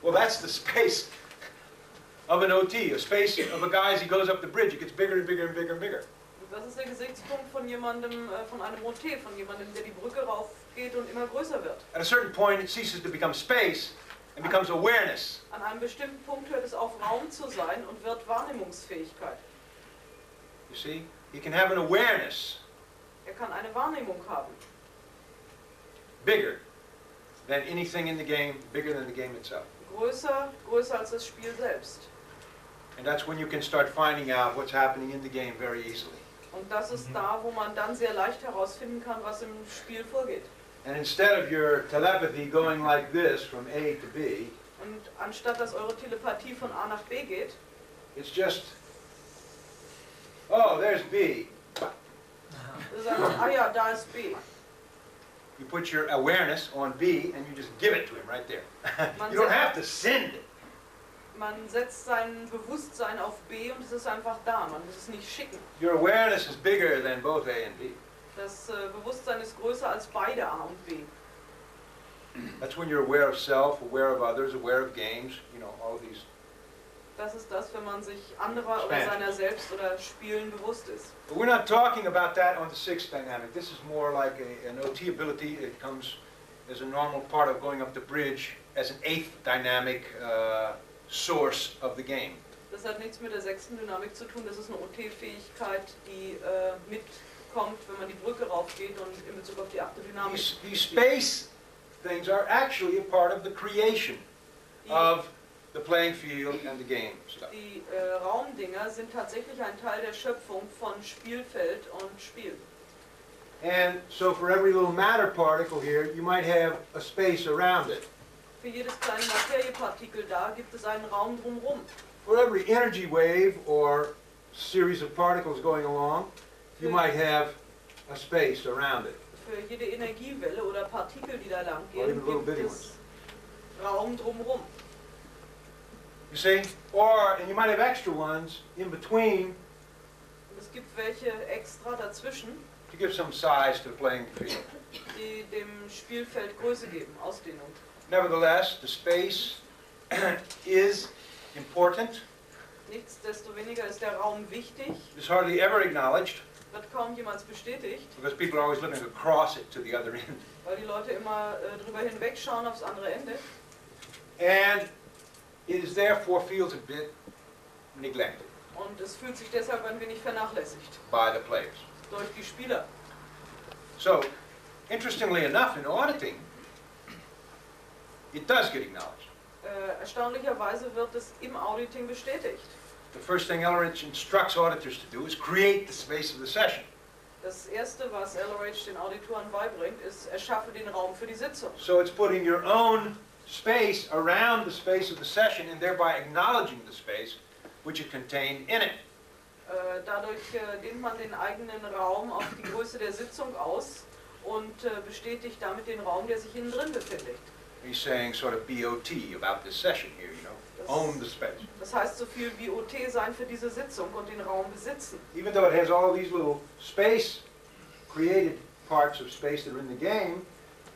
Well, that's the space of an OT, a space of a guy as he goes up the bridge. It gets bigger and bigger and bigger and bigger. Das ist der Gesichtspunkt von jemandem, von einem OT, von jemandem, der die Brücke raufgeht und immer größer wird. At a certain point, it ceases to become space and becomes awareness. An einem bestimmten Punkt hört es auf, Raum zu sein und wird Wahrnehmungsfähigkeit. You see? He can have an awareness Er kann eine Wahrnehmung haben, bigger than anything in the game, bigger than the game itself. größer als das Spiel selbst. And that's when you can start finding out what's happening in the game very easily. Und das ist da, wo man dann sehr leicht herausfinden kann, was im Spiel vorgeht. And instead of your telepathy going like this from A to B, Und anstatt dass eure Telepathie von A nach B geht, it's just, oh, there's B. sagt man, ah ja, da ist B. You put your awareness on B and you just give it to him right there. Man You don't sagt- have to send it. Man setzt sein Bewusstsein auf B und es ist einfach da, man muss es nicht schicken. Your awareness is bigger than both A and B. Das Bewusstsein ist größer als beide A und B. That's when you're aware of self, aware of others, aware of games, you know, all of these. Das ist das, wenn man sich anderer oder Spanish. seiner selbst oder Spielen bewusst ist. But we're not talking about that on the sixth dynamic. This is more like an OT ability. It comes as a normal part of going up the bridge as an eighth dynamic source of the game. Das hat nichts mit der 6. Dynamik zu tun, das ist eine OT-Fähigkeit, die mitkommt, wenn man die Brücke raufgeht und in Bezug auf die 8. Dynamik. These space things are actually a part of the creation of the playing field and the game stuff. Die Raumdinger sind tatsächlich ein Teil der Schöpfung von Spielfeld und Spiel. And so for every little matter particle here, you might have a space around it. Für jedes kleine Materiepartikel da gibt es einen Raum drumherum. For every energy wave or series of particles going along, you might have a space around it. Für jede Energiewelle oder Partikel, die da lang Or even gehen, little gibt bitty es Raum drumherum. You see? Or, and you might have extra ones in between Und es gibt welche extra dazwischen, to give some size to the playing field. die dem Spielfeld Größe geben, Ausdehnung. Nevertheless, the space is important. Nichtsdestoweniger ist der Raum wichtig, It's hardly ever acknowledged wird kaum jemals bestätigt, because people are always looking across it to the other end. weil die Leute immer drüber hinwegschauen aufs andere Ende. And it is therefore feels a bit neglected Und es fühlt sich deshalb ein wenig vernachlässigt by the players. durch die Spieler. So, interestingly enough, in auditing, it does get acknowledged. Erstaunlicherweise wird es im Auditing bestätigt. The first thing Ellerich instructs auditors to do is create the space of the session. Das Erste, was Ellerich den Auditoren beibringt, ist, erschaffe den Raum für die Sitzung. So it's putting your own space around the space of the session and thereby acknowledging the space which is contained in it. Dadurch dehnt man den eigenen Raum auf die Größe der Sitzung aus und bestätigt damit den Raum, der sich innen drin befindet. He's saying sort of BOT about this session here, you know. Own the space. Das heißt so viel wie OT sein für diese Sitzung und den Raum besitzen. Even though it has all these little space, created parts of space that are in the game,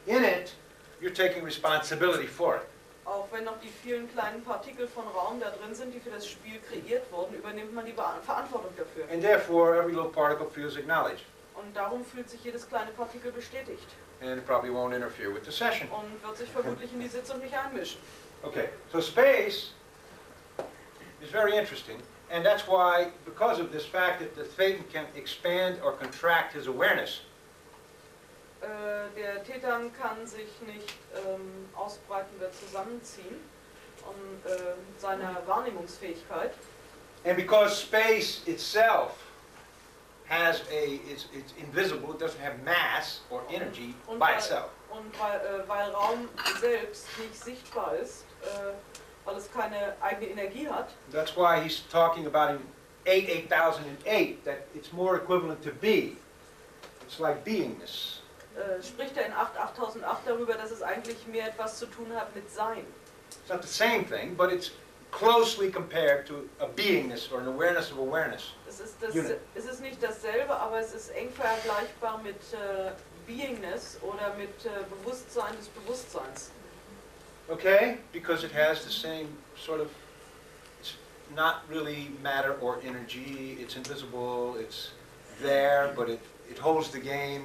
in it, you're taking responsibility for it. Auch wenn noch die vielen kleinen Partikel von Raum da drin sind, die für das Spiel kreiert wurden, übernimmt man die Verantwortung dafür. And therefore, every little particle feels acknowledged. Und darum fühlt sich jedes kleine Partikel bestätigt. And it probably won't interfere with the session. Und wird sich vermutlich in die Sitzung nicht einmischen. Okay, so space is very interesting, and that's why, because of this fact that the Thetan can expand or contract his awareness, Der Thetan kann sich nicht ausbreiten, wird zusammenziehen und seine Wahrnehmungsfähigkeit. and because space itself has it's invisible, it doesn't have mass or energy Und by weil- itself. Und weil Raum selbst nicht sichtbar ist, weil es keine eigene Energie hat, That's why he's talking about in 8008, that it's more equivalent to be. It's like beingness. spricht er in 8008 darüber, dass es eigentlich mehr etwas zu tun hat mit Sein. It's not the same thing, but it's closely compared to a beingness or an awareness of awareness. Unit. Es ist nicht dasselbe, aber es ist eng vergleichbar mit Beingness oder mit Bewusstsein des Bewusstseins. Okay? Because it has the same sort of, it's not really matter or energy, it's invisible, it's there, but it holds the game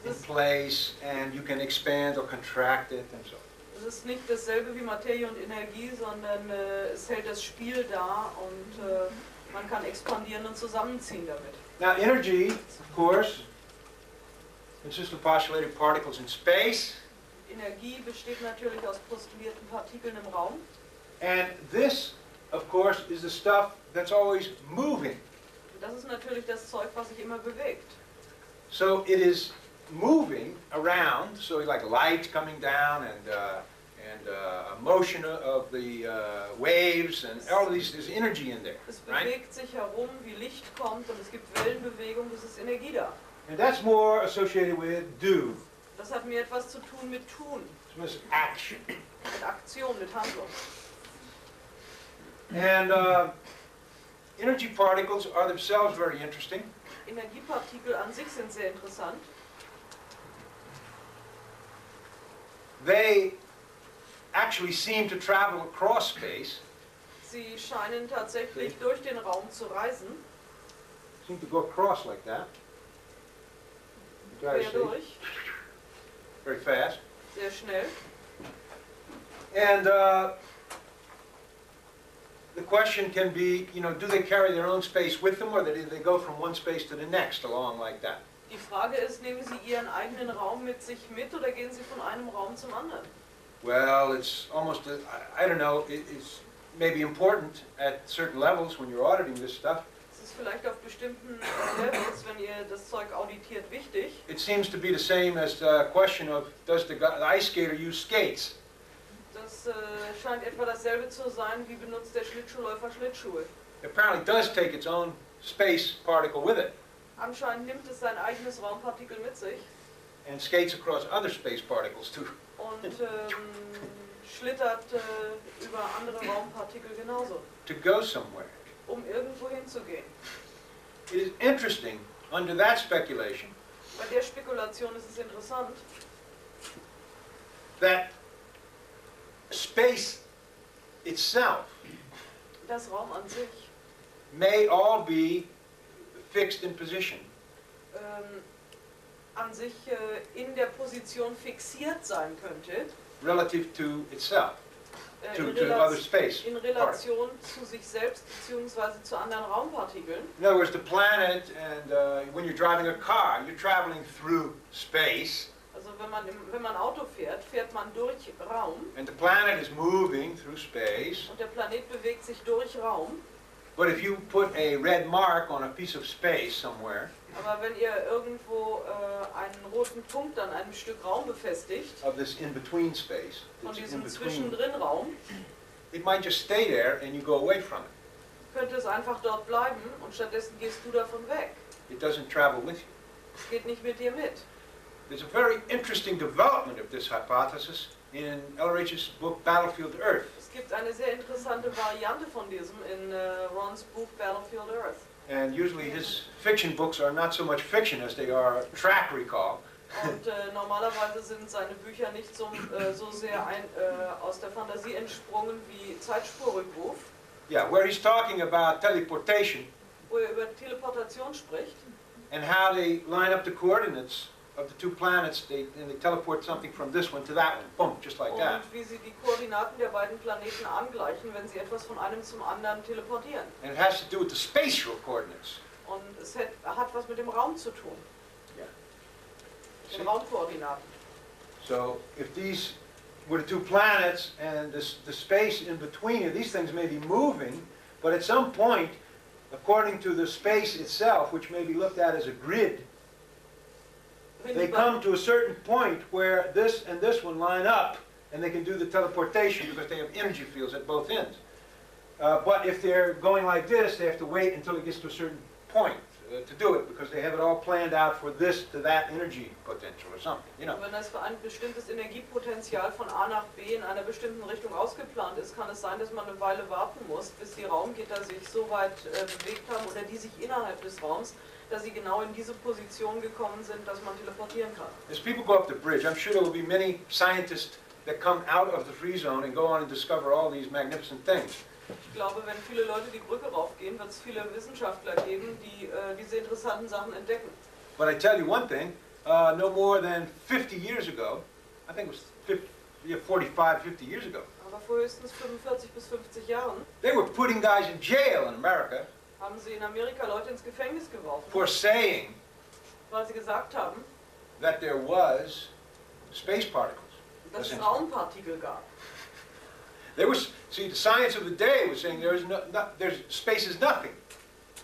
in place, and you can expand or contract it and so on. Es ist nicht dasselbe wie Materie und Energie, sondern es hält das Spiel da und man kann expandieren und zusammenziehen damit. Now energy, of course, consists of postulated particles in space, Energie besteht natürlich aus postulierten Partikeln im Raum. and this, of course, is the stuff that's always moving. Und das ist natürlich das Zeug, was sich immer bewegt. So it is moving around, so like light coming down and a motion of the waves and all of these, there's energy in there, Es right? bewegt sich herum, wie Licht kommt und es gibt Wellenbewegung, es ist Energie da. And that's more associated with do, Das hat mir etwas zu tun mit Tun, with action. mit Aktion, mit Handlung. And energy particles are themselves very interesting. Energiepartikel an sich sind sehr interessant. They actually seem to travel across space, Sie scheinen tatsächlich durch den Raum zu reisen, seem to go across like that. You guys quer see? durch, Very fast. sehr schnell. And the question can be, you know, do they carry their own space with them, or do they go from one space to the next along like that? Die Frage ist, nehmen Sie Ihren eigenen Raum mit sich mit oder gehen Sie von einem Raum zum anderen? Well, it's almost, I don't know, it's maybe important at certain levels when you're auditing this stuff. Es ist vielleicht auf bestimmten Levels, wenn ihr das Zeug auditiert, wichtig. It seems to be the same as the question of, does the ice skater use skates? Das scheint etwa dasselbe zu sein, wie benutzt der Schlittschuhläufer Schlittschuhe. It apparently does take its own space particle with it, Anscheinend nimmt es sein eigenes Raumpartikel mit sich and skates across other space particles too. und schlittert über andere Raumpartikel genauso, To go somewhere. um irgendwo hinzugehen. It is interesting, under that speculation, Bei der Spekulation ist es interessant, that space itself dass Raum an sich may all be fixed in position, an sich in der Position fixiert sein könnte, relative to itself, to in, other space in particles. Relation zu sich selbst bzw. zu anderen Raumpartikeln. In other words, the planet, and when you're driving a car, you're traveling through space, Also wenn man Auto fährt, fährt man durch Raum and the planet is moving through space. und der Planet bewegt sich durch Raum. But if you put a red mark on a piece of space somewhere, Aber wenn ihr irgendwo einen roten Punkt an einem Stück Raum befestigt, of this in-between space, von it's in diesem between, Zwischendrin-Raum, it might just stay there and you go away from it. könnte es einfach dort bleiben und stattdessen gehst du davon weg. It doesn't travel with you. Es geht nicht mit dir mit. There's a very interesting development of this hypothesis in Elrich's book Battlefield Earth. Es gibt eine sehr interessante Variante von diesem in Rons Buch Battlefield Earth. And usually his fiction books are not so much fiction as they are track recall. Und normalerweise sind seine Bücher nicht so sehr aus der Fantasie entsprungen wie Zeitspurrückruf, Yeah, where he's talking about teleportation wo er über Teleportation spricht and how they line up the coordinates of the two planets, and they teleport something from this one to that one, boom, just like that. und wie sie die Koordinaten der beiden Planeten angleichen, wenn sie etwas von einem zum anderen teleportieren. And it has to do with the spatial coordinates. Und es hat was mit dem Raum zu tun, See? den Raumkoordinaten. So if these were the two planets and the space in between, these things may be moving, but at some point, according to the space itself, which may be looked at as a grid, Wenn they die come to a certain point where this and this one line up, and they can do the teleportation because they have energy fields at both ends. But if they're going like this, they have to wait until it gets to a certain point to do it, because they have it all planned out for this to that energy potential or something, you know. Wenn das für ein bestimmtes Energiepotenzial von A nach B in einer bestimmten Richtung ausgeplant ist, kann es sein, dass man eine Weile warten muss, bis die Raumgitter sich so weit bewegt haben oder die sich innerhalb des Raums, dass sie genau in diese Position gekommen sind, dass man teleportieren kann. As people go up the bridge, I'm sure there will be many scientists that come out of the free zone and go on and discover all these magnificent things. Ich glaube, wenn viele Leute die Brücke raufgehen, wird es viele Wissenschaftler geben, die diese interessanten Sachen entdecken. But I tell you one thing, no more than 50 years ago, I think it was 45, 50 years ago, Aber vor höchstens 45 bis 50 Jahren they were putting guys in jail in America haben sie in Amerika Leute ins Gefängnis geworfen, for saying weil sie gesagt haben, that there was space particles. dass es Essentially. Raumpartikel gab. They were, see, the science of the day was saying space is nothing.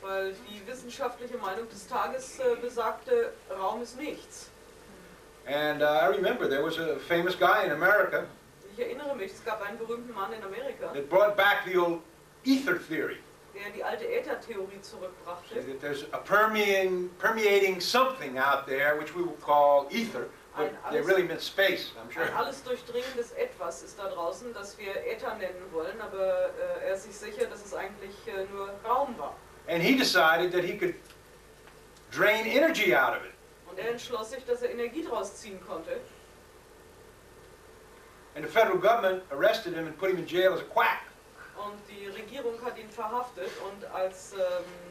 Weil die wissenschaftliche Meinung des Tages besagte, Raum ist nichts. And I remember there was a famous guy in America Ich erinnere mich, es gab einen berühmten Mann in Amerika, that brought back the old ether theory. der die alte Äthertheorie zurückbrachte. That there's a permeating something out there which we will call ether, but they really meant space, I'm sure. Ein alles durchdringendes Etwas ist da draußen, das wir Äther nennen wollen, aber er ist sich sicher, dass es eigentlich nur Raum war. And he decided that he could drain energy out of it. Und er entschloss sich, dass er Energie draus ziehen konnte. And the federal government arrested him and put him in jail as a quack. Und die Regierung hat ihn verhaftet und als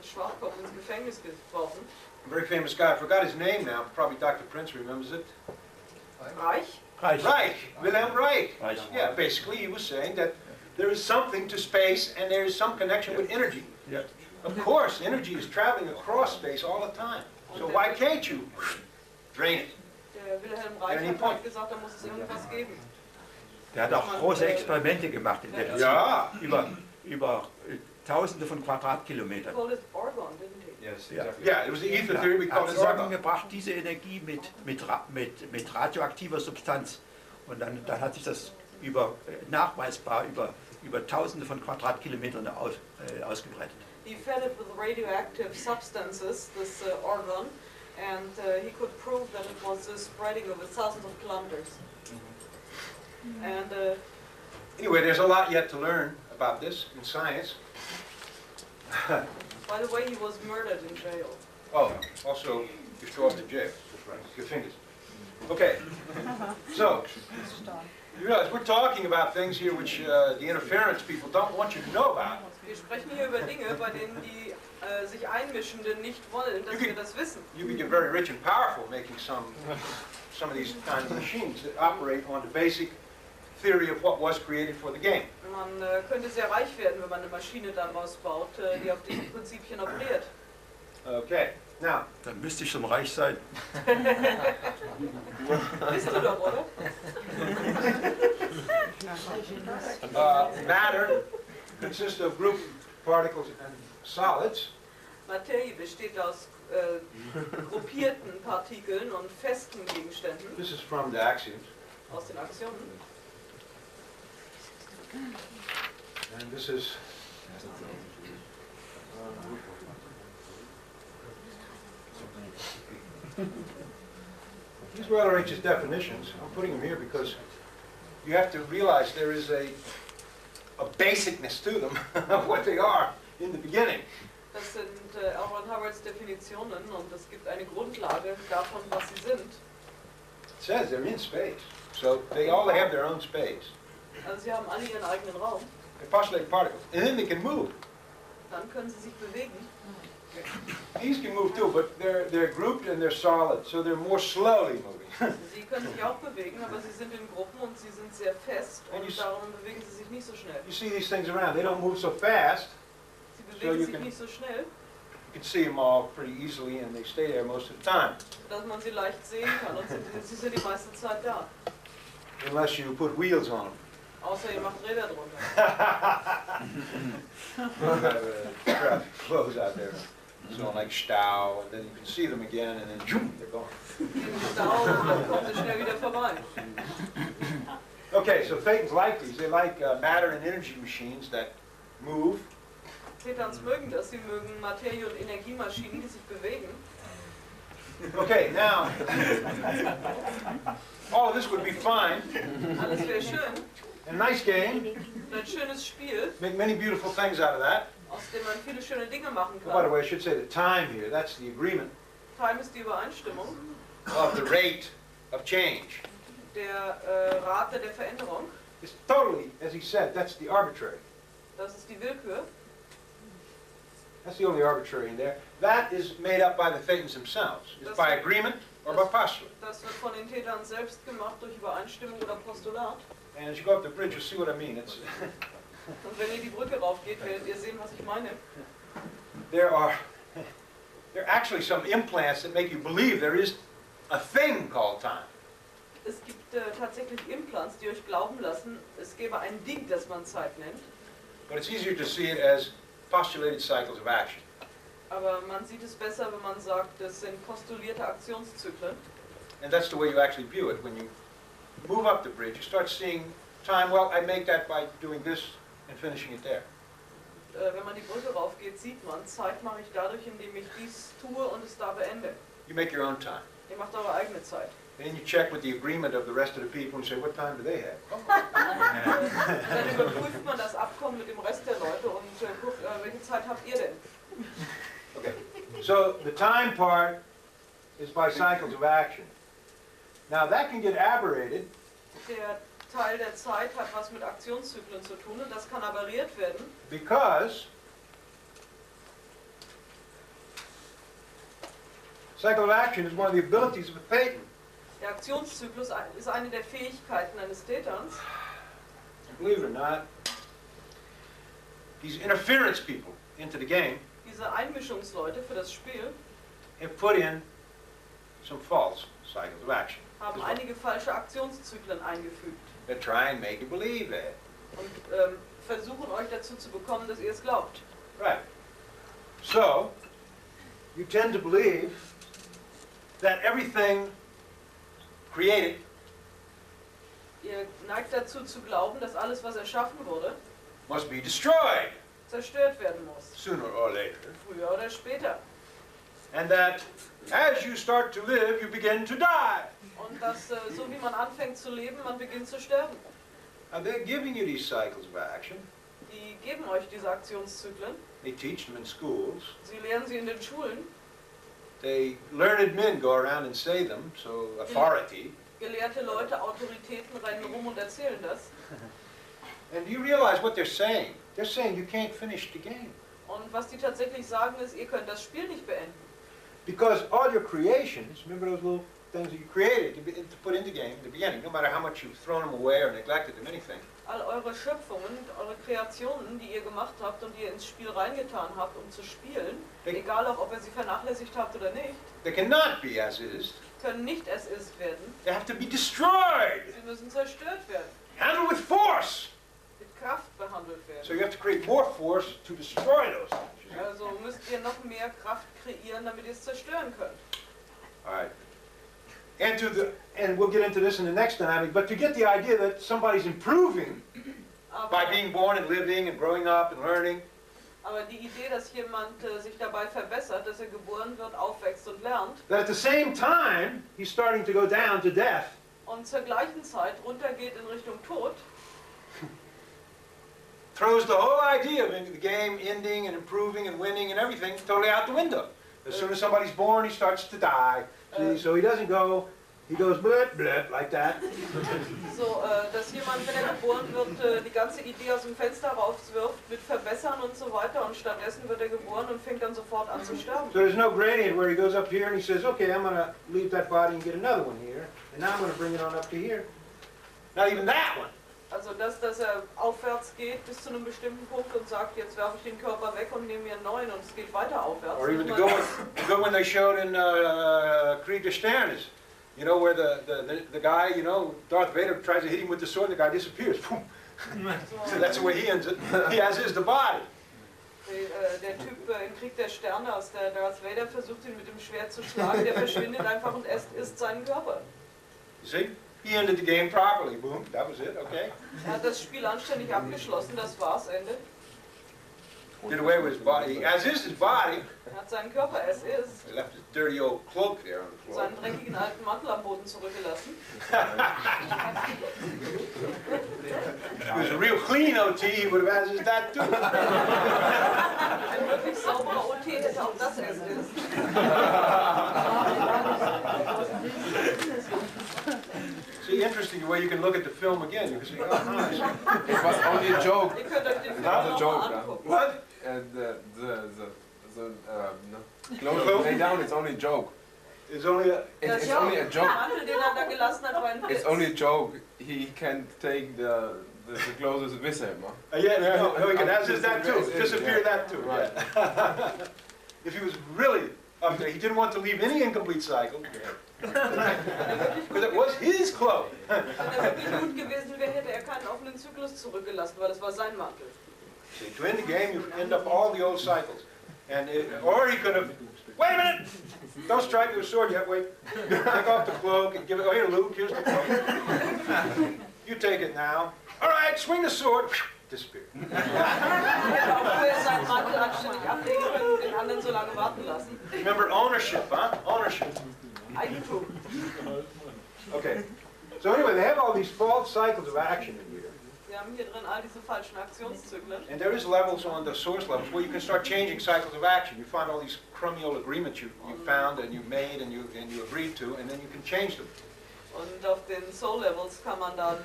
Schwachkopf ins Gefängnis geworfen. A very famous guy, I forgot his name now, probably Dr. Prince remembers it. Reich? Reich, Wilhelm Reich. Reich. Yeah, basically he was saying that there is something to space and there is some connection with energy. Ja. Of course, energy is traveling across space all the time. So why can't you drain it? Der Wilhelm Reich hat halt gesagt, da muss es irgendwas geben. Der hat auch große Experimente gemacht in der Zeit. Ja. Über Tausende von Quadratkilometern. He called it Orgon, didn't he? Yes, Ja. exactly. Yeah, it was the ether theory, we Er called hat it Orgon. zusammengebracht, diese Energie mit radioaktiver Substanz. Und dann hat sich das nachweisbar über Tausende von Quadratkilometern ausgebreitet. He fed it with radioactive substances, this Orgon, and he could prove that it was spreading over thousands of kilometers. And Anyway, there's a lot yet to learn about this in science. by the way, he was murdered in jail. Oh, also, you're thrown to jail. That's right. Your fingers. Okay. So, you realize we're talking about things here which the interference people don't want you to know about. Wir sprechen hier über Dinge, bei denen die sich Einmischenden nicht wollen, dass wir das wissen. You can get very rich and powerful making some of these kinds of machines that operate on the basic theory of what was created for the game. Man könnte sehr reich werden, wenn man eine Maschine daraus baut, die auf diesen Prinzipien operiert. Okay. Now, Dann müsste ich schon reich sein. Bist du doch, oder? matter consists of group particles and solids. Materie besteht aus gruppierten Partikeln und festen Gegenständen, This is from the axioms. aus den Aktionen. And this is these were LRH's definitions. I'm putting them here because you have to realize there is a basicness to them of what they are in the beginning. Das sind auch Ron Howard's Definitionen und es gibt eine Grundlage davon, was sie sind. It says they're in space, so they all have their own space. Also sie haben alle ihren eigenen Raum, They're postulated particles, and then they can move. dann können sie sich bewegen. These can move too, but they're grouped and they're solid, so they're more slowly moving. Sie können sich auch bewegen, aber sie sind in Gruppen und sie sind sehr fest und darum bewegen sie sich nicht so schnell. You see these things around, they don't move so fast. Sie So bewegen you sich can- nicht so schnell, You can see them all pretty easily, and they stay there most of the time, dass man sie leicht sehen kann und sie sind die meiste Zeit da. unless you put wheels on them. Außer ihr macht Räder drunter. Traffic flows out there, so like Stau, and then you can see them again, and then zoom, they're gone. Im Stau und dann kommen sie schnell wieder vorbei. Okay, so Thetans like these. They like matter and energy machines that move. Thetans mögen das, sie mögen Materie- und Energiemaschinen, die sich bewegen. Okay, now, all of this would be fine. Alles wäre schön. A nice game. Ein schönes Spiel, Make many beautiful things out of that. aus dem man viele schöne Dinge machen Oh, by the kann. way, I should say the time here, that's the agreement Time ist die Übereinstimmung, of the rate of change. der Rate der Veränderung, It's totally, as he said, that's the arbitrary. das ist die Willkür. That's the only arbitrary in there. That is made up by the Thetans themselves. It's by agreement or by postulate. Das wird von den Tätern selbst gemacht durch Übereinstimmung oder Postulat. And as you go up the bridge, you'll see what I mean. It's, Und wenn ihr die Brücke raufgeht, werdet ihr sehen, was ich meine. there are actually some implants that make you believe there is a thing called time. Es gibt tatsächlich Implants, die euch glauben lassen, es gäbe ein Ding, das man Zeit nennt. But it's easier to see it as postulated cycles of action. Aber man sieht es besser, wenn man sagt, das sind postulierte Aktionszyklen. And that's the way you actually view it. When you move up the bridge, you start seeing time. Well, I make that by doing this and finishing it there. Wenn man die Brücke raufgeht, sieht man, Zeit mache ich dadurch, indem ich dies tue und es da beende. You make your own time. Ihr macht eure eigene Zeit. Then you check with the agreement of the rest of the people and say, what time do they have? Dann überprüft man das Abkommen mit dem Rest der Leute und guckt, welche Zeit habt ihr denn? Okay. So the time part is by cycles of action. Now that can get aberrated Der Teil der Zeit hat was mit Aktionszyklen zu tun und das kann aberriert werden, because cycle of action is one of the abilities of a Thetan. der Aktionszyklus ist eine der Fähigkeiten eines Täterns. Believe it or not, these interference people into the game Diese Einmischungsleute für das Spiel have put in some false cycles of action. haben einige falsche Aktionszyklen eingefügt They try and make you believe it. und versuchen euch dazu zu bekommen, dass ihr es glaubt. Right. So, you tend to believe that everything created Ihr neigt dazu zu glauben, dass alles, was erschaffen wurde, must be destroyed zerstört werden muss. sooner or later. Früher oder später. And that as you start to live, you begin to die. Und dass, so wie man anfängt zu leben, man beginnt zu sterben. Now they're giving you these cycles of action. Die geben euch diese Aktionszyklen. They teach them in schools. Sie lehren sie in den Schulen. They learned men go around and say them, so authority. Gelehrte Leute, Autoritäten rennen rum und erzählen das. And you realize what they're saying. They're saying you can't finish the game. Und was die tatsächlich sagen ist, ihr könnt das Spiel nicht beenden. Because all your creations, remember those little things that you created to put into game at the beginning, no matter how much you've thrown them away or neglected them, anything. All eure Schöpfungen, eure Kreationen, die ihr gemacht habt und die ihr ins Spiel reingetan habt, um zu spielen, egal auch ob ihr sie vernachlässigt habt oder nicht, They cannot be as is. können nicht as ist werden. They have to be destroyed, Sie müssen zerstört werden, handled with force. mit Kraft behandelt So werden. you have to create more force to destroy those things. Also müsst ihr noch mehr Kraft kreieren, damit ihr es zerstören könnt. All right. And we'll get into this in the next dynamic, but to get the idea that somebody's improving by Aber, being born and living and growing up and learning, aber die Idee, dass jemand sich dabei verbessert, dass er geboren wird, aufwächst und lernt that at the same time he's starting to go down to death, und zur gleichen Zeit runtergeht in Richtung Tod, throws the whole idea of the game ending and improving and winning and everything totally out the window. As soon as somebody's born, he starts to die. See, so he doesn't go, he goes blip, blip, like that. so dass jemand, wenn er geboren wird, die ganze Idee aus dem Fenster rauswirft mit Verbessern und so weiter und stattdessen wird er geboren und fängt dann sofort an zu sterben. So there's no gradient where he goes up here and he says, okay, I'm going to leave that body and get another one here, and now I'm going to bring it on up to here. Not even that one. Also dass er aufwärts geht bis zu einem bestimmten Punkt und sagt, jetzt werfe ich den Körper weg und nehme mir einen neuen und es geht weiter aufwärts. Or even the good one they showed in Krieg der Sterne is, you know, where the guy, you know, Darth Vader tries to hit him with the sword and the guy disappears. Boom. So that's the way he ends it. He has his the body. Der Typ in Krieg der Sterne, als der Darth Vader versucht, ihn mit dem Schwert zu schlagen, der verschwindet einfach und isst seinen Körper. You see? He ended the game properly. Boom. That was it. Okay. Er hat das Spiel anständig abgeschlossen, das war's, Ende. Did away with his body. As is his body. Er hat seinen Körper as is, He left his dirty old cloak there on the floor. seinen dreckigen alten Mantel am Boden zurückgelassen. If he was a real clean OT, he would have as is that too. Ein wirklich sauberer OT hätte auch das as is. See, interesting the way you can look at the film again. You can see, oh, nice. It was only a joke. Ihr könnt euch den Film Not a noch joke, mal yeah. angucken. What? And the clothes lay down, it's only a joke. It's only a... It's only a Der joke. Mantel, den er da gelassen hat, war ein Witz. It's only a joke. He can't take the clothes with him. Huh? Yeah, no, he can as is that too. Disappear that too. Right. Yeah. If he was really up there, he didn't want to leave any incomplete cycle. Because it was his clothes. Wenn er wirklich gut gewesen wäre, hätte er keinen offenen Zyklus zurückgelassen, weil das war sein Mantel. See, to end the game, you end up all the old cycles. And or he could have, wait a minute! Don't strike me with a sword yet, wait. Take off the cloak and give it, oh here Luke, here's the cloak. You take it now. All right, swing the sword. Disappear. Er hätte auch vorher seinen Mantel anständig ablegen können und den anderen so lange warten lassen. Remember ownership, huh? Ownership. Eigentum. Okay. So anyway, they have all these false cycles of action in here. Wir haben hier drin all diese falschen Aktionszyklen. And there is levels on the source levels where you can start changing cycles of action. You find all these crummy agreements you found and you made and you agreed to, and then you can change them. Und auf den Soul Levels kann man dann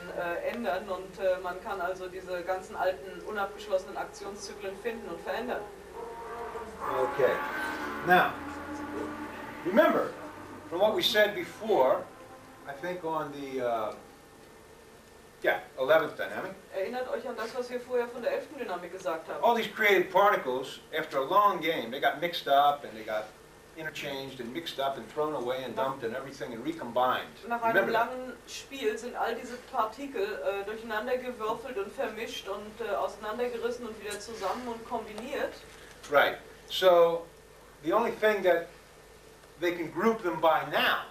ändern und man kann also diese ganzen alten, unabgeschlossenen Aktionszyklen finden und verändern. Okay. Now, remember, from what we said before, I think on the 11th dynamic, Erinnert euch an das, was wir vorher von der 11. Dynamik gesagt haben. all these created particles, after a long game, they got mixed up and they got interchanged and mixed up and thrown away and dumped and everything and recombined. Nach einem Remember that. langen Spiel sind all diese Partikel durcheinander gewürfelt und vermischt und auseinandergerissen und wieder zusammen und kombiniert. Right. So, the only thing that they can group them by now,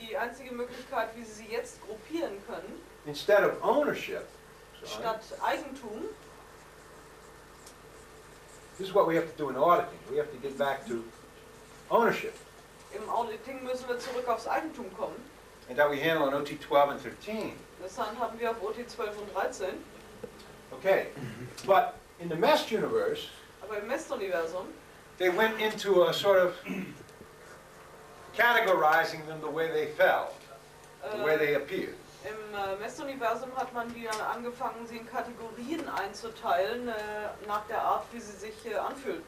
Die einzige Möglichkeit, wie sie sie jetzt gruppieren können, instead of ownership, statt Eigentum, this is what we have to do in auditing. We have to get back to ownership. im Auditing müssen wir zurück aufs Eigentum kommen. And that we handle in OT 12 and 13. Das haben wir auf OT 12 und 13. Okay. But in the mesh universe, Aber im Mest-Universum they went into a sort of categorizing them the way they fell, the way they appeared. Im Mest-Universum hat man die dann angefangen, sie in Kategorien einzuteilen, nach der Art, wie sie sich anfühlten.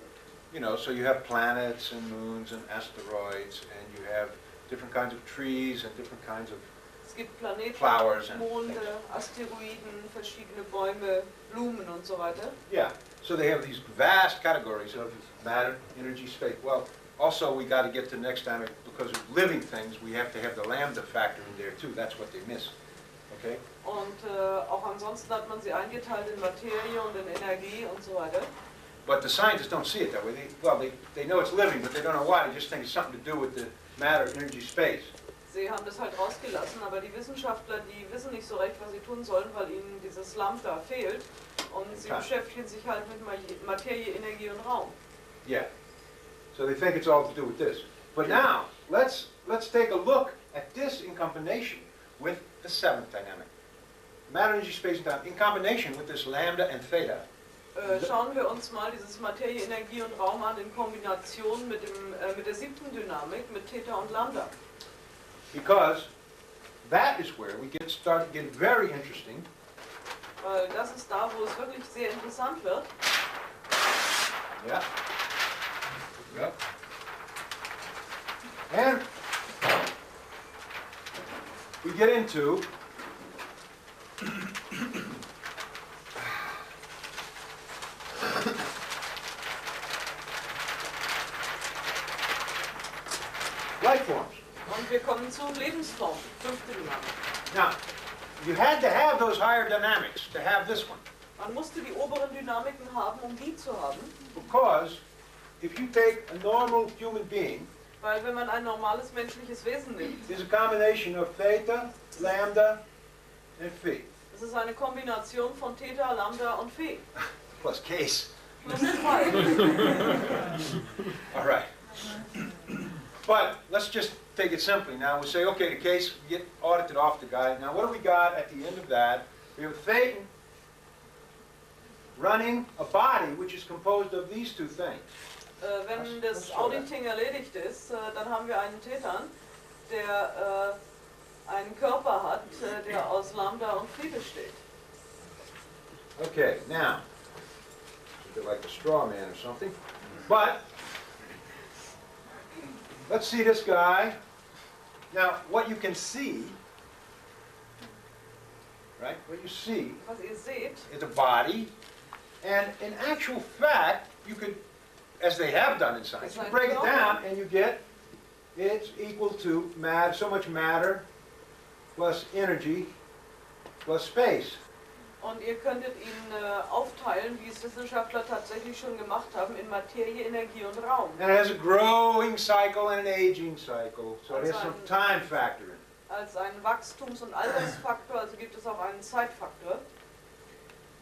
You know, so you have planets and moons and asteroids, and you have different kinds of trees and different kinds of Es gibt Planeten, flowers and Monde, Asteroiden, verschiedene Bäume, Blumen und so weiter. yeah. So they have these vast categories of matter, energy, space. Well, also we got to get to the next time, because of living things, we have to have the lambda factor in there too. That's what they miss. Okay? Und auch ansonsten hat man sie eingeteilt in Materie und in Energie und so weiter. But the scientists don't see it that way. They know it's living, but they don't know why. They just think it's something to do with the matter, energy, space. Sie haben das halt rausgelassen, aber die Wissenschaftler, die wissen nicht so recht, was sie tun sollen, weil ihnen dieses Lambda fehlt. Und sie beschäftigen sich halt mit Materie, Energie und Raum. Yeah. So they think it's all to do with this. But now, let's take a look at this in combination with the seventh dynamic. Matter, energy, space, and time, in combination with this lambda and theta. Schauen wir uns mal dieses Materie, Energie und Raum an in Kombination mit der siebten Dynamik, mit Theta und Lambda. Because that is where we start to get very interesting. Weil das ist da, wo es wirklich sehr interessant wird. Yeah. Yep. And we get into life forms. Und wir kommen zu Lebensformen, fünfte Dynamik. Now, you had to have those higher dynamics to have this one. Man musste die oberen Dynamiken haben, um die zu haben. Because if you take a normal human being, Weil wenn man ein normales menschliches Wesen nimmt, it's a combination of theta, lambda, and phi. es ist eine Kombination von Theta, Lambda und Phi. Plus case. Plus 2. All right. But let's just take it simply. Now we say, okay, the case, get audited off the guy. Now what do we got at the end of that? We have Thetan running a body which is composed of these two things. Wenn das Auditing erledigt ist, dann haben wir einen Thetan, der einen Körper hat, der aus Lambda und Phi besteht. Okay, now, a bit like a straw man or something. But let's see this guy. Now, what you can see, right? What you see Was ihr seht, is a body, and in actual fact, you could, as they have done in science, you break it down and you get it's equal to matter, so much matter plus energy plus space. und ihr könntet ihn aufteilen, wie es Wissenschaftler tatsächlich schon gemacht haben, in Materie, Energie und Raum. And it has a growing cycle and an aging cycle, so it has some time factor in it. Als einen Wachstums- und Altersfaktor, also gibt es auch einen Zeitfaktor.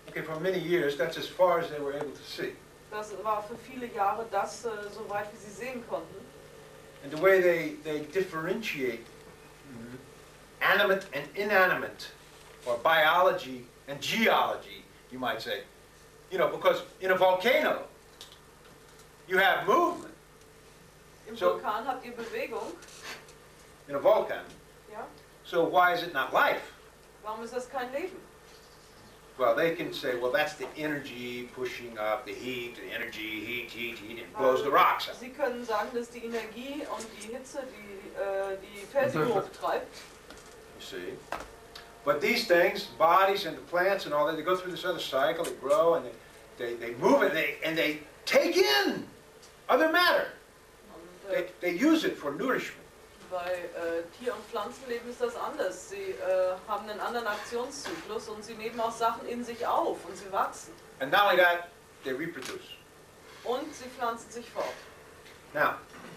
Okay, for many years, that's as far as they were able to see. Das war für viele Jahre das, so weit wie sie sehen konnten. And the way they differentiate animate and inanimate, or biology and geology, you might say. You know, because in a volcano, you have movement. Im So- Vulkan habt ihr Bewegung, In a volcano. ja? So why is it not life? Warum ist das kein Leben? Well, they can say, well, that's the energy pushing up the heat, the energy, heat, and it blows the rocks up. Sie können sagen, dass die Energie und die Hitze die Felsen hochtreibt. You see? But these things, bodies and the plants and all that, they go through this other cycle, they grow and they move and they take in other matter. Und, They use it for nourishment. bei Tier- und Pflanzenleben ist das anders. Sie haben einen anderen Aktionszyklus und sie nehmen auch Sachen in sich auf und sie wachsen. And not only that, they reproduce. Und sie pflanzen sich fort. Now,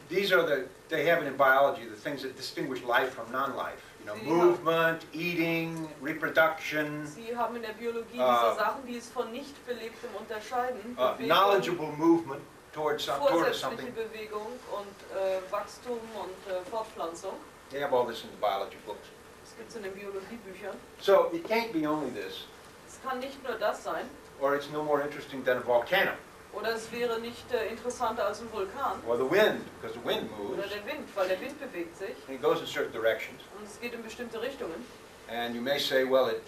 these are they have it in biology, the things that distinguish life from non-life. You know, Sie movement, eating, reproduction, Sie haben in der Biologie diese Sachen, die es von nicht belebtem unterscheiden. Bewegung, knowledgeable movement towards vorsätzliche something. Bewegung und Wachstum und Fortpflanzung. They have all this in the biology books. Das gibt es in den Biologiebüchern. So it can't be only this, Es kann nicht nur das sein, or it's no more interesting than a volcano, oder es wäre nicht interessanter als ein Vulkan. or the wind, because the wind moves, Oder der Wind, weil der Wind bewegt sich and it goes in certain directions. und es geht in bestimmte Richtungen. And you may say, well, it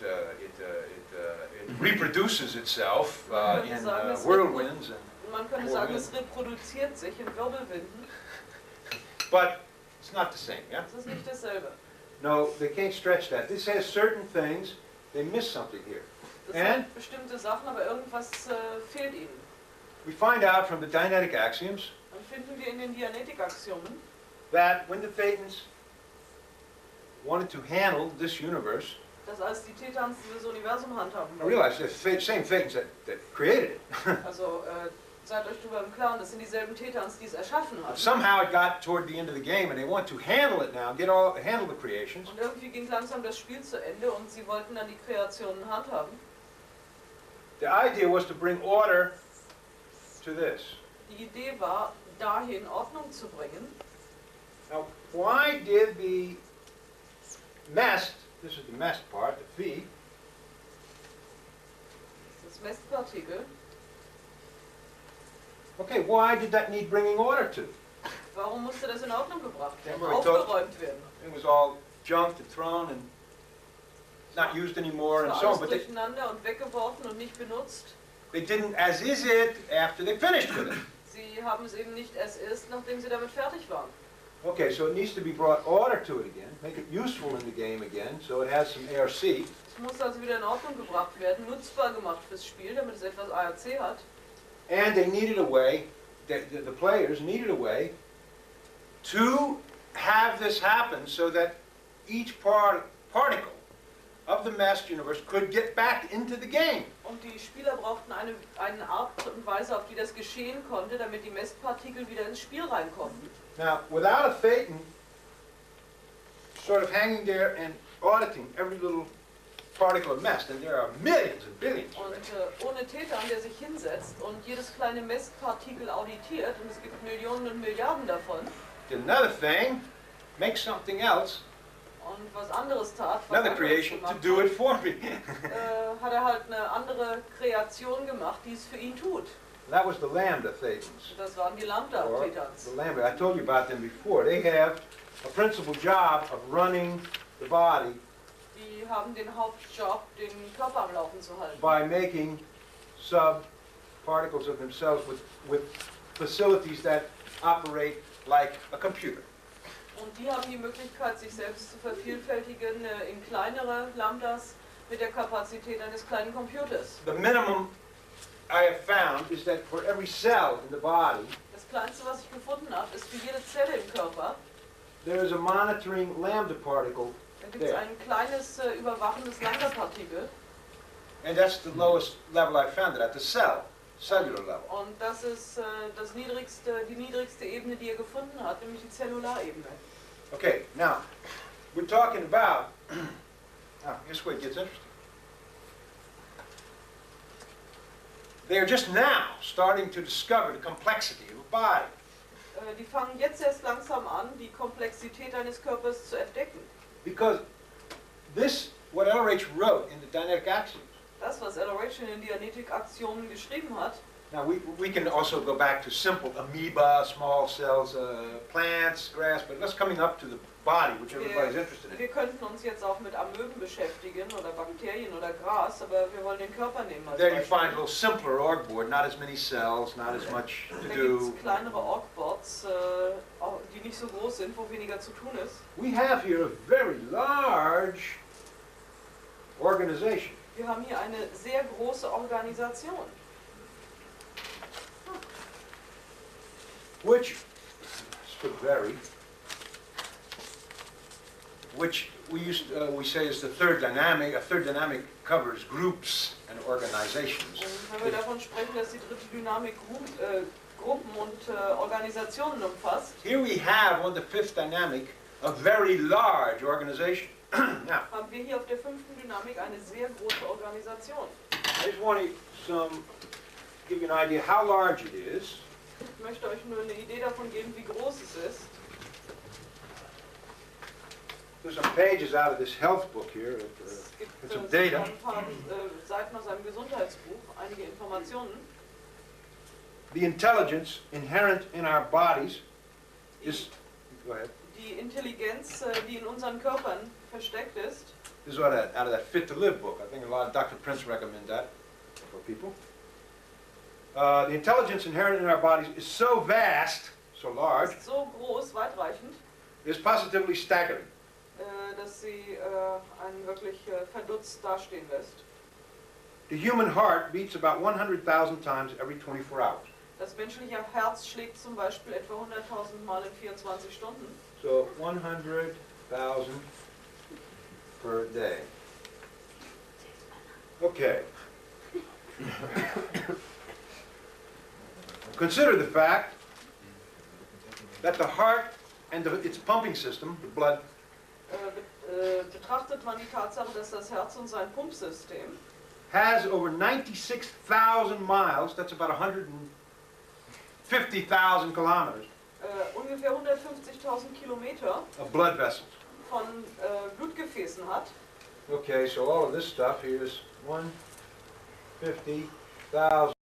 reproduces itself in whirlwinds. Und man könnte sagen, es reproduziert sich in Wirbelwinden. But It's not the same, yeah? Das ist nicht dasselbe. No, they can't stretch that. This has certain things, they miss something here. Das And hat bestimmte Sachen, aber irgendwas fehlt ihnen. we find out from the Dianetic axioms Dann finden wir in den Dianetik-Axiomen, that when the Thetans wanted to handle this universe, dass als die Thetans dieses Universum handhaben I wollten, realize they're the same Thetans that created it. also seid euch darüber im Klaren, das sind dieselben Thetans, die es erschaffen But haben. somehow it got toward the end of the game and they want to handle it now, handle the creations. Und irgendwie ging langsam das Spiel zu Ende und sie wollten dann die Kreationen handhaben. The idea was to bring order to this. Die Idee war, dahin Ordnung zu bringen. Now, why did the mest, this is the mest part, the phi, Das Messpartikel. okay, why did that need bringing order to? Warum musste das in Ordnung gebracht werden, Remember we told- aufgeräumt werden? It was all junked and thrown and not used anymore Es and war so on, alles but durcheinander und weggeworfen und nicht benutzt. they didn't as is it after they finished with it. Sie haben es eben nicht as ist, nachdem sie damit fertig waren. Okay, so it needs to be brought order to it again, make it useful in the game again, so it has some ARC. Es muss also wieder in Ordnung gebracht werden, nutzbar gemacht fürs Spiel, damit es etwas ARC hat. And they needed a way, the players needed a way to have this happen so that each particle of the masked universe could get back into the game. Und die Spieler brauchten eine Art und Weise, auf die das geschehen konnte, damit die Messpartikel wieder ins Spiel reinkommen. Now, without a Thetan sort of hanging there and auditing every little particle of mess, and there are millions and billions. Und ohne Täter, der sich hinsetzt und jedes kleine Messpartikel auditiert, und es gibt Millionen und Milliarden davon, Did another thing, make something else, und was anderes tat, was another anderes creation to gemacht do hat, it for me. hat er halt eine andere Kreation gemacht, die es für ihn tut. That was the Lambda Thetans. Das waren die Or Lambda-Thetans. the Lambda. I told you about them before. They have a principal job of running the body Die haben den Hauptjob, den Körper am Laufen zu halten. by making sub-particles of themselves with facilities that operate like a computer. Und die haben die Möglichkeit, sich selbst zu vervielfältigen in kleinere Lambdas mit der Kapazität eines kleinen Computers. The minimum I have found is that for every cell in the body, Das Kleinste, was ich gefunden habe, ist für jede Zelle im Körper, there is a monitoring lambda particle, da gibt es ein kleines überwachendes Lambda-Partikel. and that's the lowest level I found it at, the cellular level. Und das ist die niedrigste Ebene, die er gefunden hat, nämlich die Zellularebene. Okay, now, we're talking about, here's where it gets interesting. They are just now starting to discover the complexity of a body. Die fangen jetzt erst langsam an, die Komplexität eines Körpers zu entdecken. Because this, what LRH wrote in the Dianetic Axioms, Das, was LRH in den Dianetik-Axiomen geschrieben hat, now we can also go back to simple amoeba, small cells, plants, grass, but let's coming up to the body, which everybody's interested in. wir könnten uns jetzt auch mit Amöben beschäftigen oder Bakterien oder Gras, aber wir wollen den Körper nehmen als There you Beispiel. find a little simpler org board, not as many cells, not as much to Da gibt do. es kleinere Orgboards, die nicht so groß sind, wo weniger zu tun ist. We have here a very large organization. Wir haben hier eine sehr große Organisation, Which, which we say is the third dynamic. A third dynamic covers groups and organizations. und wenn wir davon sprechen, dass die dritte Dynamik Gruppen und Organisationen umfasst, Here we have on the fifth dynamic a very large organization. Now, haben wir hier auf der fünften Dynamik eine sehr große Organisation. I just want to give you an idea how large it is. Ich möchte euch nur eine Idee davon geben, wie groß es ist. There's some pages out of this health book here. Es gibt It's some sogar data. ein paar Seiten aus einem Gesundheitsbuch, einige Informationen. The intelligence inherent in our bodies is, go ahead, Die Intelligenz, die in unseren Körpern versteckt ist, this is out of that Fit to Live book. I think a lot of Dr. Prince recommend that for people. The intelligence inherent in our bodies is so vast, so large, ist so groß, weitreichend, is positively staggering. Dass sie einen wirklich verdutzt dastehen lässt. The human heart beats about 100,000 times every 24 hours. Das menschliche Herz schlägt zum Beispiel etwa 100.000 Mal in 24 Stunden. So 100,000 per day. Okay. Consider the fact that the heart and its pumping system, the blood, Betrachtet man die Tatsache, dass das Herz und sein Pumpsystem has over 96,000 miles, that's about 150,000 kilometers, ungefähr 150.000 Kilometer of blood vessels. von Blutgefäßen hat. Okay, so all of this stuff here is 150,000